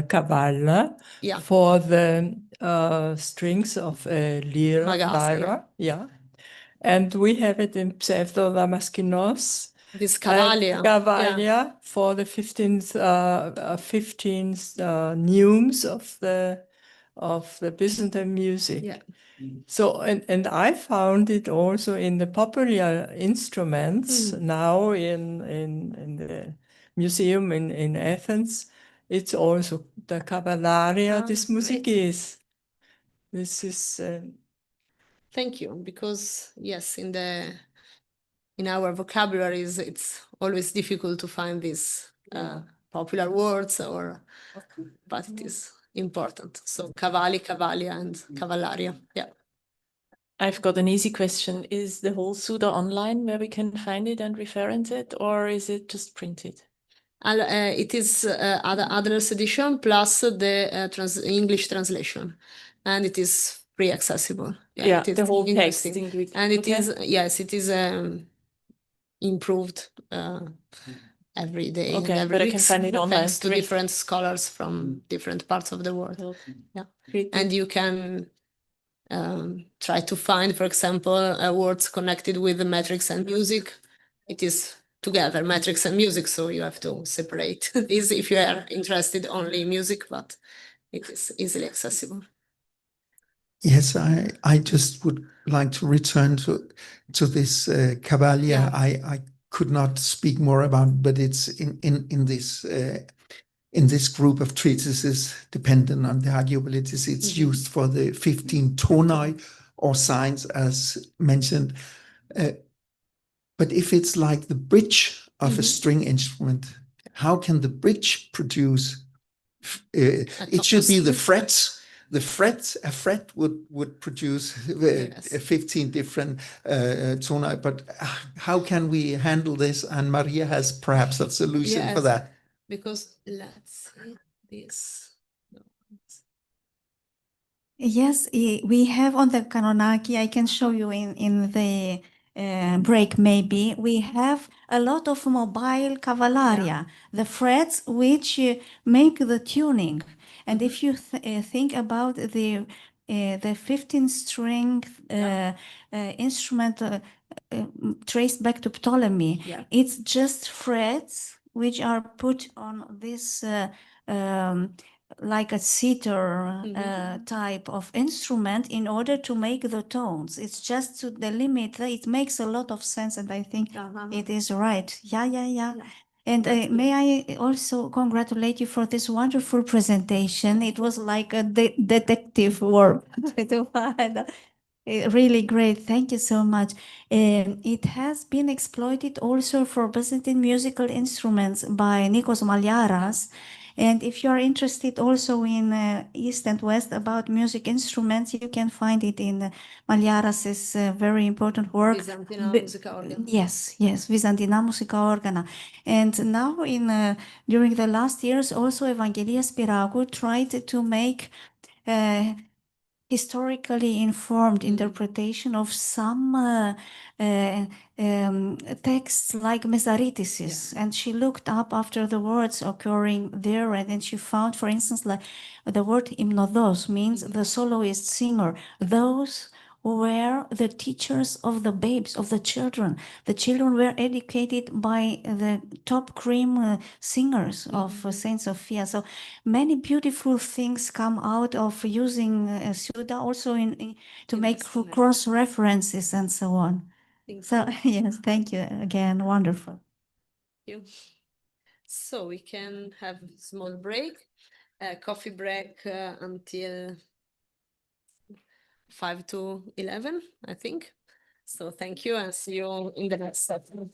Kavala Yeah. for the strings of a lyra. Magastra. Yeah. And we have it in pseudo-Damaskinos. This Cavalia. Cavalia Yeah. for the 15th neumes of the Byzantine music. Yeah. So, and I found it also in the popular instruments now in the museum in Athens. It's also the Cavallaria des Musicis. This is. Thank you, because yes, in our vocabularies, it's always difficult to find these popular words, but it is important. So cavalli, cavalia, and cavallaria. Yeah. I've got an easy question. Is the whole Suda online where we can find it and reference it, or is it just printed? It is Adler's edition plus the English translation, and it is free accessible. Yeah, it is the whole text interesting. in Greek. And it Okay. is, yes, it is improved every day and Okay, every but I week, can find it online. thanks to Great. different scholars from different parts of the world. Okay. Yeah. Great. And you can try to find, for example, words connected with the metrics and music. It is together, metrics and music, so you have to separate these if you are interested only in music, but it is easily accessible. Yes, I just would like to return to this Cavalia. Yeah. I could not speak more about, but it's in this group of treatises, dependent on the arguabilities, it's used for the 15 tonai or signs, as mentioned. But if it's like the bridge of a string instrument, how can the bridge produce? It should be the frets. A fret would produce Yes. 15 different tonai. But how can we handle this? And Maria has perhaps a solution for Yes. that. Because let's see this. Yes, we have on the Kanonaki, I can show you in the break maybe, we have a lot of mobile cavalaria, the frets which make the tuning. And if you think about the 15 string instrument traced back to Ptolemy, Yeah. it's just frets which are put on this like a sitar type of instrument in order to make the tones. It's just to delimit. It makes a lot of sense, and I think it is right. Yeah. And may I also congratulate you for this wonderful presentation. It was like a detective work. Really great. Thank you so much. It has been exploited also for Byzantine musical instruments by Nikos Maliaras. And if you are interested also in East and West about music instruments, you can find it in Maliaras's very important work. Byzantina Musica Organa. Yes, Byzantina Musica Organa. And now during the last years, also Evangelia Spiragu tried to make historically informed interpretation of some texts like Mesaritisis. And she looked up after the words occurring there, and then she found, for instance, like the word hymnodos means the soloist singer. Those were the teachers of the babes, of the children. The children were educated by the top cream singers of Saint Sophia. So many beautiful things come out of using Suda also to make cross references and so on. So yes, thank you again. Wonderful. Thank you. So we can have a small break, coffee break until 5 to 11, I think. So thank you and see you in the next session.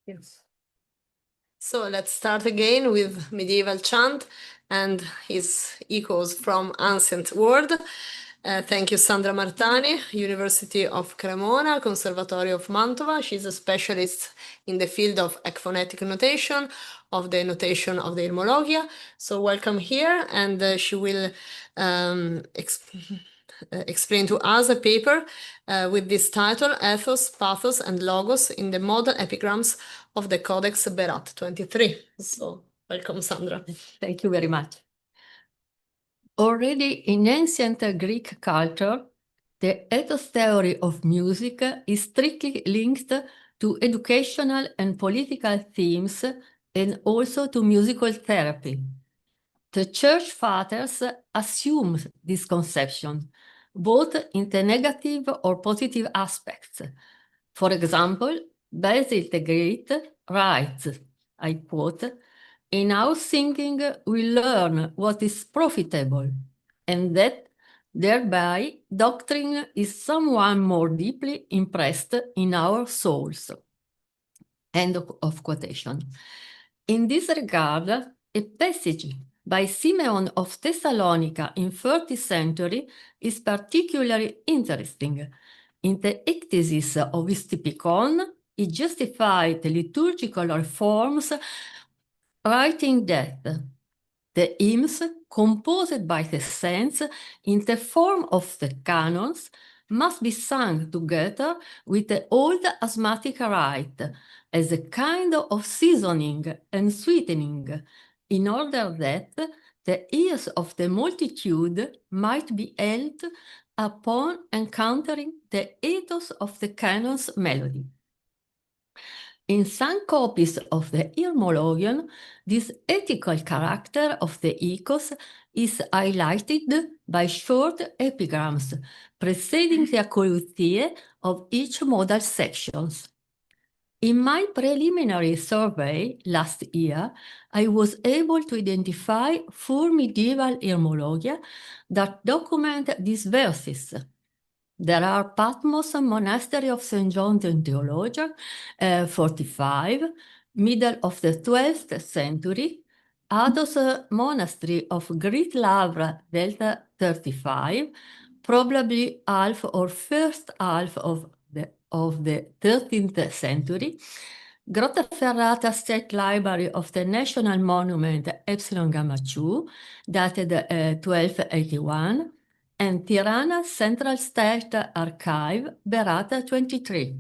Yes. So let's start again with medieval chant and his echoes from ancient world. Thank you, Sandra Martani, University of Cremona, Conservatorio of Mantova. She's a specialist in the field of ecphonetic notation, of the notation of the Irmologia. So welcome here, and she will explain to us a paper with this title, Ethos, Pathos, and Logos in the Model Epigrams of the Codex Berat 23. So welcome, Sandra. Thank you very much. Already in ancient Greek culture, the ethos theory of music is strictly linked to educational and political themes and also to musical therapy. The church fathers assumed this conception, both in the negative or positive aspects. For example, Basil the Great writes, I quote, "In our singing we learn what is profitable, and that thereby doctrine is somewhat more deeply impressed in our souls." End of quotation. In this regard, a passage by Simeon of Thessalonica in 3rd century is particularly interesting. In the ecthesis of his Typicon, he justified the liturgical reforms, writing that the hymns composed by the saints in the form of the canons must be sung together with the old asthmatic rite as a kind of seasoning and sweetening, in order that the ears of the multitude might be held upon encountering the ethos of the canon's melody. In some copies of the Irmologion, this ethical character of the ethos is highlighted by short epigrams preceding the acolutie of each modal sections. In my preliminary survey last year, I was able to identify 4 medieval Irmologia that document these verses. There are Patmos Monastery of St. John the Theologian, 45, middle of the 12th century, Ados Monastery of Great Lavra, Delta 35, probably half or first half of the 13th century, Grottaferrata State Library of the National Monument Epsilon Gamma 2, dated 1281, and Tirana Central State Archive, Berata 23.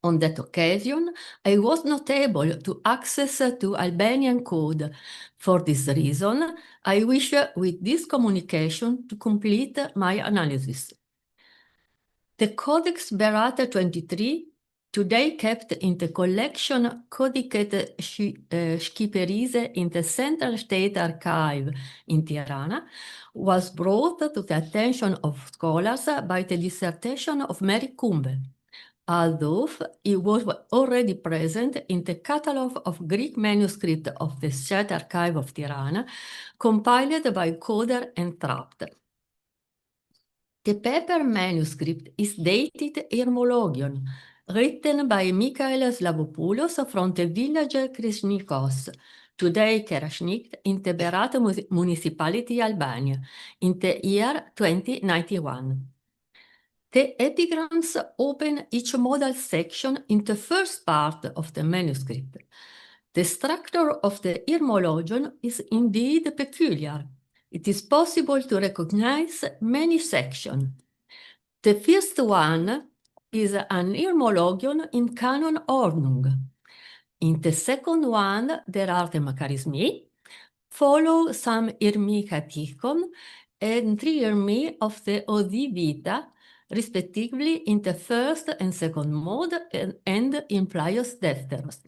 On that occasion, I was not able to access to Albanian code. For this reason, I wish with this communication to complete my analysis. The Codex Berata 23, today kept in the collection Codicet Schiperise in the Central State Archive in Tirana, was brought to the attention of scholars by the dissertation of Mary Kumbe, although it was already present in the catalogue of Greek manuscript of the State Archive of Tirana, compiled by Coder and Trapt. The paper manuscript is dated Irmologion, written by Michael Slavopoulos from the village Krishnikos, today Kerashnik, in the Berat municipality, Albania, in the year 2091. The epigrams open each modal section in the first part of the manuscript. The structure of the Irmologion is indeed peculiar. It is possible to recognize many sections. The first one is an Irmologion in canon Ordnung. In the second one, there are the Macarismi, follow some Irmi Katikon, and 3 Irmi of the Odi Vita, respectively in the first and second mode and in Plaios Defteros.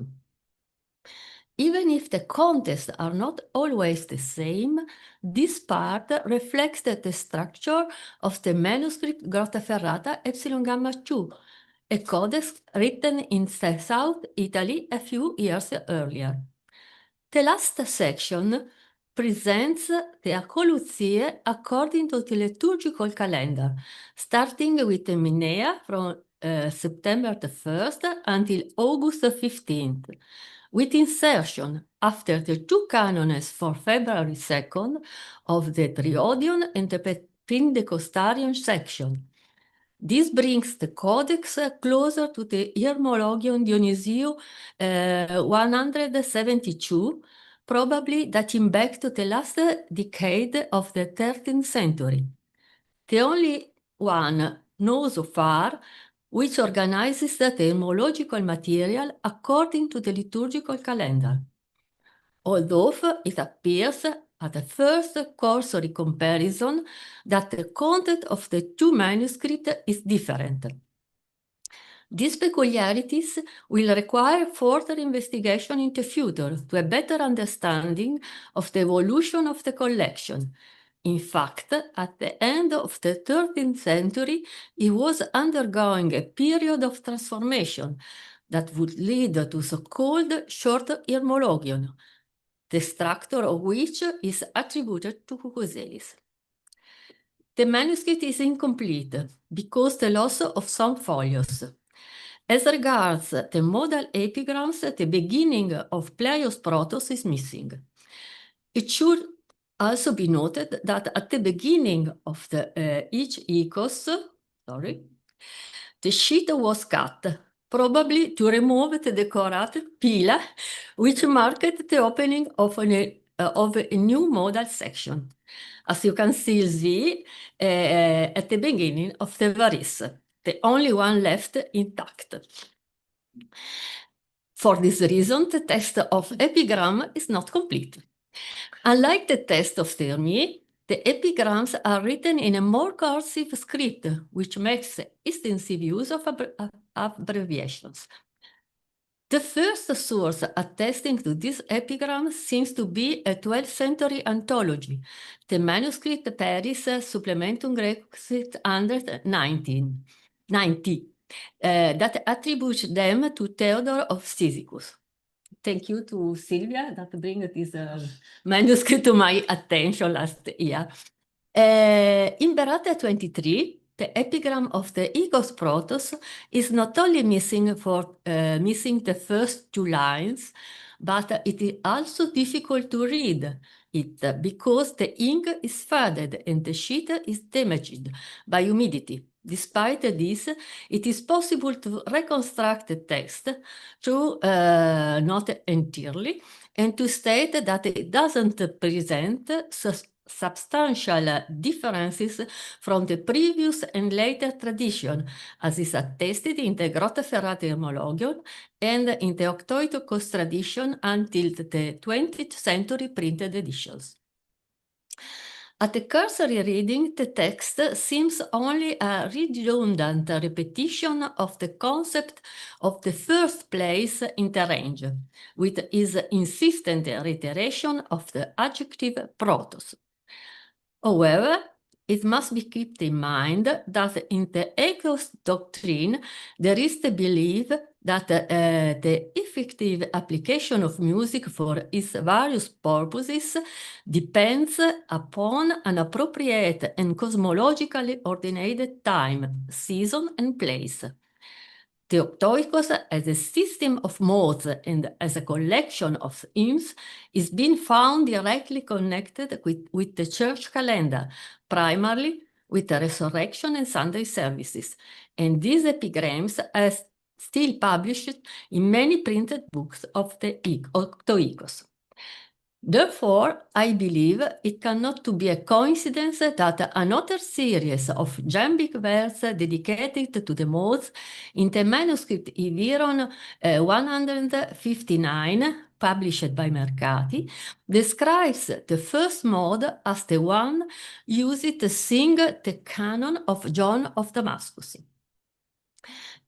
Even if the contents are not always the same, this part reflects the structure of the manuscript Grottaferrata Epsilon Gamma 2, a codex written in South Italy a few years earlier. The last section presents the Acoluzie according to the liturgical calendar, starting with the Minea from September the 1st until August the 15th, with insertion after the two canones for February 2nd of the Triodion and the Pentecostarian section. This brings the codex closer to the Irmologion Dionisio 172, probably dating back to the last decade of the 13th century. The only one known so far which organizes the etymological material according to the liturgical calendar. Although it appears at a first cursory comparison that the content of the two manuscripts is different. These peculiarities will require further investigation in the future to a better understanding of the evolution of the collection. In fact, at the end of the 13th century, it was undergoing a period of transformation that would lead to so-called short Irmologion, the structure of which is attributed to Cucuzelis. The manuscript is incomplete because the loss of some folios. As regards the modal epigrams, the beginning of Pleios Protos is missing. It should also be noted that at the beginning of each ecos, the sheet was cut, probably to remove the decorated pila, which marked the opening of a new modal section, as you can still see at the beginning of the Varis, the only one left intact. For this reason, the text of epigram is not complete. Unlike the text of Thermier, the epigrams are written in a more cursive script, which makes extensive use of abbreviations. The first source attesting to this epigram seems to be a 12th century anthology, the manuscript Paris Supplementum Grecus 190, that attributes them to Theodore of Cyzicus. Thank you to Silvia that brings this manuscript to my attention last year. In Berate 23, the epigram of the Ecos Protos is not only missing the first two lines, but it is also difficult to read it because the ink is faded and the sheet is damaged by humidity. Despite this, it is possible to reconstruct the text, though not entirely, and to state that it doesn't present substantial differences from the previous and later tradition, as is attested in the Grotteferrate Irmologion and in the Octoicos tradition until the 20th century printed editions. At the cursory reading, the text seems only a redundant repetition of the concept of the first place in the range, with its insistent reiteration of the adjective protos. However, it must be kept in mind that in the Ecos doctrine, there is the belief that the effective application of music for its various purposes depends upon an appropriate and cosmologically ordinated time, season, and place. The Octoicos, as a system of modes and as a collection of hymns, is being found directly connected with the church calendar, primarily with the resurrection and Sunday services. And these epigrams are still published in many printed books of the Octoicos. Therefore, I believe it cannot be a coincidence that another series of jambic verses dedicated to the modes in the manuscript Iviron 159, published by Mercati, describes the first mode as the one used to sing the canon of John of Damascus.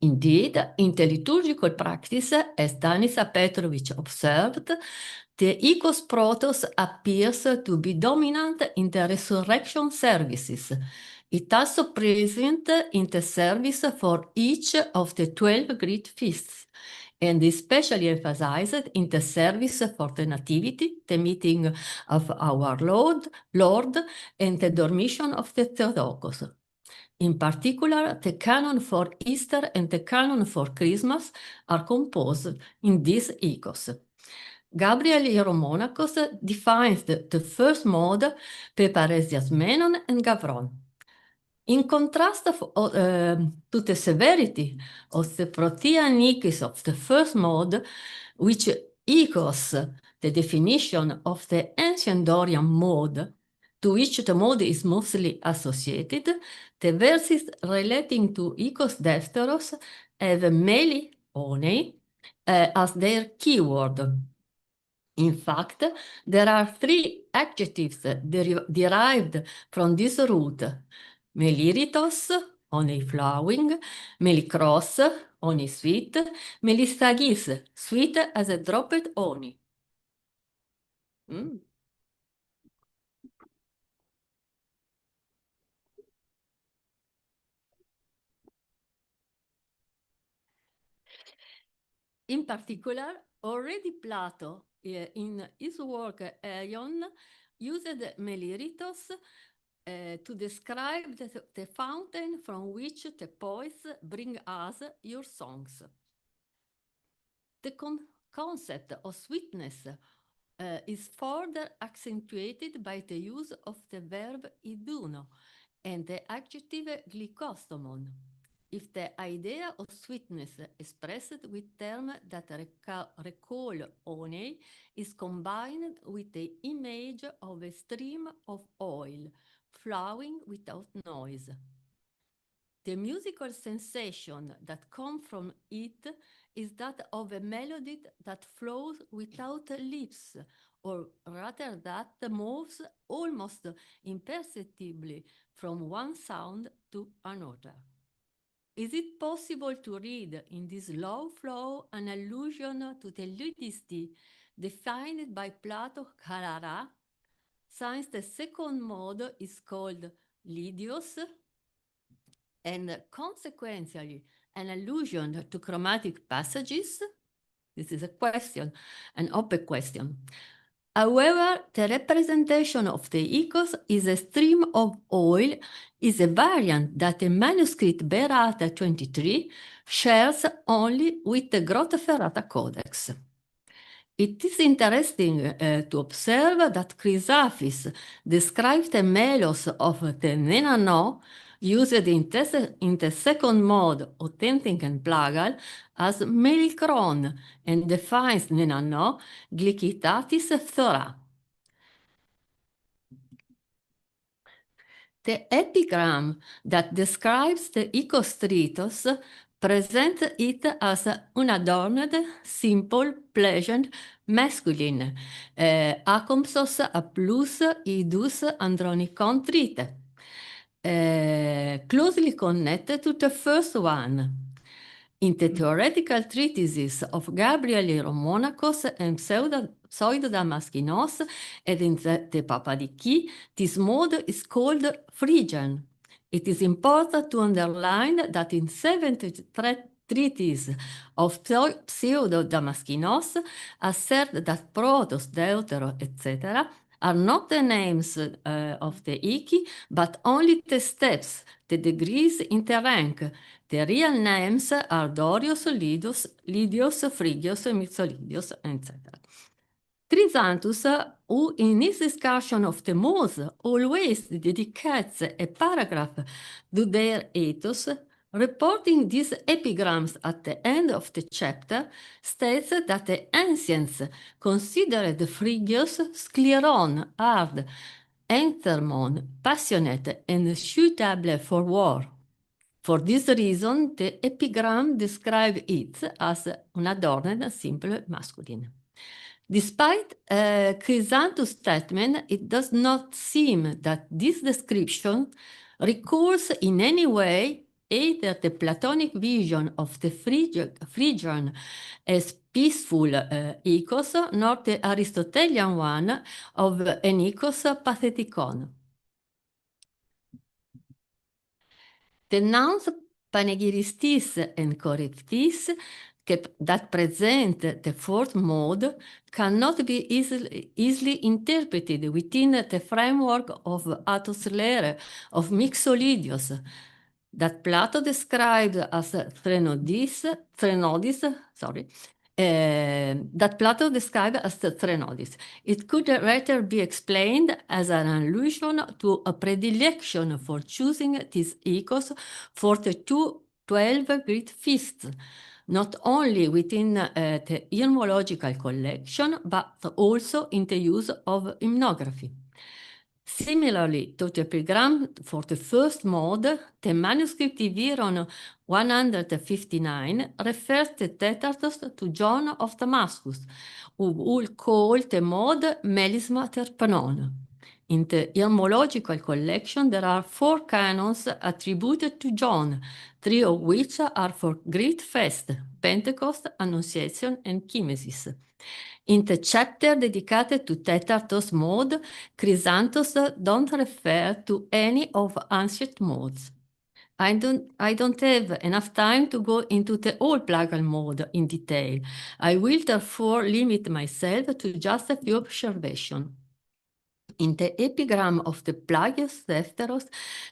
Indeed, in the liturgical practice, as Danisa Petrovic observed, the Ecos Protos appears to be dominant in the resurrection services. It also present in the service for each of the 12 great feasts, and especially emphasized in the service for the Nativity, the meeting of our Lord, and the Dormition of the Theotokos. In particular, the canon for Easter and the canon for Christmas are composed in these icos. Gabriel Hieromonachos defines the first mode Peparesias Menon and Gavron. In contrast to the severity of the Protean icos of the first mode, which echoes the definition of the ancient Dorian mode, to which the mode is mostly associated, the verses relating to icos dexteros have meli, onei, as their keyword. In fact, there are 3 adjectives derived from this root: meliritos, onei flowing; melikros, onei sweet; melistagis, sweet as a dropped honey. In particular, already Plato, in his work Aion, used meliritos to describe the fountain from which the poets bring us your songs. The concept of sweetness is further accentuated by the use of the verb iduno and the adjective glycostomon. If the idea of sweetness expressed with terms that recall honey is combined with the image of a stream of oil flowing without noise. The musical sensation that comes from it is that of a melody that flows without lips, or rather that moves almost imperceptibly from one sound to another. Is it possible to read in this low flow an allusion to the ludicity defined by Plato Chalara, since the second mode is called Lydios, and consequently an allusion to chromatic passages? This is a question, an open question. However, the representation of the icos is a stream of oil is a variant that the manuscript Berata 23 shares only with the Grottaferrata Codex. It is interesting to observe that Chrysaphius describes the melos of the nenano used in the second mode, authentic and plagal, as melikron, and defines nenano glycitatis phthora. The epigram that describes the icostritos presents it as unadorned, simple, pleasant, masculine, acompsos a plus idus andronicon trite, closely connected to the first one. In the theoretical treatises of Gabriel Hieromonachos and Pseudo-Damaskinos and in the Papadiki, this mode is called Phrygian. It is important to underline that in 73 treatises of Pseudo-Damaskinos assert that Protos, Deutero, etc. are not the names of the Iki, but only the steps, the degrees in the rank. The real names are Dorios, Lydios, Phrygios, Mixolydios, etc. Chrysanthus, who in his discussion of the modes always dedicates a paragraph to their ethos, reporting these epigrams at the end of the chapter, states that the ancients considered Phrygios scleron, hard, enthermon, passionate, and suitable for war. For this reason, the epigram describes it as unadorned, simple, masculine. Despite Chrysanthus' statement, it does not seem that this description recalls in any way either the Platonic vision of the Phrygian as peaceful icos, nor the Aristotelian one of an icos patheticon. The nouns panegyristis and correctis that present the fourth mode cannot be easily interpreted within the framework of Atos'lere of Mixolydius, that Plato describes as threnodis, that Plato described as the threnodis. It could rather be explained as an allusion to a predilection for choosing these echoes for the 12 Greek feasts, not only within the hymnological collection, but also in the use of hymnography. Similarly to the epigram for the first mode, the manuscript Viron 159 refers the Tetartos to John of Damascus, who will call the mode melisma terpanon. In the hymnological collection, there are 4 canons attributed to John, 3 of which are for Great Fest, Pentecost, Annunciation, and Chimesis. In the chapter dedicated to Tetartos mode, Chrysanthus don't refer to any of ancient modes. I don't have enough time to go into the whole plagal mode in detail. I will therefore limit myself to just a few observations. In the epigram of the Plagius Thefteros,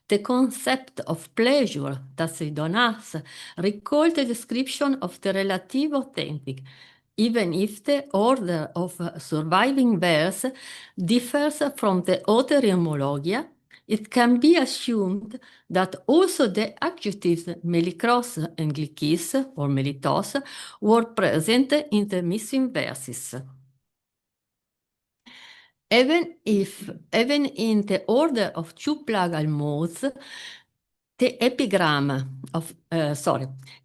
the concept of pleasure, Tachydonas, recalls the description of the relative authentic, even if the order of surviving verse differs from the other hymnologia. It can be assumed that also the adjectives melikros and glikis, or melitos, were present in the missing verses. Even in the order of 2 plagal modes, the epigram of,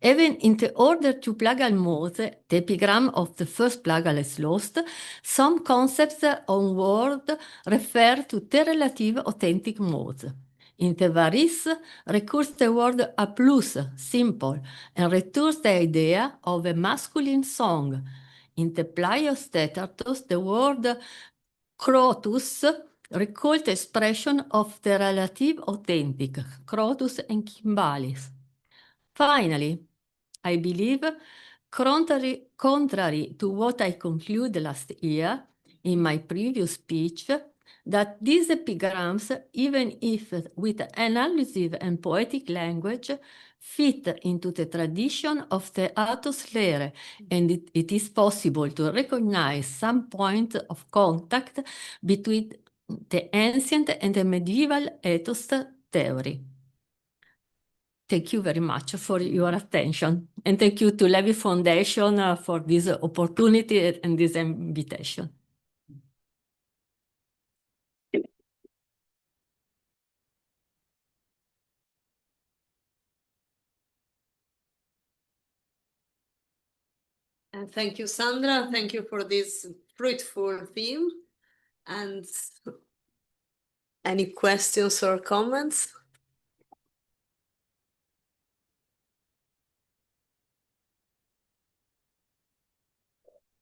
even in the order 2 plagal modes, the epigram of the first plagal is lost. Some concepts on word refer to the relative authentic modes. In the varis recurs the word a plus, simple, and returns the idea of a masculine song. In the Plaios Tetartos, the word crotus recalls the expression of the relative authentic, crotus and cymbalis. Finally, I believe, contrary to what I concluded last year in my previous speech, that these epigrams, even if with an allusive and poetic language, fit into the tradition of the Atos'lere, and it is possible to recognize some point of contact between the ancient and the medieval ethos theory. Thank you very much for your attention, and thank you to Levi Foundation for this opportunity and this invitation. And thank you, Sandra. Thank you for this fruitful theme. And any questions or comments?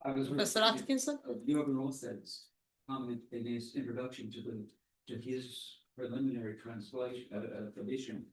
Professor Atkinson? Jürgen Roth's comment in his introduction to his preliminary translation edition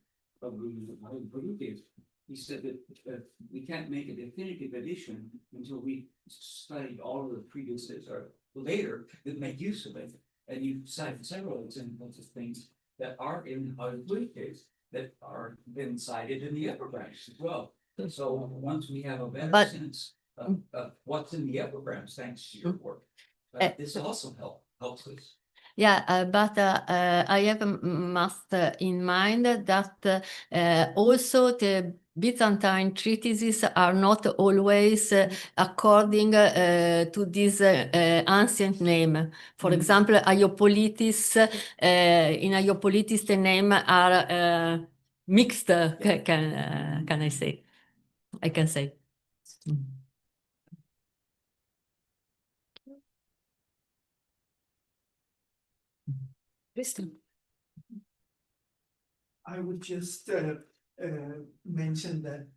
of the Verucas. He said that we can't make a definitive edition until we studied all of the previous or later that make use of it. And you cited several examples of things that are in the Verucas that are been cited in the epigrams as well. So once we have a better sense of what's in the epigrams, thanks to your work, this also helps us. Yeah, but I have must in mind that also the Byzantine treatises are not always according to this ancient name. For example, Iopolitis, in Iopolitis the name are mixed, can I say? I can say. I would just mention that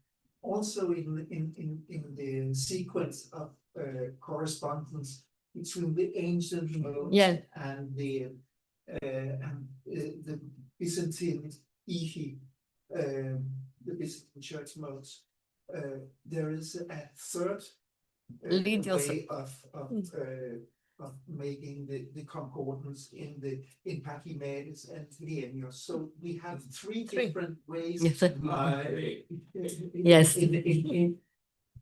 also in the sequence of correspondence between the ancient modes and the Byzantine Ehi, the Byzantine church modes, there is a third Lydios. way of making the concordance in Pachymedes and Lienius. So we have three different ways. Yes. Yes.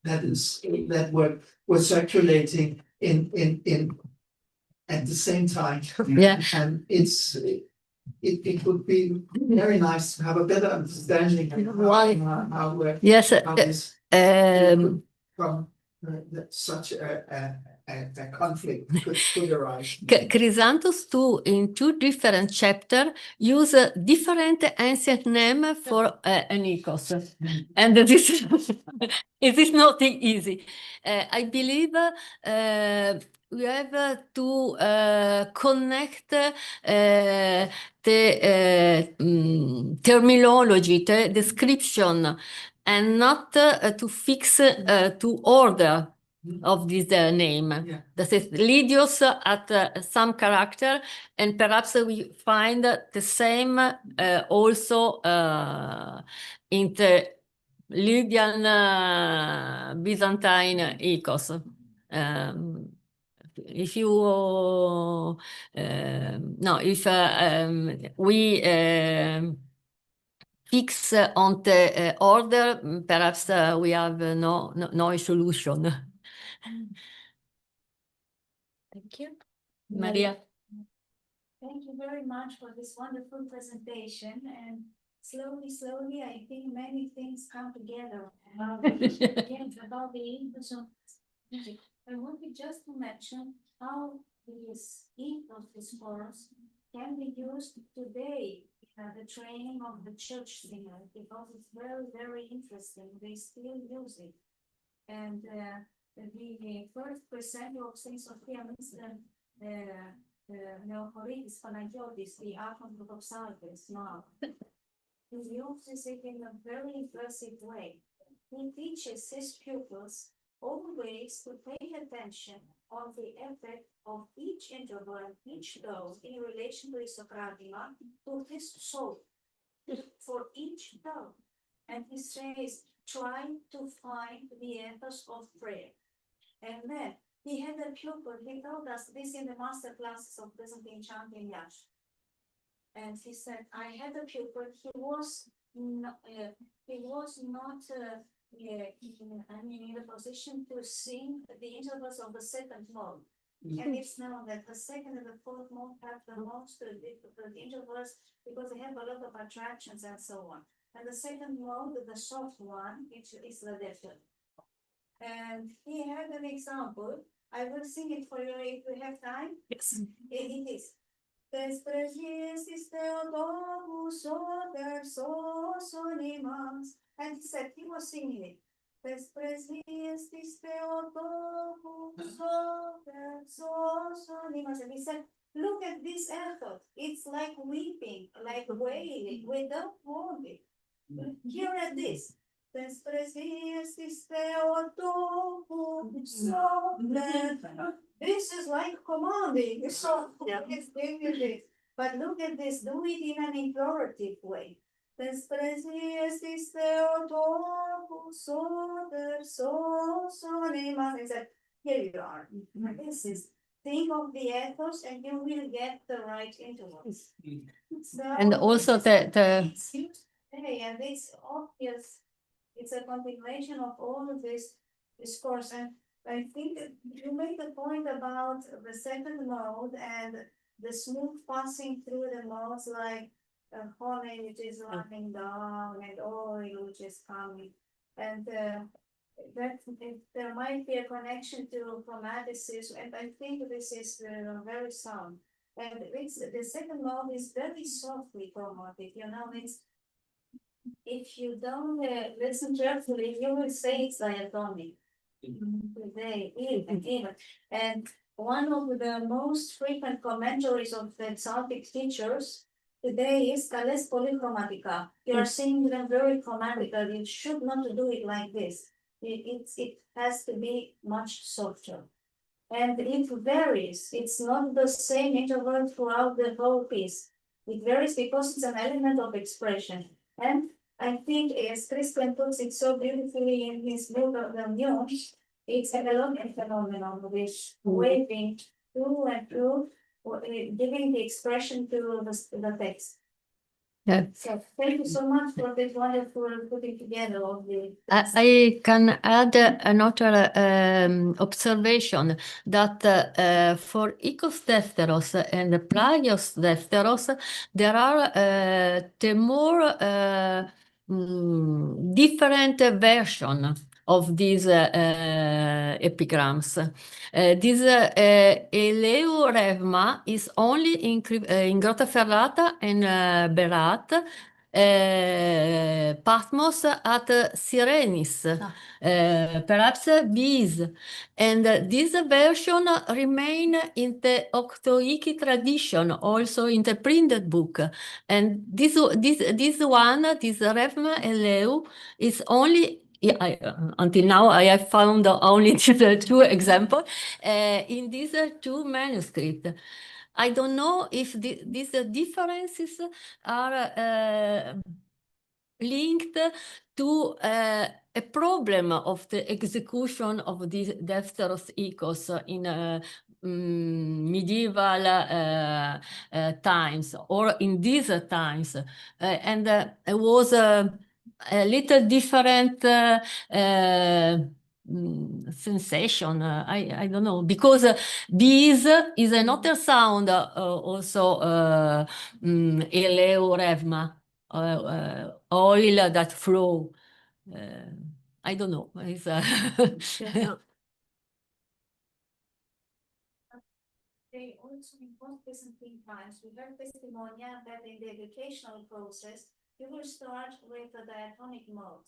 That were circulating in at the same time. Yeah. And it would be very nice to have a better understanding of Why? how Yes. how this from such a conflict could arise. Chrysanthus too, in two different chapters, use a different ancient name for an ecos. And this it is not easy. I believe we have to connect the terminology, the description, and not to fix to order of this name. Yeah. That is Lydios at some character, and perhaps we find the same also in the Lydian Byzantine ecos. If you no, if we fix on the order, perhaps we have no solution. Thank you. Maria. Thank you very much for this wonderful presentation. And slowly, I think many things come together about the ethos of music. I wanted just to mention how this ethos discourse can be used today in the training of the church singers, because it's very, very interesting. They still use it. And the first presenter of Saint Sophia means Neophoritis Panagiotis, the Archon of Psaltes, now. He uses it in a very impressive way. He teaches his pupils always to pay attention on the effect of each interval and each tone in relation to his sopranima, to his soul, for each tone. And he says, try to find the ethos of prayer. And then he had a pupil, he told us this in the master classes of Byzantine Chant in Yash. And he said, I had a pupil, he was not in the position to sing the intervals of the second mode. And it's known that the second and the fourth mode have the most the intervals because they have a lot of attractions and so on. And the second mode, the soft one, is the left. And he had an example. I will sing it for you if we have time. Yes. It is. Despres Iestis Theotokos oder Sosonimas. And he said, he was singing it. Despres Iestis Theotokos oder Sosonimas. And he said, look at this effort. It's like weeping, like wailing. We don't want it. Hear at this. Despres Iestis Theotokos oder. This is like commanding. So it's this. But look at this, do it in an imperative way. Despres Iestis Theotokos oder Sosonimas. He said, here you are. This is, think of the ethos and you will get the right intervals. So And also it's used today, and it's obvious. It's a continuation of all of this discourse. And I think you made the point about the second mode and the smooth passing through the modes, like honey which is running down and oil which is coming. And that there might be a connection to chromaticism, and I think this is very sound. And the second mode is very softly chromatic, it's if you don't listen carefully, you will say it's diatonic. Today, even. And one of the most frequent commentaries of the Celtic teachers today is Thales Polychromatica. You are seeing them very chromatical. You should not do it like this. It has to be much softer. And it varies. It's not the same interval throughout the whole piece. It varies because it's an element of expression. And I think as Christian puts it so beautifully in his book of the New, it's a development phenomenon which waving through and through, giving the expression to the text. Yeah. So thank you so much for this wonderful putting together of the. I can add another observation that for Icosdefteros and Plagios Defteros, there are the more different version of these epigrams. This Eleurevma is only in Grottaferrata and Berat. Patmos at Sirenis, perhaps Bees, and this version remain in the Octoiki tradition, also in the printed book. And this Revma Eleu is only. Until now, I have found only the two examples in these two manuscripts. I don't know if these differences are linked to a problem of the execution of the Defteros Icos in medieval times or in these times. And it was a little different sensation. I don't know, because bees is another sound also Eleurevma, oil that flow. I don't know. It's, They also in post-Byzantine times, we heard testimonia that in the educational process, you will start with the diatonic mode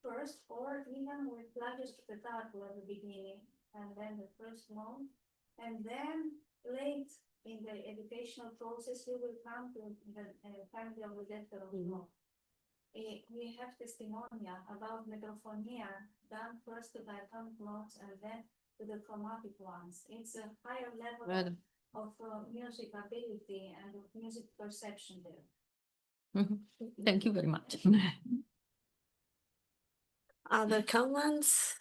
first, or even with Plagios Tripetato at the beginning, and then the first mode, and then late in the educational process, you will come to the family of the Defteros mode. We have testimonia about Metrophonia done first to diatonic modes and then to the chromatic ones. It's a higher level of music ability and of music perception there. Thank you very much. Other comments?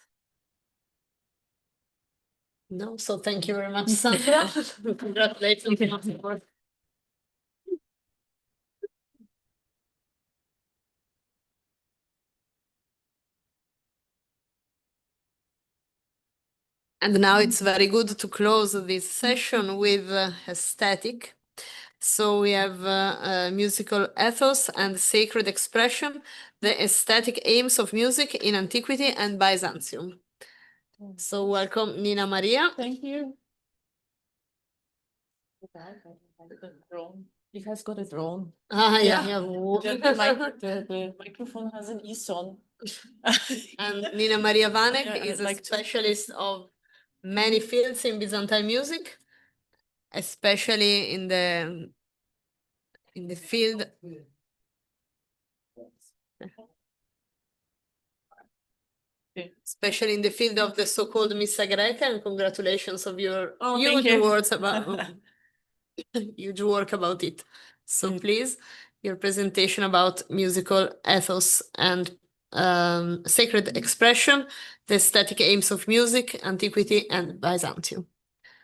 No, so thank you very much, Sandra. Congratulations. And now it's very good to close this session with aesthetic. So we have musical ethos and sacred expression, the aesthetic aims of music in antiquity and Byzantium. So welcome, Nina Maria. Thank you. You guys got a drone. Yeah. The microphone has an ESON. And Nina Maria Vanek Yeah, is I'd a like to- specialist of many fields in Byzantine music, especially in the field. Especially in the field of the so-called Missa Greca, and congratulations of your huge words about huge work about it. So please, your presentation about musical ethos and sacred expression, the aesthetic aims of music, antiquity and Byzantium.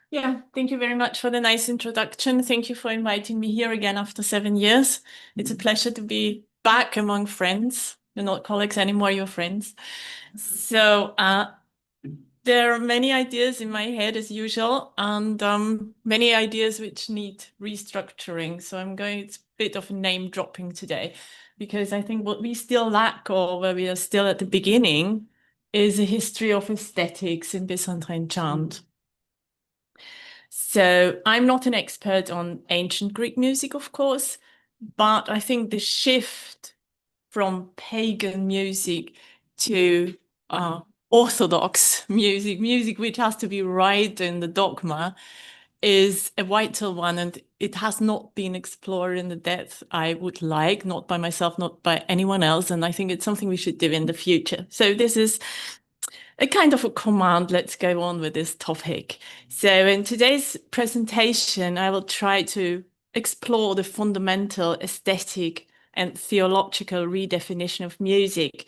Yeah, thank you very much for the nice introduction. Thank you for inviting me here again after 7 years. It's a pleasure to be back among friends. You're not colleagues anymore, you're friends. So there are many ideas in my head as usual, and many ideas which need restructuring. So it's a bit of name dropping today, because I think what we still lack, or where we are still at the beginning, is a history of aesthetics in Byzantine chant. So I'm not an expert on ancient Greek music, of course, but I think the shift from pagan music to Orthodox music which has to be right in the dogma, is a vital one, and it has not been explored in the depth I would like, not by myself, not by anyone else, and I think it's something we should do in the future. So this is a kind of a command, let's go on with this topic. So in today's presentation, I will try to explore the fundamental aesthetic and theological redefinition of music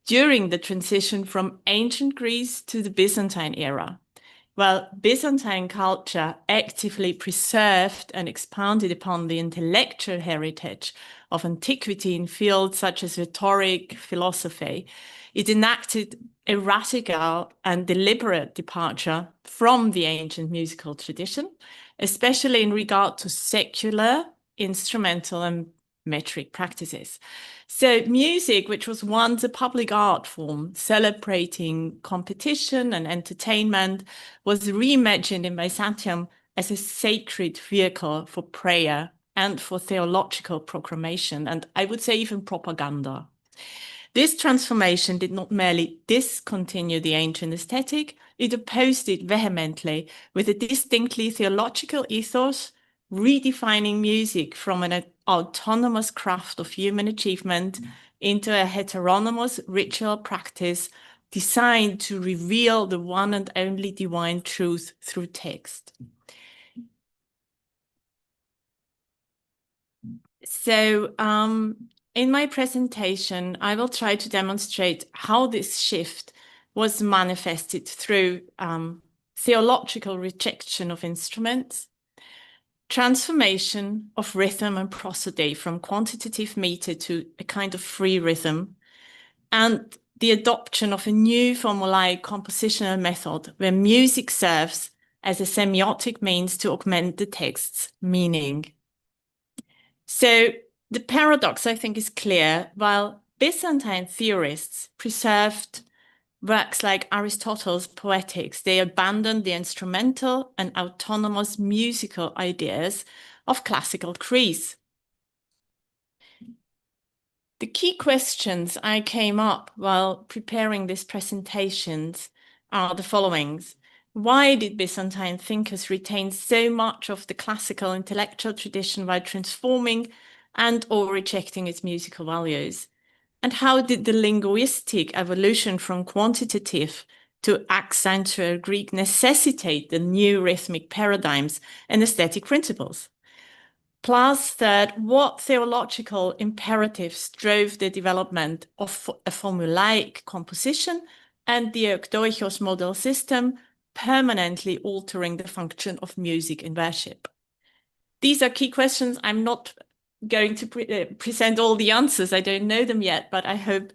during the transition from ancient Greece to the Byzantine era. Well, Byzantine culture actively preserved and expanded upon the intellectual heritage of antiquity in fields such as rhetoric, philosophy. It enacted a radical and deliberate departure from the ancient musical tradition, especially in regard to secular, instrumental, and metric practices. So music, which was once a public art form celebrating competition and entertainment, was reimagined in Byzantium as a sacred vehicle for prayer and for theological proclamation, and I would say even propaganda. This transformation did not merely discontinue the ancient aesthetic, it opposed it vehemently with a distinctly theological ethos, redefining music from an autonomous craft of human achievement into a heteronymous ritual practice designed to reveal the one and only divine truth through text. So in my presentation, I will try to demonstrate how this shift was manifested through theological rejection of instruments, transformation of rhythm and prosody from quantitative meter to a kind of free rhythm, and the adoption of a new formulaic compositional method where music serves as a semiotic means to augment the text's meaning. So the paradox, I think, is clear. While Byzantine theorists preserved works like Aristotle's Poetics, they abandoned the instrumental and autonomous musical ideas of classical Greece. The key questions I came up while preparing these presentations are the following. Why did Byzantine thinkers retain so much of the classical intellectual tradition while transforming and or rejecting its musical values? And how did the linguistic evolution from quantitative to accentual Greek necessitate the new rhythmic paradigms and aesthetic principles? Plus, third, what theological imperatives drove the development of a formulaic composition and the Eudoios model system, permanently altering the function of music in worship? These are key questions. I'm not going to present all the answers. I don't know them yet, but I hope,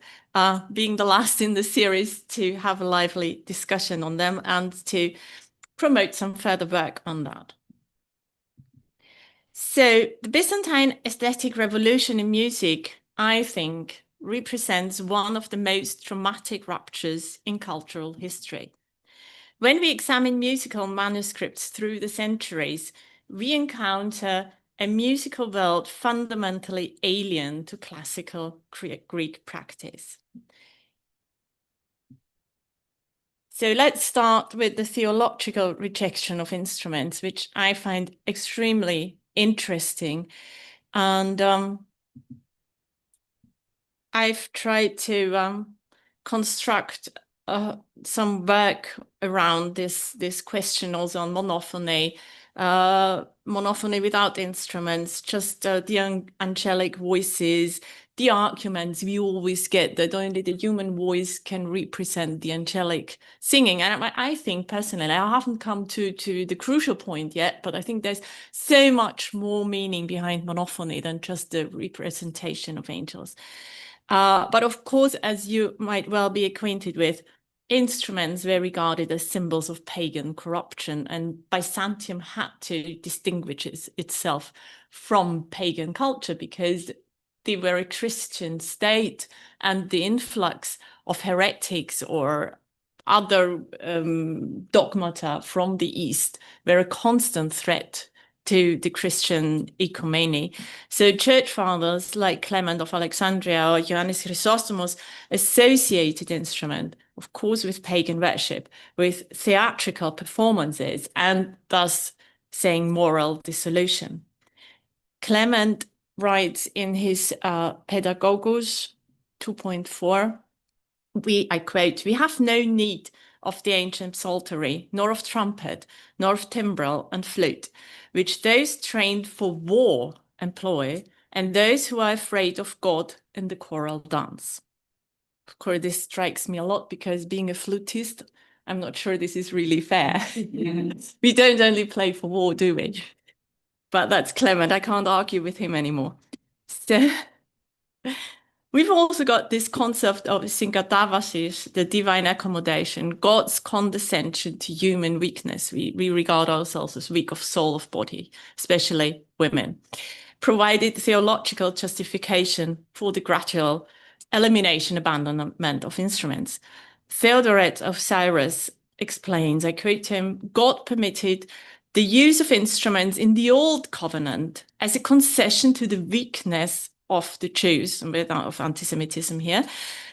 being the last in the series, to have a lively discussion on them and to promote some further work on that. So the Byzantine aesthetic revolution in music, I think, represents one of the most dramatic ruptures in cultural history. When we examine musical manuscripts through the centuries, we encounter a musical world fundamentally alien to classical Greek practice. So let's start with the theological rejection of instruments, which I find extremely interesting. And I've tried to construct some work around this question also on monophony, monophony without instruments, just the angelic voices, the arguments we always get that only the human voice can represent the angelic singing. And I think personally, I haven't come to the crucial point yet, but I think there's so much more meaning behind monophony than just the representation of angels. But of course, as you might well be acquainted with, instruments were regarded as symbols of pagan corruption, and Byzantium had to distinguish itself from pagan culture because they were a Christian state, and the influx of heretics or other dogmata from the East were a constant threat to the Christian ecumeny. So church fathers like Clement of Alexandria or Johannes Chrysostomos associated instrument, of course, with pagan worship, with theatrical performances, and thus saying moral dissolution. Clement writes in his Pedagogos 2.4, I quote, "We have no need of the ancient psaltery, nor of trumpet, nor of timbrel and flute, which those trained for war employ, and those who are afraid of God in the choral dance. Of course, this strikes me a lot because being a flutist, I'm not sure this is really fair. We don't only play for war, do we? But that's Clement. I can't argue with him anymore. So we've also got this concept of synkatavasis, the divine accommodation, God's condescension to human weakness. We regard ourselves as weak of soul, of body, especially women, provided theological justification for the gradual elimination, abandonment of instruments. Theodoret of Cyrus explains, I quote him, God permitted the use of instruments in the Old Covenant as a concession to the weakness of the Jews, without of anti-Semitism here,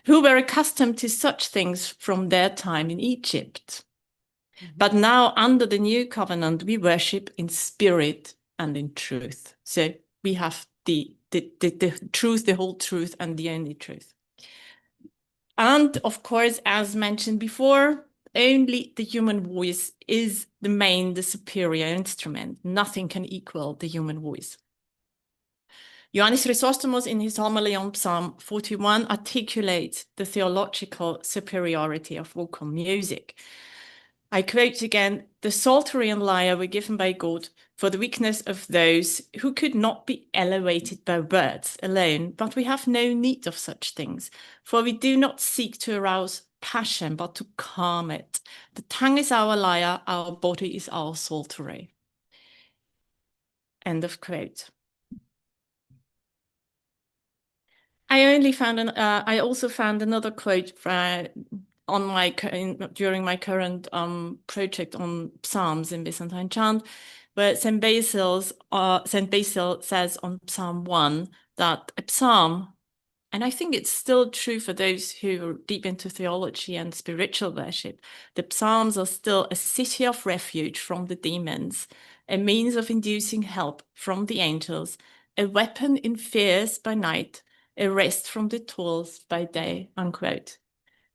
who were accustomed to such things from their time in Egypt. But now under the New Covenant, we worship in spirit and in truth. So we have the truth, the whole truth, and the only truth. And of course, as mentioned before, only the human voice is the superior instrument. Nothing can equal the human voice. Ioannis Chrysostomos, in his homily on Psalm 41, articulates the theological superiority of vocal music. I quote again, the psaltery and lyre were given by God for the weakness of those who could not be elevated by words alone, but we have no need of such things, for we do not seek to arouse passion, but to calm it. The tongue is our lyre, our body is our psaltery. End of quote. I also found another quote during my current project on Psalms in Byzantine chant, where St. Basil says on Psalm 1 that a psalm, and I think it's still true for those who are deep into theology and spiritual worship, the Psalms are still a city of refuge from the demons, a means of inducing help from the angels, a weapon in fears by night, a rest from the toils by day, unquote.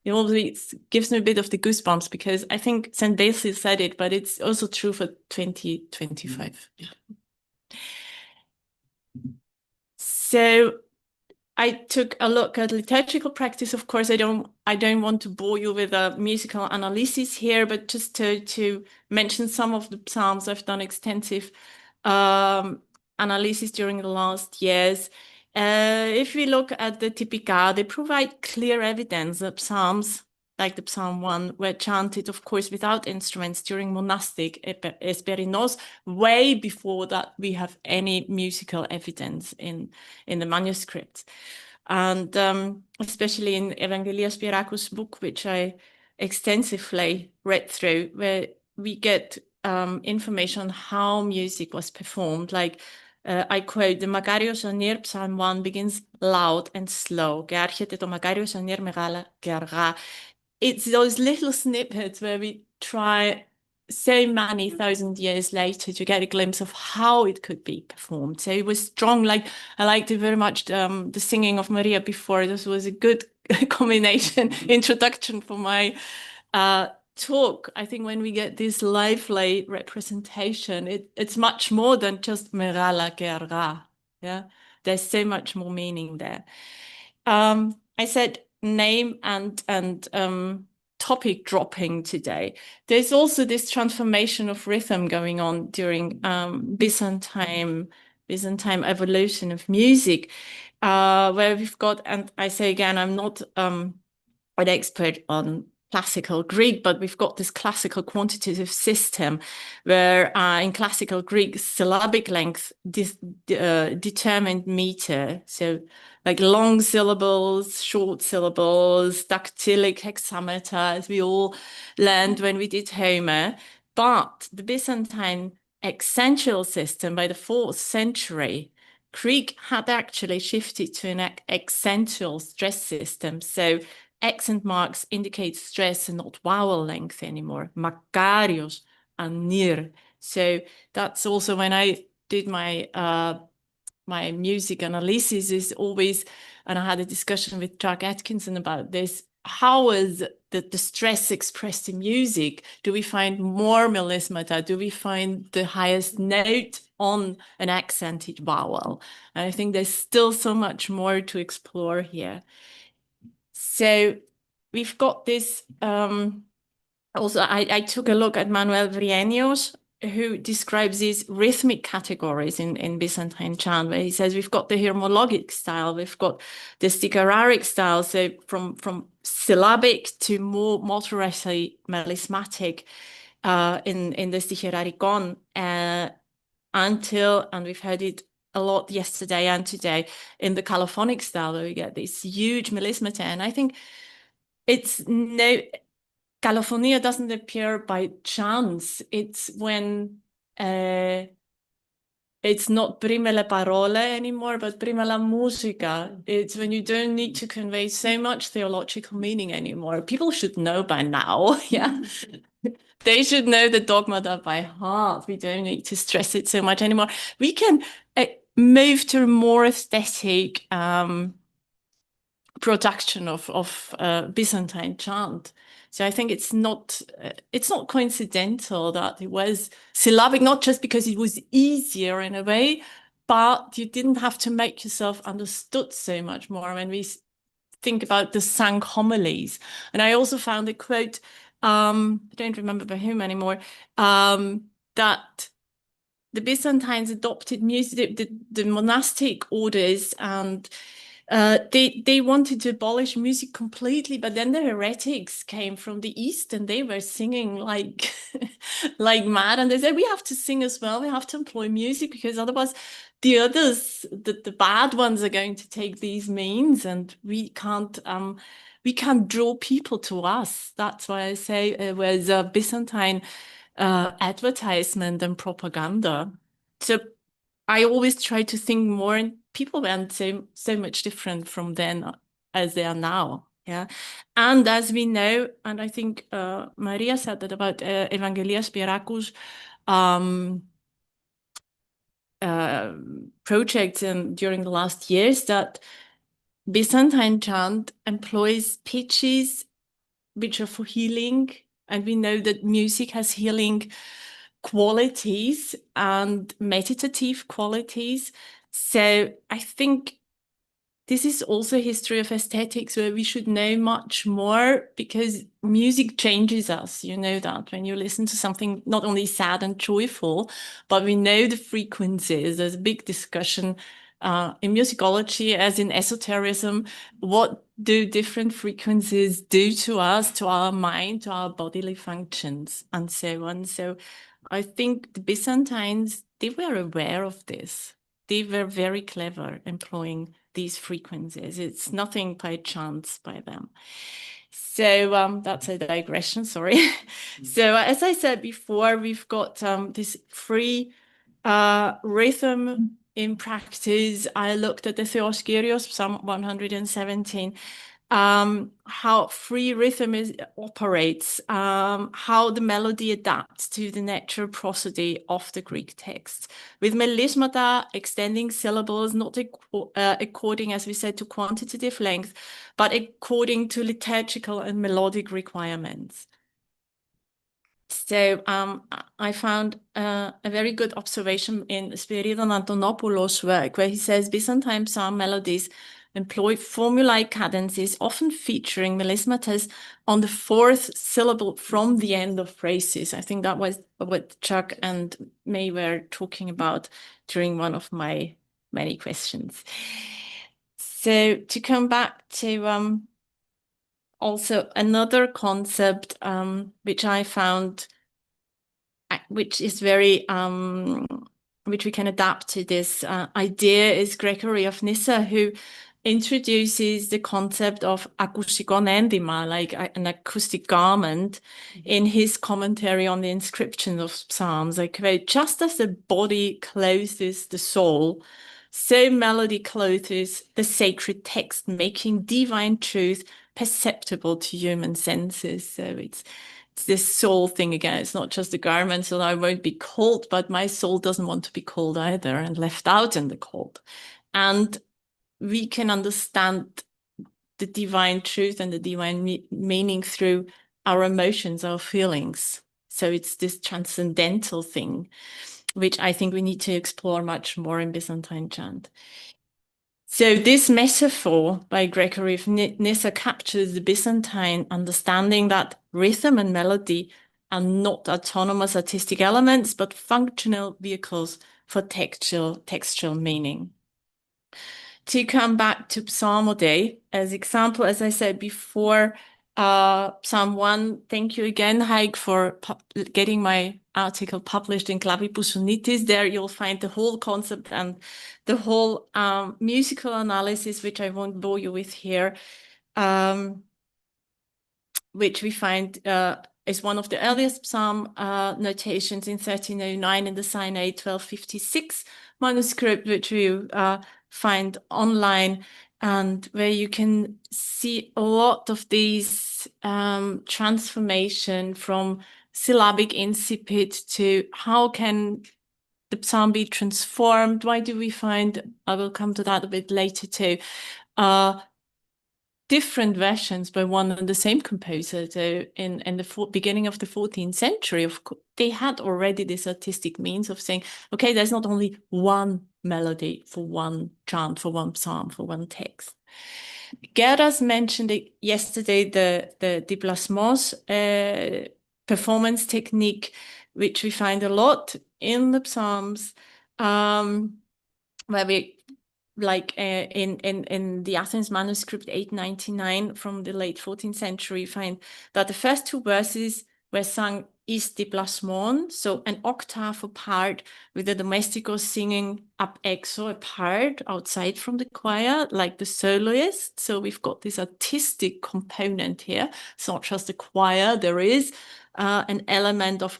It always gives me a bit of the goosebumps because I think St. Basil said it, but it's also true for 2025. Yeah. So I took a look at liturgical practice. Of course, I don't want to bore you with a musical analysis here, but just to mention some of the psalms. I've done extensive analysis during the last years. If we look at the Typica, they provide clear evidence that psalms, like the Psalm 1, were chanted, of course, without instruments during monastic esperinos, way before that we have any musical evidence in the manuscripts. And especially in Evangelia Spiracus' book, which I extensively read through, where we get information on how music was performed. Like I quote, the Magarios Anir, Psalm 1, begins loud and slow. It's those little snippets where we try so many thousand years later to get a glimpse of how it could be performed. So it was strong. Like I liked it very much, the singing of Maria before. This was a good combination introduction for my talk. I think when we get this lively representation, it's much more than just Merala Gerra. Yeah, there's so much more meaning there. I said name and topic dropping today. There's also this transformation of rhythm going on during Byzantine evolution of music, where we've got, and I say again, I'm not an expert on classical Greek, but we've got this classical quantitative system where in classical Greek, syllabic length determined meter. So like long syllables, short syllables, dactylic hexameter, as we all learned when we did Homer. But the Byzantine accentual system by the 4th century, Greek had actually shifted to an accentual stress system. So accent marks indicate stress and not vowel length anymore. Makarios and nir. So that's also when I did my my music analysis is always, and I had a discussion with Jack Atkinson about this, how is the stress expressed in music? Do we find more melismata? Do we find the highest note on an accented vowel. And I think there's still so much more to explore here. So we've got this, also I took a look at Manuel Brienios, who describes these rhythmic categories in Byzantine chant, where he says we've got the hiermologic style, we've got the sticharic style, so from syllabic to more moderately melismatic in the sticherarikon, until, and we've heard it a lot yesterday and today, in the calophonic style, where we get these huge melismata. And I think it's no, calophonia doesn't appear by chance. It's when it's not prima le parole anymore, but prima la musica. It's when you don't need to convey so much theological meaning anymore. People should know by now, yeah. They should know the dogmata by heart. We don't need to stress it so much anymore. We can move to a more aesthetic production of Byzantine chant. So I think it's not coincidental that it was syllabic, not just because it was easier in a way, but you didn't have to make yourself understood so much more when we think about the sang homilies. And I also found a quote, I don't remember by whom anymore, that the Byzantines adopted music, the monastic orders, and they wanted to abolish music completely, but then the heretics came from the East and they were singing like like mad, and they said we have to sing as well, we have to employ music, because otherwise the others, the bad ones, are going to take these means, and we can't draw people to us. That's why I say it was a Byzantine advertisement and propaganda. So I always try to think more, and people weren't so much different from then as they are now. Yeah. And as we know, and I think Maria said that about Evangelia Spirakus projects during the last years, that Byzantine chant employs pitches which are for healing, and we know that music has healing qualities and meditative qualities. So I think this is also a history of aesthetics where we should know much more, because music changes us. You know that when you listen to something not only sad and joyful, but we know the frequencies. There's a big discussion in musicology, as in esotericism. What do different frequencies do to us, to our mind, to our bodily functions, and so on? So I think the Byzantines, they were aware of this. They were very clever employing these frequencies. It's nothing by chance by them. So that's a digression, sorry. So as I said before, we've got this free rhythm in practice. I looked at the Theoskirios, Psalm 117, how free rhythm operates, how the melody adapts to the natural prosody of the Greek text, with melismata extending syllables, not according, as we said, to quantitative length, but according to liturgical and melodic requirements. So I found a very good observation in Spiridon Antonopoulos' work, where he says Byzantine psalm melodies employ formulae cadences, often featuring melismatas on the fourth syllable from the end of phrases. I think that was what Chuck and May were talking about during one of my many questions. So to come back to also another concept which I found, which is very which we can adapt to this idea, is Gregory of Nyssa, who introduces the concept of akoustikon endyma, like an acoustic garment, in his commentary on the inscription of Psalms. I quote, "Just as the body clothes the soul, so melody clothes the sacred text, making divine truth perceptible to human senses." So it's this soul thing again. It's not just a garment, so I won't be cold, but my soul doesn't want to be cold either and left out in the cold. And we can understand the divine truth and the divine meaning through our emotions, our feelings. So it's this transcendental thing. which I think we need to explore much more in Byzantine chant. So this metaphor by Gregory of Nyssa captures the Byzantine understanding that rhythm and melody are not autonomous artistic elements, but functional vehicles for textual meaning. To come back to psalmody as example, as I said before, Psalm 1, thank you again, Heik, for getting my article published in Clavibus Unitis. There you'll find the whole concept and the whole musical analysis, which I won't bore you with here, which we find is one of the earliest psalm notations in 1309 in the Sinai 1256 manuscript, which we find online, and where you can see a lot of these transformation from syllabic incipit to how can the psalm be transformed. Why do we find, I will come to that a bit later too, different versions by one and the same composer. So in the beginning of the 14th century, of course, they had already this artistic means of saying, okay, there's not only one melody for one chant, for one psalm, for one text. Gerdas mentioned it yesterday, the déplacements performance technique, which we find a lot in the psalms, where we, like in the Athens manuscript 899 from the late 14th century, find that the first two verses were sung is déplacement, so an octave apart, with the domesticos singing ab exo, apart, outside from the choir, like the soloist. So we've got this artistic component here. It's not just the choir, there is an element of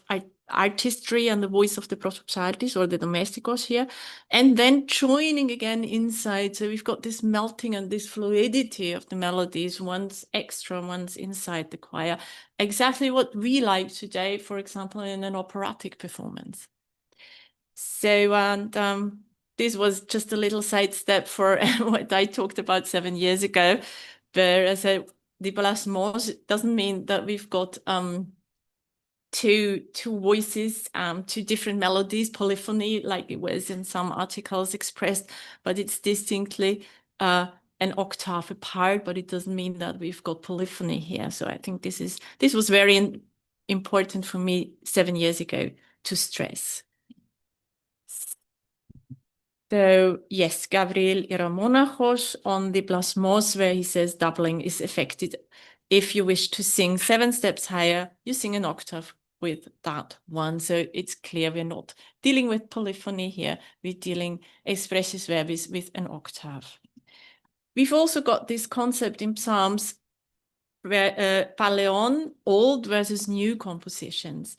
artistry and the voice of the prosopsartis or the domesticos here, and then joining again inside. So we've got this melting and this fluidity of the melodies, one's extra, one's inside the choir. Exactly what we like today, for example, in an operatic performance. So, and this was just a little sidestep for what I talked about 7 years ago, where I said déplacements doesn't mean that we've got two voices, two different melodies, polyphony, like it was in some articles expressed, but it's distinctly an octave apart, but it doesn't mean that we've got polyphony here. So I think this was very important for me 7 years ago to stress. So yes, Gabriel Iramonachos on the déplacements, where he says doubling is affected. If you wish to sing 7 steps higher, you sing an octave with that one. So it's clear we're not dealing with polyphony here. We're dealing expressis verbis with an octave. We've also got this concept in Psalms where Paleon, old versus new compositions.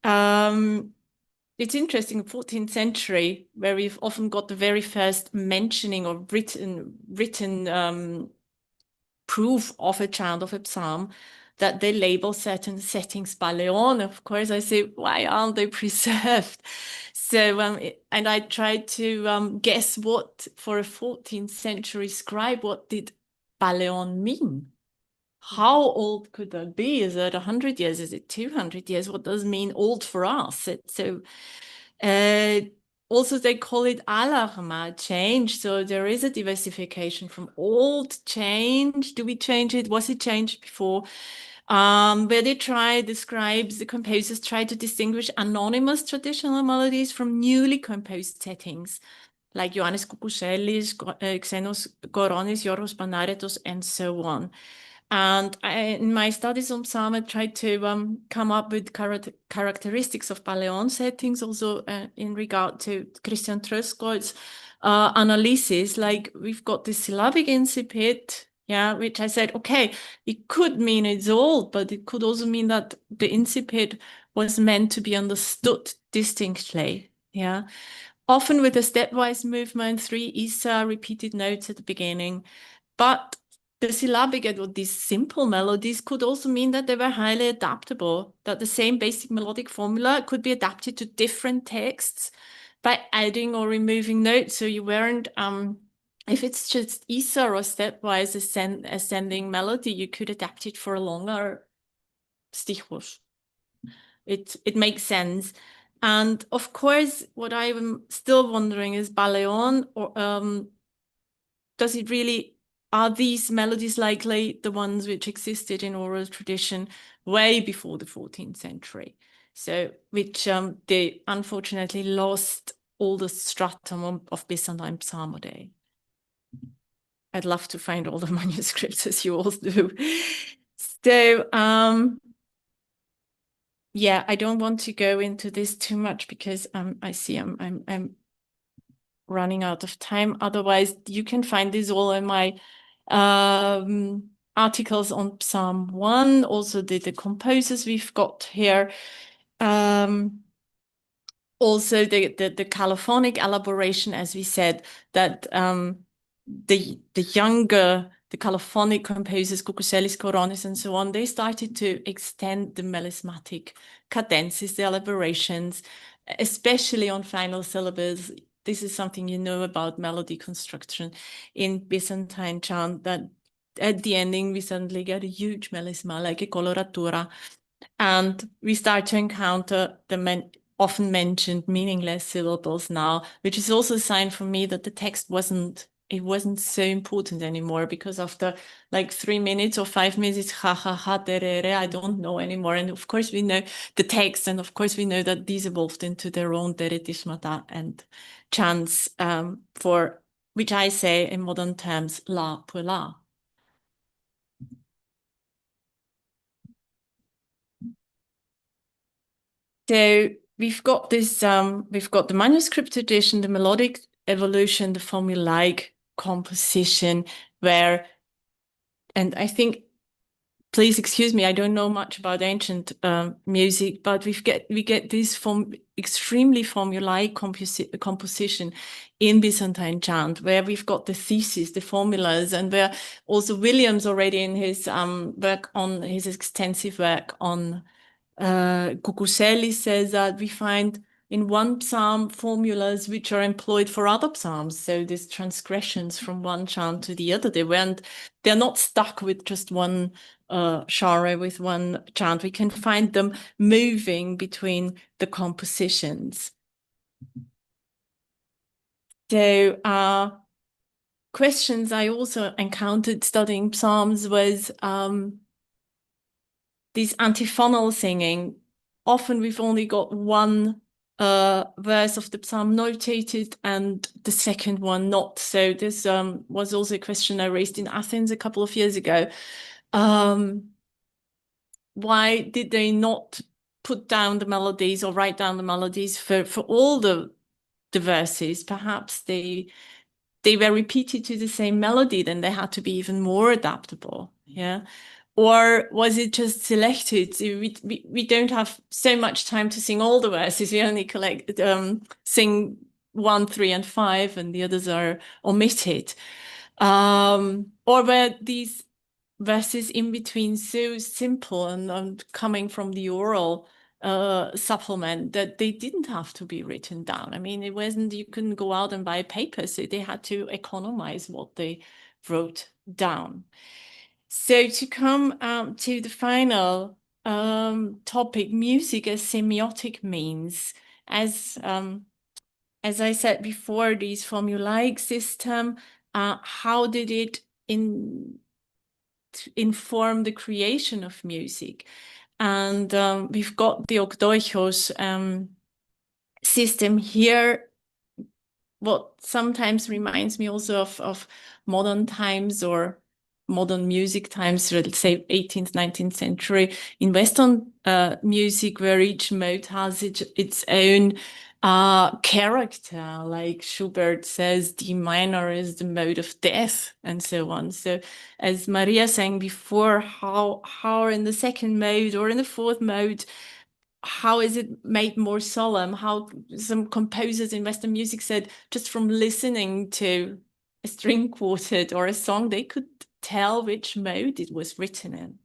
It's interesting, 14th century, where we've often got the very first mentioning or written proof of a chant, of a psalm, that they label certain settings Paleon. Of course, I say, why aren't they preserved? So, and I tried to guess what, for a 14th century scribe, what did Paleon mean? How old could that be? Is it 100 years? Is it 200 years? What does mean old for us? So, also they call it alarma, change. So there is a diversification from old, change. Do we change it? Was it changed before? Where they the scribes, the composers try to distinguish anonymous traditional melodies from newly composed settings, like Ioannis Koukouschelis, Xenos Goronis, Yoros Panaretos, and so on. And in my studies on psalm, I tried to come up with characteristics of Paleon settings, also in regard to Christian Tröskold's analysis. Like we've got this syllabic incipit, yeah, which I said, okay, it could mean it's old, but it could also mean that the incipit was meant to be understood distinctly, yeah. Often with a stepwise movement, 3 Isa repeated notes at the beginning, but the syllabic and these simple melodies could also mean that they were highly adaptable, that the same basic melodic formula could be adapted to different texts by adding or removing notes. So you weren't, if it's just Isa or stepwise ascending melody, you could adapt it for a longer stichwort. It makes sense. And of course, what I'm still wondering is Baleon, or does it really, are these melodies likely the ones which existed in oral tradition way before the 14th century? So, which they unfortunately lost all the stratum of Byzantine psalmody. I'd love to find all the manuscripts, as you all do. So, yeah, I don't want to go into this too much because I see I'm running out of time. Otherwise, you can find this all in my articles on Psalm 1, also the composers we've got here. Also the colophonic elaboration, as we said, that the younger, the colophonic composers, Cucuzellis, Coronis, and so on, they started to extend the melismatic cadences, the elaborations, especially on final syllables. This is something you know about melody construction in Byzantine chant, that at the ending we suddenly get a huge melisma, like a coloratura, and we start to encounter the often mentioned meaningless syllables now, which is also a sign for me that the text wasn't so important anymore, because after like 3 minutes or 5 minutes, ha ha ha, terere, I don't know anymore. And of course we know the text, and of course we know that these evolved into their own teretismata and chants, for which I say in modern terms, la pour la. So we've got this, we've got the manuscript edition, the melodic evolution, the formulaic composition, where, and I think, please excuse me, I don't know much about ancient music, but we get this extremely formulaic composition in Byzantine chant, where we've got the theses, the formulas, and where also Williams already in his his extensive work on Cucuzelli says that we find in one psalm formulas which are employed for other psalms. So these transgressions from one chant to the other, they're not stuck with just one genre, with one chant. We can find them moving between the compositions. So questions I also encountered studying psalms was this antiphonal singing. Often we've only got one verse of the psalm notated and the second one not. So this was also a question I raised in Athens a couple of years ago. Why did they not put down the melodies or write down the melodies for all the verses? Perhaps they were repeated to the same melody, then they had to be even more adaptable. Yeah. Or was it just selected? We don't have so much time to sing all the verses. We only sing 1, 3, and 5, and the others are omitted. Or were these verses in between so simple and coming from the oral supplement that they didn't have to be written down? I mean, it wasn't, you couldn't go out and buy paper, so they had to economize what they wrote down. So to come to the final topic, music as semiotic means. As I said before, this formulaic system, how did it inform the creation of music? And we've got the Ogdoichos system here, what sometimes reminds me also of modern times or modern music times, let's say 18th, 19th century in Western music, where each mode has its own character. Like Schubert says, D minor is the mode of death, and so on. So as Maria sang before, how in the second mode or in the fourth mode, how is it made more solemn? How some composers in Western music said just from listening to a string quartet or a song, they could tell which mode it was written in.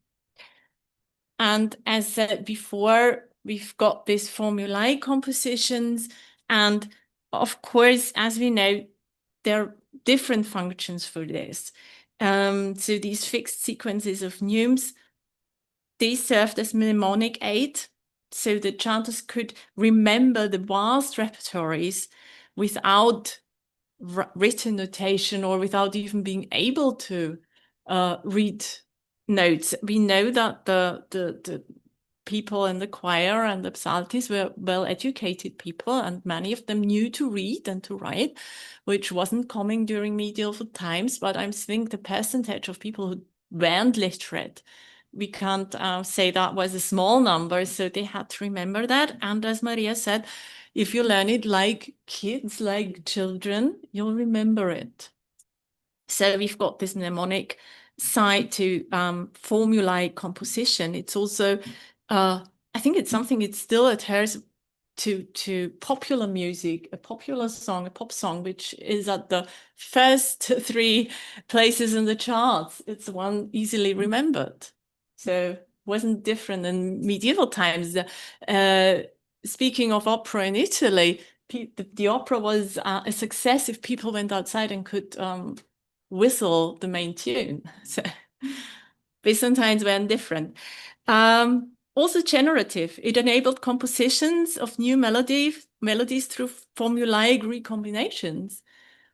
And as said before, we've got these formulaic compositions. And of course, as we know, there are different functions for this. So these fixed sequences of neumes, they served as mnemonic aid so the chanters could remember the vast repertories without written notation or without even being able to read notes. We know that the people in the choir and the psaltis were well-educated people, and many of them knew to read and to write, which wasn't common during medieval times. But I think the percentage of people who weren't literate, we can't say that was a small number, so they had to remember that. And as Maria said, if you learn it like kids, like children, you'll remember it. So we've got this mnemonic side to formulate composition. It's also, I think it's something, it still adheres to popular music, a popular song, a pop song, which is at the first 3 places in the charts. It's the one easily remembered. So wasn't different in medieval times. Speaking of opera in Italy, the opera was a success if people went outside and could whistle the main tune. So Byzantines were different. Also generative. It enabled compositions of new melodies through formulaic recombinations.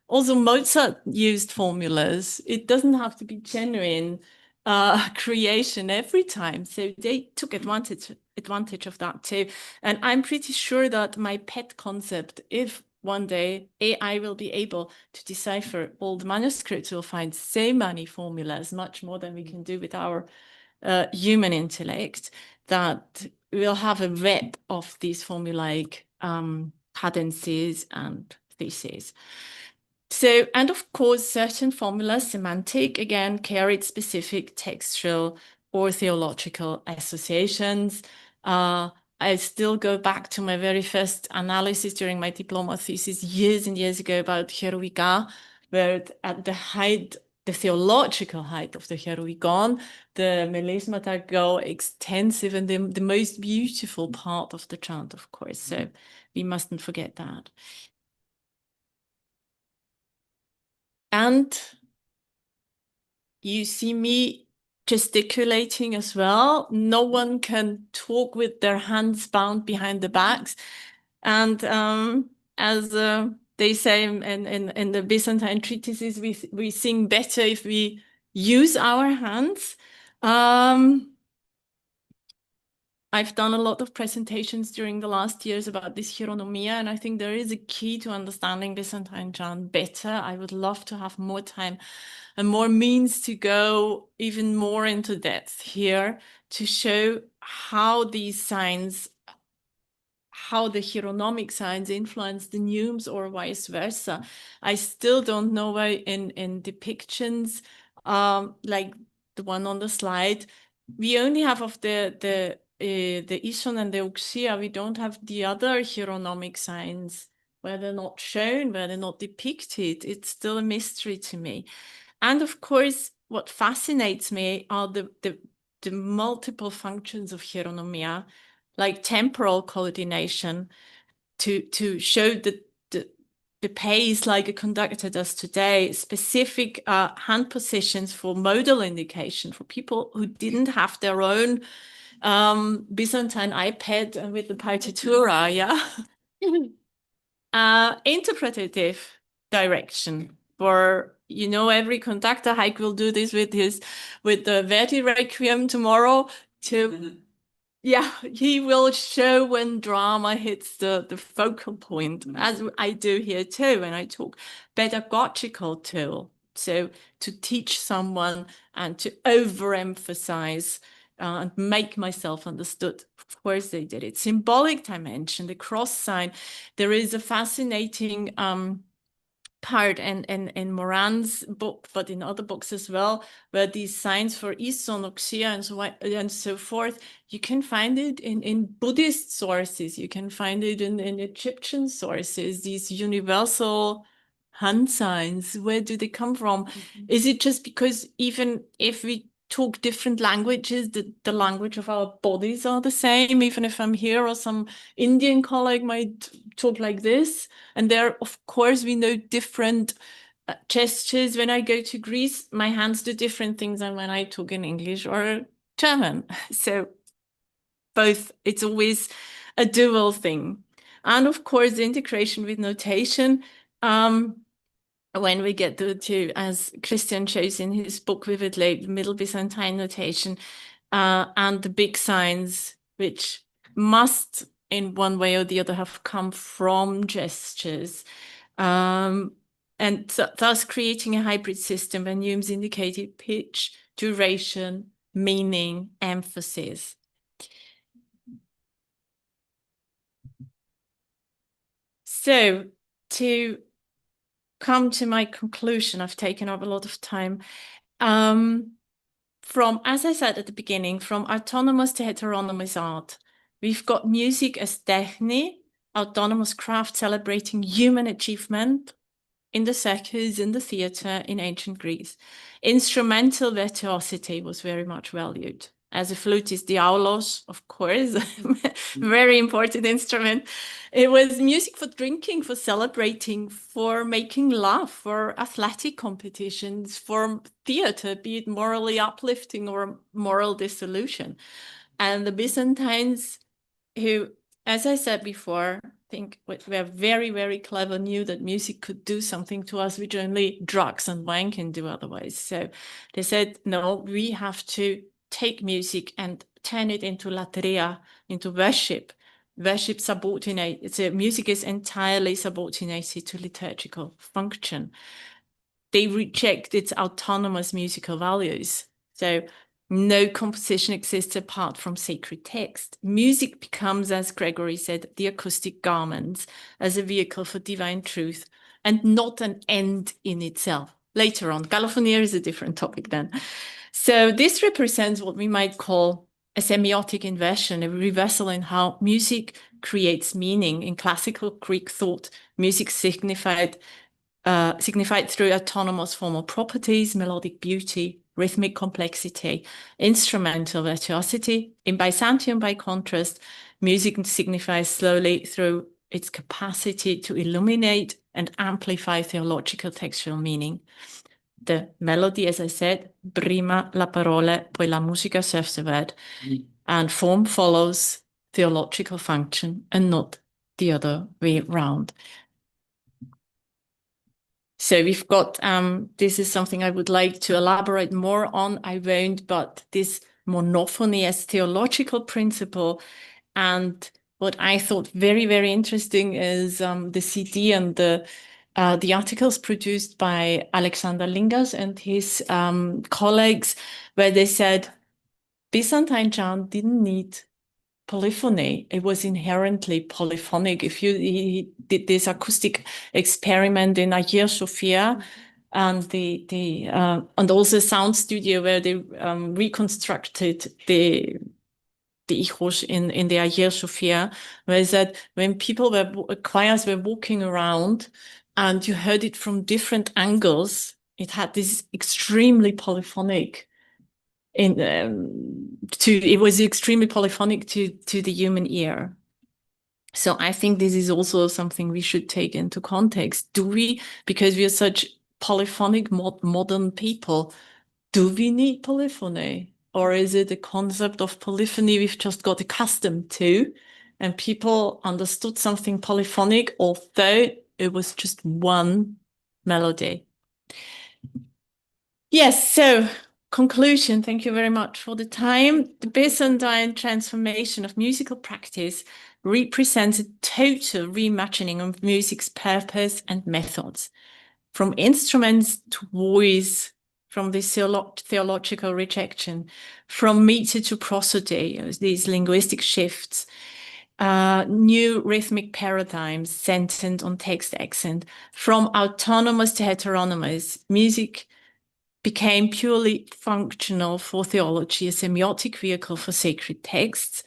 Also, Mozart used formulas. It doesn't have to be genuine creation every time. So they took advantage of that too. And I'm pretty sure that my pet concept, if one day AI will be able to decipher all the manuscripts, we'll find so many formulas, much more than we can do with our human intellect, that we'll have a web of these formulaic cadences and theses. So, and of course, certain formulas, semantic, again, carried specific textual or theological associations. I still go back to my very first analysis during my diploma thesis years and years ago about Heroica, where at the height, the theological height of the Heroigon, the melismata go extensive and the most beautiful part of the chant, of course. So we mustn't forget that. And you see me gesticulating as well. No one can talk with their hands bound behind the backs. And as they say in the Byzantine treatises, we sing better if we use our hands. I've done a lot of presentations during the last years about this hieronomia, and I think there is a key to understanding Byzantine chant better. I would love to have more time and more means to go even more into depth here to show how these signs, how the hieronomic signs influence the neumes or vice versa. I still don't know why in depictions like the one on the slide, we only have of the ison and the uxia. We don't have the other hieronomic signs where they're not shown, where they're not depicted. It's still a mystery to me. And of course, what fascinates me are the multiple functions of hieronomia, like temporal coordination, to show the pace like a conductor does today, specific hand positions for modal indication for people who didn't have their own Byzantine iPad with the partitura, yeah. Interpretative direction for, you know, every conductor. Heike will do this with the Verdi Requiem tomorrow to, yeah, he will show when drama hits the focal point, as I do here too, when I talk pedagogical tool. So to teach someone and to overemphasize and make myself understood. Of course they did it. Symbolic dimension, the cross sign. There is a fascinating part in Moran's book, but in other books as well, where these signs for ison, uxia, and so forth, you can find it in Buddhist sources, you can find it in Egyptian sources, these universal hand signs. Where do they come from? Is it just because even if we talk different languages, the language of our bodies are the same, even if I'm here or some Indian colleague might talk like this? And there, of course, we know different gestures. When I go to Greece, my hands do different things than when I talk in English or German. So both, it's always a dual thing. And of course, the integration with notation, when we get to, as Christian shows in his book vividly, Middle Byzantine notation, and the big signs, which must in one way or the other have come from gestures, and thus creating a hybrid system where neumes indicated pitch, duration, meaning, emphasis. So to come to my conclusion, I've taken up a lot of time. From, as I said at the beginning, from autonomous to heteronymous art, we've got music as techne, autonomous craft celebrating human achievement in the circus, in the theatre, in ancient Greece. Instrumental virtuosity was very much valued. As a flutist, the aulos, of course, very important instrument. It was music for drinking, for celebrating, for making love, for athletic competitions, for theatre, be it morally uplifting or moral dissolution. And the Byzantines, who, as I said before, I think were very, very clever, knew that music could do something to us which only drugs and wine can do otherwise. So they said, no, we have to take music and turn it into latria, into worship. Worship subordinate. So music is entirely subordinated to liturgical function. They reject its autonomous musical values. So no composition exists apart from sacred text. Music becomes, as Gregory said, the acoustic garment as a vehicle for divine truth and not an end in itself. Later on, Galophonia is a different topic then. So this represents what we might call a semiotic inversion, a reversal in how music creates meaning. In classical Greek thought, music signified through autonomous formal properties, melodic beauty, rhythmic complexity, instrumental virtuosity. In Byzantium, by contrast, music signifies slowly through its capacity to illuminate and amplify theological textual meaning. The melody, as I said, prima la parola, poi la musica serves the word, and form follows theological function and not the other way around. So we've got, this is something I would like to elaborate more on. I won't, but this monophony as theological principle. And what I thought very, very interesting is the CD and the articles produced by Alexander Lingas and his colleagues, where they said Byzantine chant didn't need polyphony. It was inherently polyphonic. He did this acoustic experiment in Hagia Sophia and and also sound studio where they reconstructed the ichos in the Hagia Sophia, where they said when choirs were walking around and you heard it from different angles, it had this extremely polyphonic it was extremely polyphonic to the human ear. So I think this is also something we should take into context. Because we are such polyphonic modern people, do we need polyphony? Or is it a concept of polyphony we've just got accustomed to and people understood something polyphonic, although it was just one melody? Yes, so conclusion, thank you very much for the time. The Byzantine transformation of musical practice represents a total reimagining of music's purpose and methods, from instruments to voice, from this theological rejection, from meter to prosody, these linguistic shifts, new rhythmic paradigms centered on text accent, from autonomous to heteronymous, music became purely functional for theology, a semiotic vehicle for sacred texts.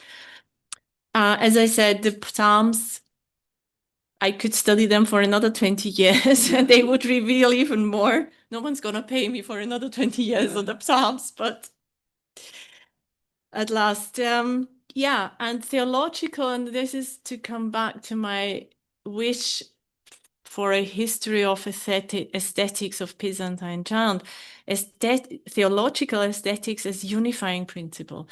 As I said, the Psalms, I could study them for another 20 years and they would reveal even more. No one's going to pay me for another 20 years on the Psalms, but at last, yeah, and theological, and this is to come back to my wish for a history of aesthetics of Byzantine chant, theological aesthetics as unifying principle.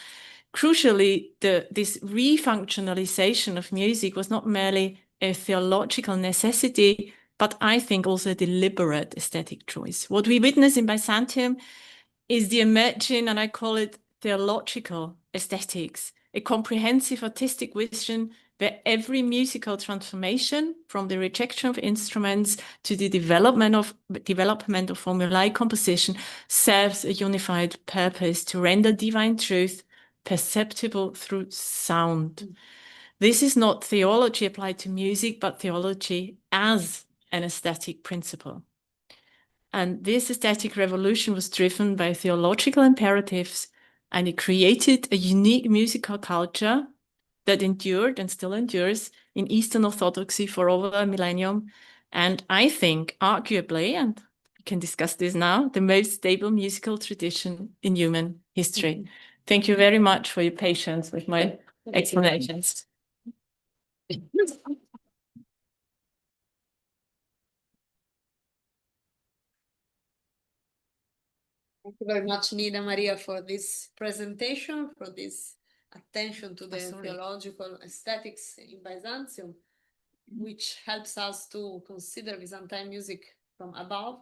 crucially, this refunctionalization of music was not merely a theological necessity, but I think also a deliberate aesthetic choice. What we witness in Byzantium is the emerging, and I call it theological aesthetics, a comprehensive artistic vision where every musical transformation, from the rejection of instruments to the development of formulaic composition, serves a unified purpose to render divine truth perceptible through sound. This is not theology applied to music, but theology as an aesthetic principle. And this aesthetic revolution was driven by theological imperatives, and it created a unique musical culture that endured and still endures in Eastern Orthodoxy for over a millennium. And I think, arguably, and we can discuss this now, the most stable musical tradition in human history. Thank you very much for your patience with my explanations. Thank you very much, Nina Maria, for this presentation, for this attention to the theological aesthetics in Byzantium, which helps us to consider Byzantine music from above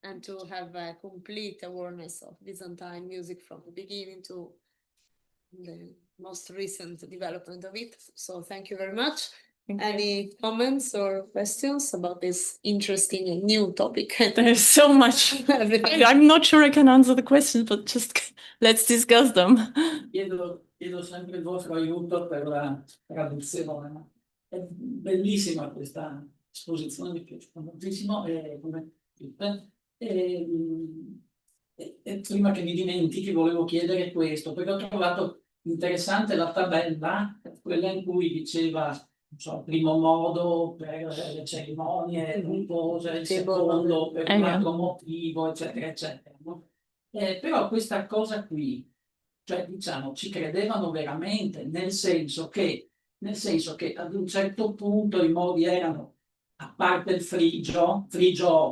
and to have a complete awareness of Byzantine music from the beginning to the most recent development of it. So thank you very much. Any comments or questions about this interesting and new topic? There's so much. I'm not sure I can answer the questions, but just let's discuss them. Chiedo sempre il vostro aiuto per la traduzione. È bellissima questa esposizione, mi piace moltissimo. Prima che mi dimentichi, volevo chiedere questo, perché ho trovato interessante la tabella, quella in cui diceva, non so, il primo modo per le cerimonie pomposose, il secondo per un altro motivo, eccetera, eccetera. No? Però questa cosa qui, cioè diciamo, ci credevano veramente, nel senso che ad un certo punto i modi erano, a parte il frigio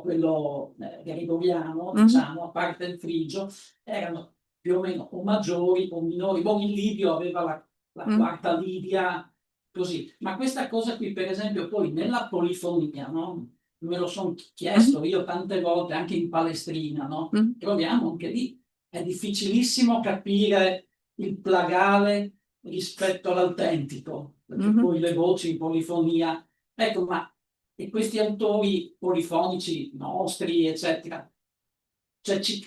quello gregoriano, diciamo, a parte il frigio, erano più o meno o maggiori o minori. Il Livio aveva la quarta Lidia, così. Ma questa cosa qui, per esempio, poi nella polifonia, no? Me lo sono chiesto io tante volte, anche in Palestrina, no? Troviamo anche lì, è difficilissimo capire il plagale rispetto all'autentico, perché poi le voci in polifonia, ecco, ma e questi autori polifonici nostri, eccetera, cioè ci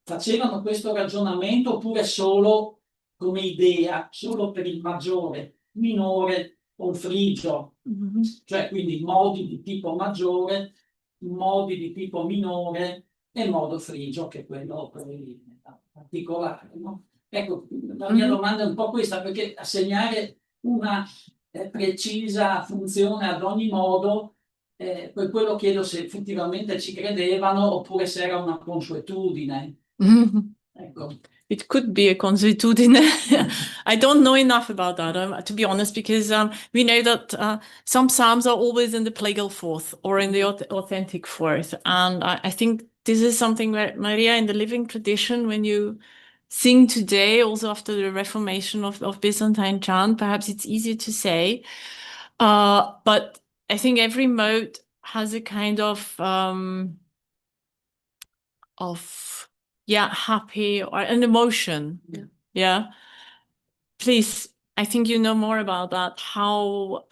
facevano questo ragionamento oppure solo come idea, solo per il maggiore, minore o il frigio, cioè quindi modi di tipo maggiore, modi di tipo minore e modo frigio, che è quello particolare, no? Ecco, la mia domanda è un po' questa, perché assegnare una precisa funzione ad ogni modo, per quello chiedo se effettivamente ci credevano oppure se era una consuetudine. Ecco. It could be a consuetudine. I don't know enough about that, to be honest, because we know that some psalms are always in the plagal fourth or in the authentic fourth. And I think this is something where, Maria, in the living tradition, when you sing today, also after the reformation of Byzantine chant, perhaps it's easier to say. But I think every mode has a kind of happy or an emotion. Yeah. Please, I think you know more about that, how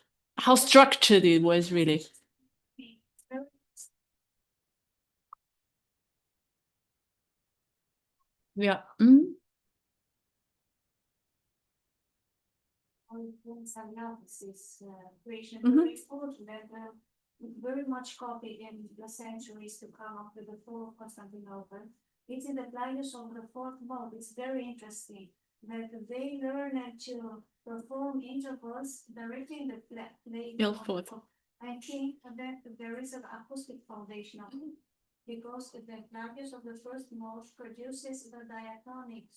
structured it was really. Yeah. Very much copied in the centuries to come up with the fall of Constantinople. It's in the Plinius of the fourth mode. It's very interesting that they learn to perform intervals directly in the play. I think that there is an acoustic foundation of it, because the Plinius of the first mode produces the diatonic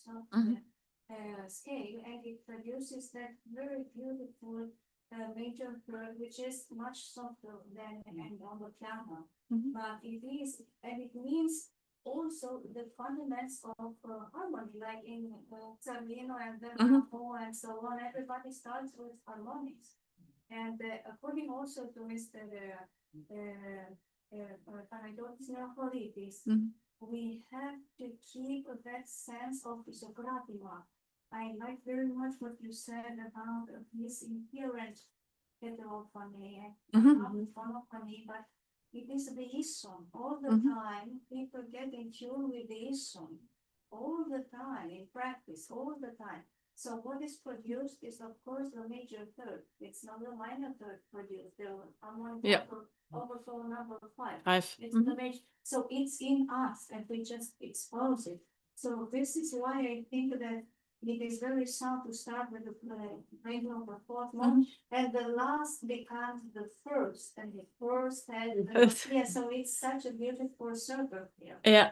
scale, and it produces that very beautiful major third, which is much softer than and on the piano. But it is, and it means also the fundaments of harmony, like in Zarlino and then Mhm. Rameau and so on. Everybody starts with harmonies. And according also to Mr. Panagiotis Neophoridis, Mhm. we have to keep that sense of isokratima. I like very much what you said about this inherent heterophony, Mhm. not phonophony, but it is the ison. All the Mhm. time, people get in tune with the ison. All the time, in practice, all the time. So what is produced is, of course, the major third. It's not the minor third produced. The harmonic Yeah. overflow number 5. It's Mhm. the major. So it's in us, and we just expose it. So this is why I think that it is very sound to start with the brain of the fourth one, and the last becomes the first, and the first has First. yeah. So it's such a beautiful circle here. Yeah.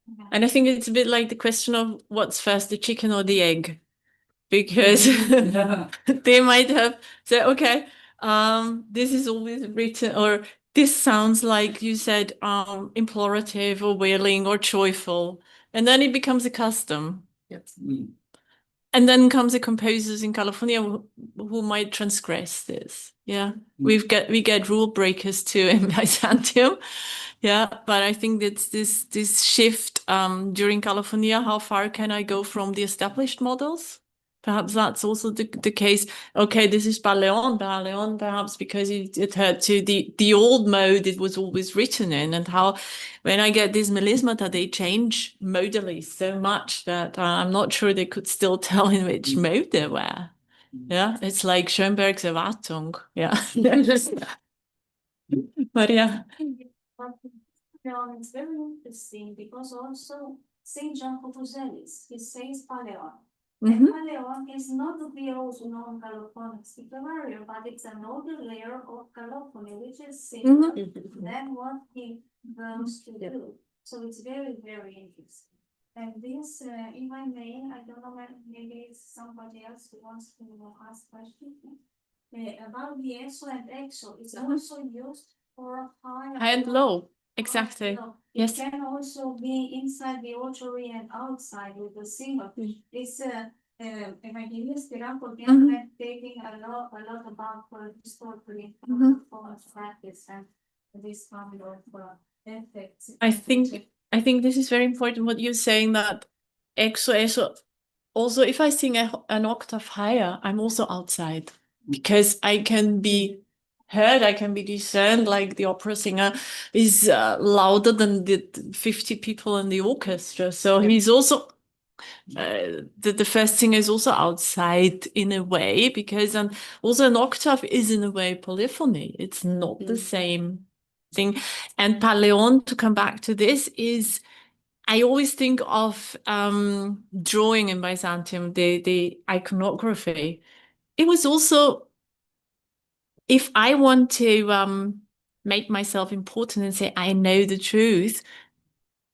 Yeah. And I think it's a bit like the question of what's first, the chicken or the egg? Because they might have said, okay, this is always written, or this sounds like you said, implorative or wailing or joyful. And then it becomes a custom. Mm. And then comes the composers in California who might transgress this. Yeah. We get rule breakers too in Byzantium. Yeah. But I think that's this shift during California. How far can I go from the established models? Perhaps that's also the case. Okay, this is Baleon, perhaps because it had to the old mode it was always written in, and how when I get these melismata, they change modally so much that I'm not sure they could still tell in which mode they were. Yeah, it's like Schoenberg's Erwartung. Yeah. But yeah. Paleon is very interesting because also Saint John Cottoselis, he says Paleon. And Paleon is not the old known calophonic barrier, but it's another layer of calophony, which is simpler than what he goes to do. So it's very, very interesting. And this, if I may, I don't know, maybe it's somebody else who wants to ask questions. About the ESO and EXO, it's also used for high and low. Exactly. Yes. It can also be inside the oratory and outside with the singer. This Evangelist Tirampo taking a lot about historically performance practice and this kind of effects. I think this is very important what you're saying, that ESO. Also, if I sing an octave higher, I'm also outside because I can be heard, I can be discerned, like the opera singer is louder than the 50 people in the orchestra. So he's also, the first singer is also outside in a way, because also an octave is in a way polyphony. It's not the same thing. And Paleon, to come back to this, is, I always think of drawing in Byzantium, the iconography. It was also, if I want to make myself important and say, I know the truth,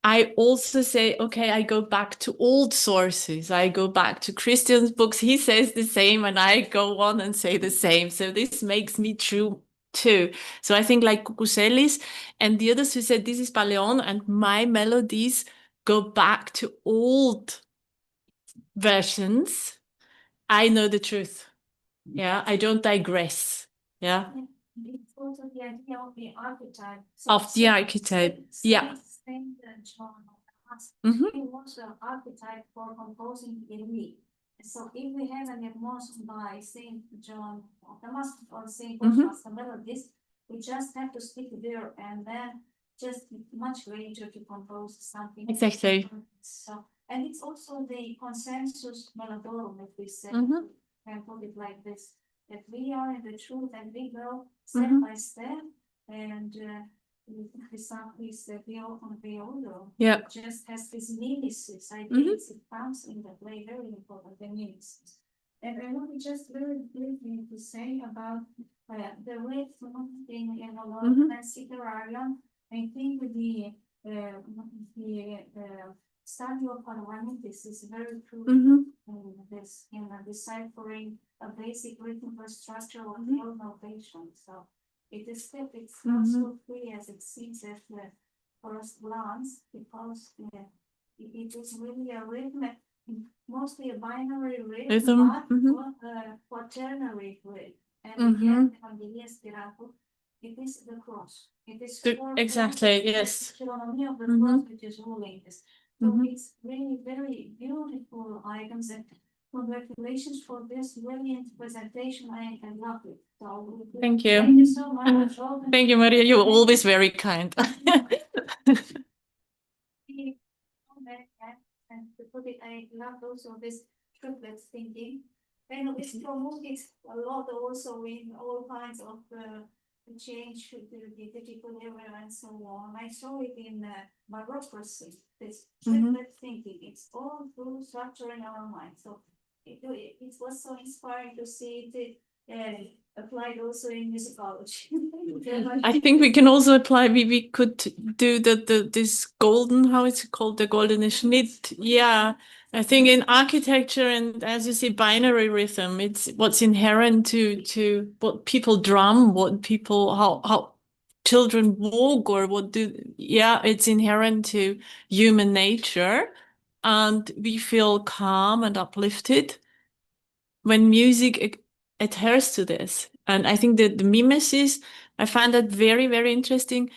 I also say, okay, I go back to old sources. I go back to Christian's books. He says the same, and I go on and say the same. So this makes me true too. So I think like Cucuzelis and the others who said, this is Paleon, and my melodies go back to old versions. I know the truth. Yeah, I don't digress. Yeah. It's also the idea of the archetype. Of the archetype. Yeah. Saint John Mhm. he was an archetype for composing in me. So if we have an emotion by Saint John of Damascus or Saint Cosmas, the melodies, we just have to stick there and then just much greater to compose something. Exactly. So, and it's also the consensus melodorum, if we say, and put it like this, that we are in the truth and we go step by step, and the song is the Viola. Yeah. It just has this mimesis. I think it comes in the play very important, the mimesis. And I want to just very briefly to say about the way thing in a lot of Sicarian. I think the study of harmonics is very crucial in this, in deciphering a basic rhythmical structure of the notation. So it is it's not so free as it seems that first glance because it is really a rhythm, mostly a binary rhythm, but quaternary rhythm. And again, on the Spirato, it is the cross. It is exactly, yes. The of the cross which is ruling this. So it's really very beautiful items, and congratulations for this brilliant presentation. I love it. So Thank you. Thank you so much. Thank you, Maria. You're always very kind. And to put it, I love also this triplet thinking. And it's promoted a lot also in all kinds of change to the digital era and so on. I saw it in bureaucracy, this triplet thinking. It's all through structure in our mind. So it was so inspiring to see it applied also in musicology. I think we can also apply, we could do this golden, how is it called, the golden Schnitt. Yeah, I think in architecture and, as you see, binary rhythm, it's what's inherent to what people drum, what people, how children walk, or it's inherent to human nature. And we feel calm and uplifted when music adheres to this. And I think that the mimesis, I find that very, very interesting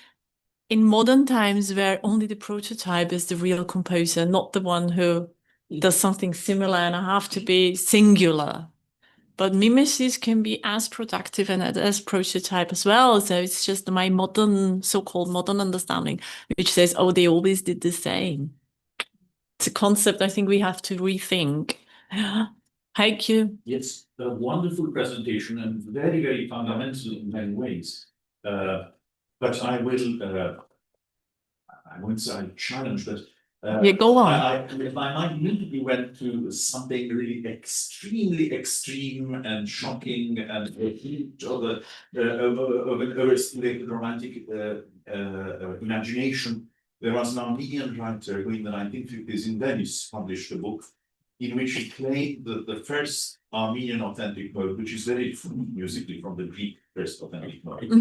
in modern times, where only the prototype is the real composer, not the one who does something similar and I have to be singular. But mimesis can be as productive and as prototype as well. So it's just my modern, so-called modern understanding, which says, oh, they always did the same. It's a concept I think we have to rethink. Thank you. Yes, a wonderful presentation and very, very fundamental in many ways. But I won't say challenge, but go on. My mind immediately went to something really extremely extreme and shocking and a hint of an overstimulated romantic imagination. There was an Armenian writer who in the 1950s in Venice published a book in which he claimed that the first Armenian authentic mode, which is very different musically from the Greek first authentic mode,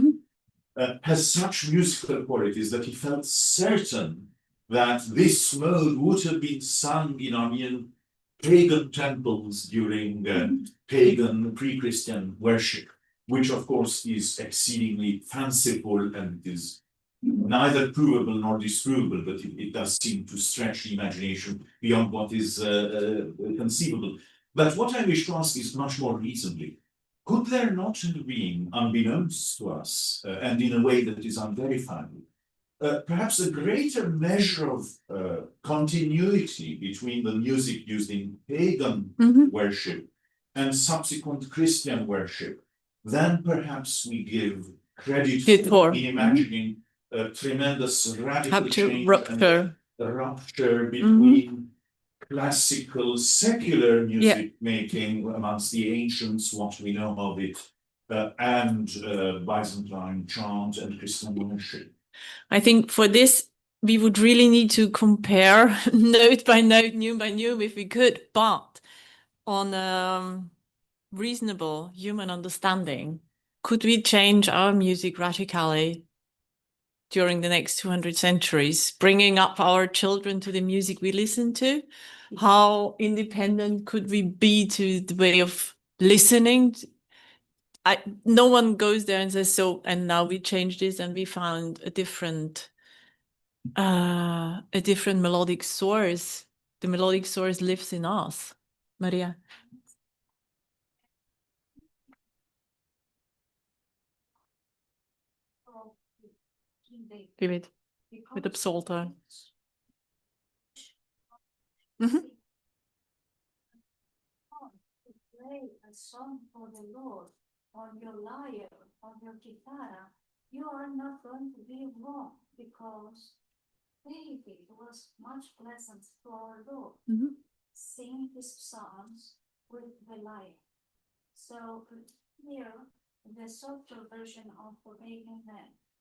has such musical qualities that he felt certain that this mode would have been sung in Armenian pagan temples during pagan pre-Christian worship, which of course is exceedingly fanciful and is neither provable nor disprovable, but it does seem to stretch the imagination beyond what is conceivable. But what I wish to ask is much more reasonably, could there not have been, unbeknownst to us, and in a way that is unverifiable, perhaps a greater measure of continuity between the music used in pagan worship and subsequent Christian worship than perhaps we give credit for in imagining a tremendous radical change and rupture between classical secular music making amongst the ancients, what we know of it, and Byzantine chant and Christian worship. I think for this, we would really need to compare note by note, new by new, if we could, but on reasonable human understanding, could we change our music radically during the next 200 centuries, bringing up our children to the music we listen to? How independent could we be to the way of listening? No one goes there and says, so, and now we changed this and we found a different melodic source. The melodic source lives in us. Maria. Give it with the psalter. Play a song for the Lord on your lyre, on your guitar, you are not going to be wrong, because David was much pleasant to our Lord. Sing his psalms with the lyre. So here, the softer version of the pagan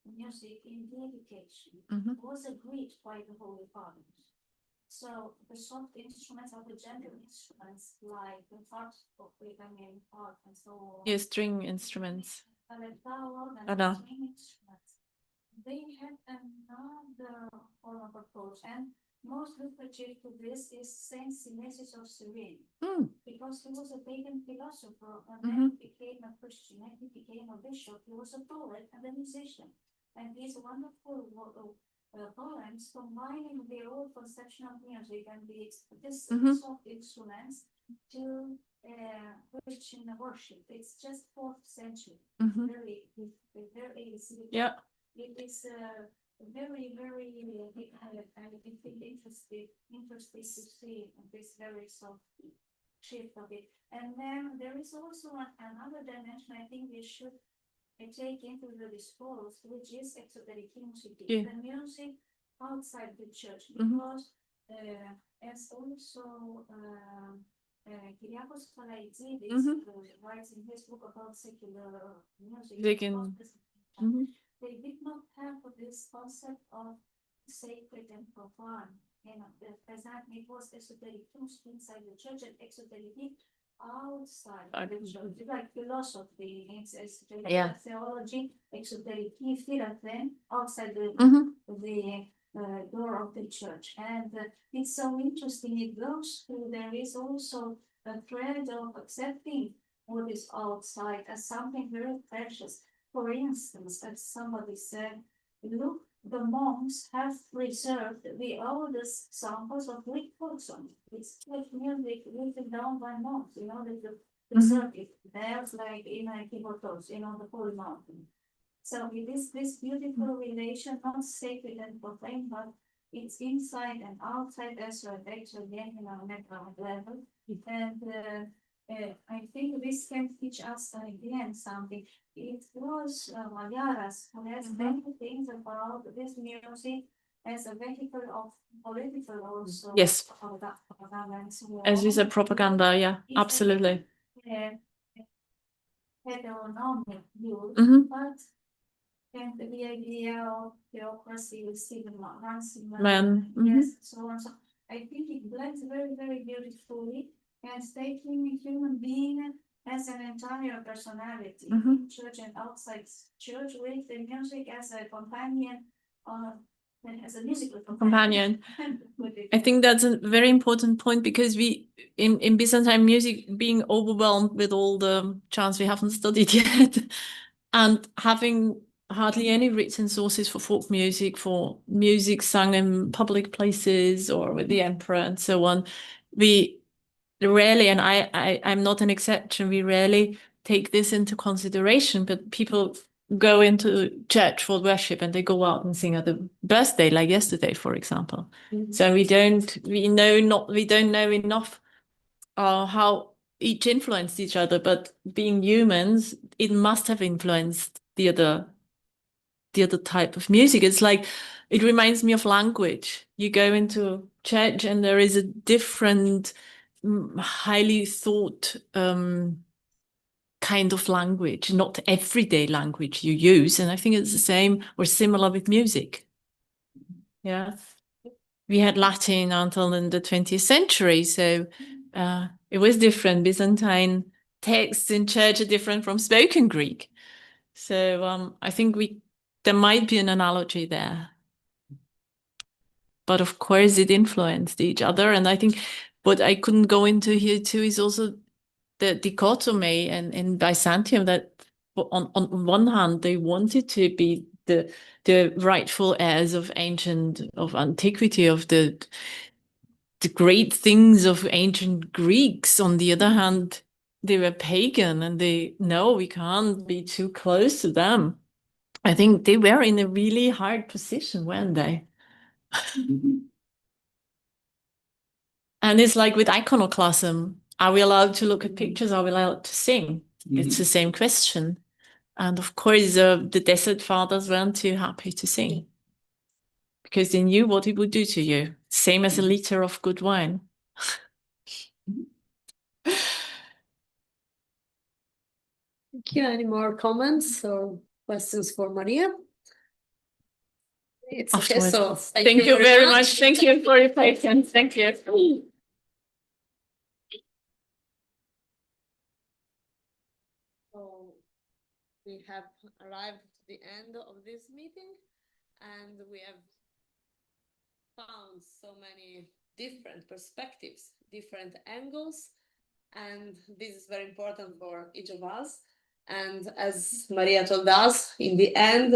music in dedication was agreed by the Holy Father. So the soft instruments are the gentle instruments, like the harp of Brighamian harp and so on. Yes, string instruments. And string instruments. they had another form of approach, and most referred to this is Saint Synesius of Cyrene, because he was a pagan philosopher and then he became a Christian and he became a bishop. He was a poet and a musician, and his wonderful poems combining the old conception of music and this soft instruments to Christian worship. It's just 4th century. Very, very easy. Yeah. It is very, very interesting to see this very soft shift of it. And then there is also another dimension I think we should take into the discourse, which is exoteric music, the music outside the church, because as also Kyriakos Kalaitzidis writes in his book about secular music. They did not have this concept of sacred and profane. You know, it was esoteric inside the church and exoteric outside the church. It's like philosophy, it's esoteric theology, exoteric then outside the door of the church. And it's so interesting. It goes through, there is also a thread of accepting what is outside as something very precious. For instance, as somebody said, look, the monks have preserved the oldest samples of Greek folk songs. It's like music written down by monks in order to preserve it. There's like in Kibotos, the Holy Mountain. So it is this beautiful relation, not sacred and profane, but it's inside and outside as well, actually, on a level. And I think this can teach us again something. It was Magyaras who has many things about this music as a vehicle of political also. Yes. Propaganda. As is a propaganda, yeah, absolutely. Heteronomic view, but and the idea of theocracy with Stephen Man. yes, so on. So I think it blends very, very beautifully and taking a human being as an entire personality, in church and outside church, with the music as a companion, as a musical companion. I think that's a very important point, because we in Byzantine music, being overwhelmed with all the chants we haven't studied yet, and having hardly any written sources for folk music, for music sung in public places or with the emperor and so on, we rarely, and I'm not an exception, we rarely take this into consideration. But people go into church for worship and they go out and sing at the birthday, like yesterday, for example. So we don't know enough how each influenced each other, but being humans, it must have influenced the other type of music. It's like, it reminds me of language. You go into church and there is a different, highly thought kind of language, not everyday language you use. And I think it's the same or similar with music. Yeah. We had Latin until in the 20th century. So it was different. Byzantine texts in church are different from spoken Greek. So I think there might be an analogy there. But of course it influenced each other. And I think what I couldn't go into here too is also the dichotomy in Byzantium, that on one hand they wanted to be the rightful heirs of antiquity, of the great things of ancient Greeks. On the other hand, they were pagan and we can't be too close to them. I think they were in a really hard position, weren't they? And it's like with iconoclasm, are we allowed to look at pictures? Are we allowed to sing? It's the same question. And of course, the Desert Fathers weren't too happy to sing, because they knew what it would do to you. Same as a liter of good wine. Thank you. Any more comments or questions for Maria? It's okay. So thank you very much. Thank you for your patience. Thank you. So we have arrived to the end of this meeting. and we have found so many different perspectives, different angles, and this is very important for each of us. And as Maria told us, in the end,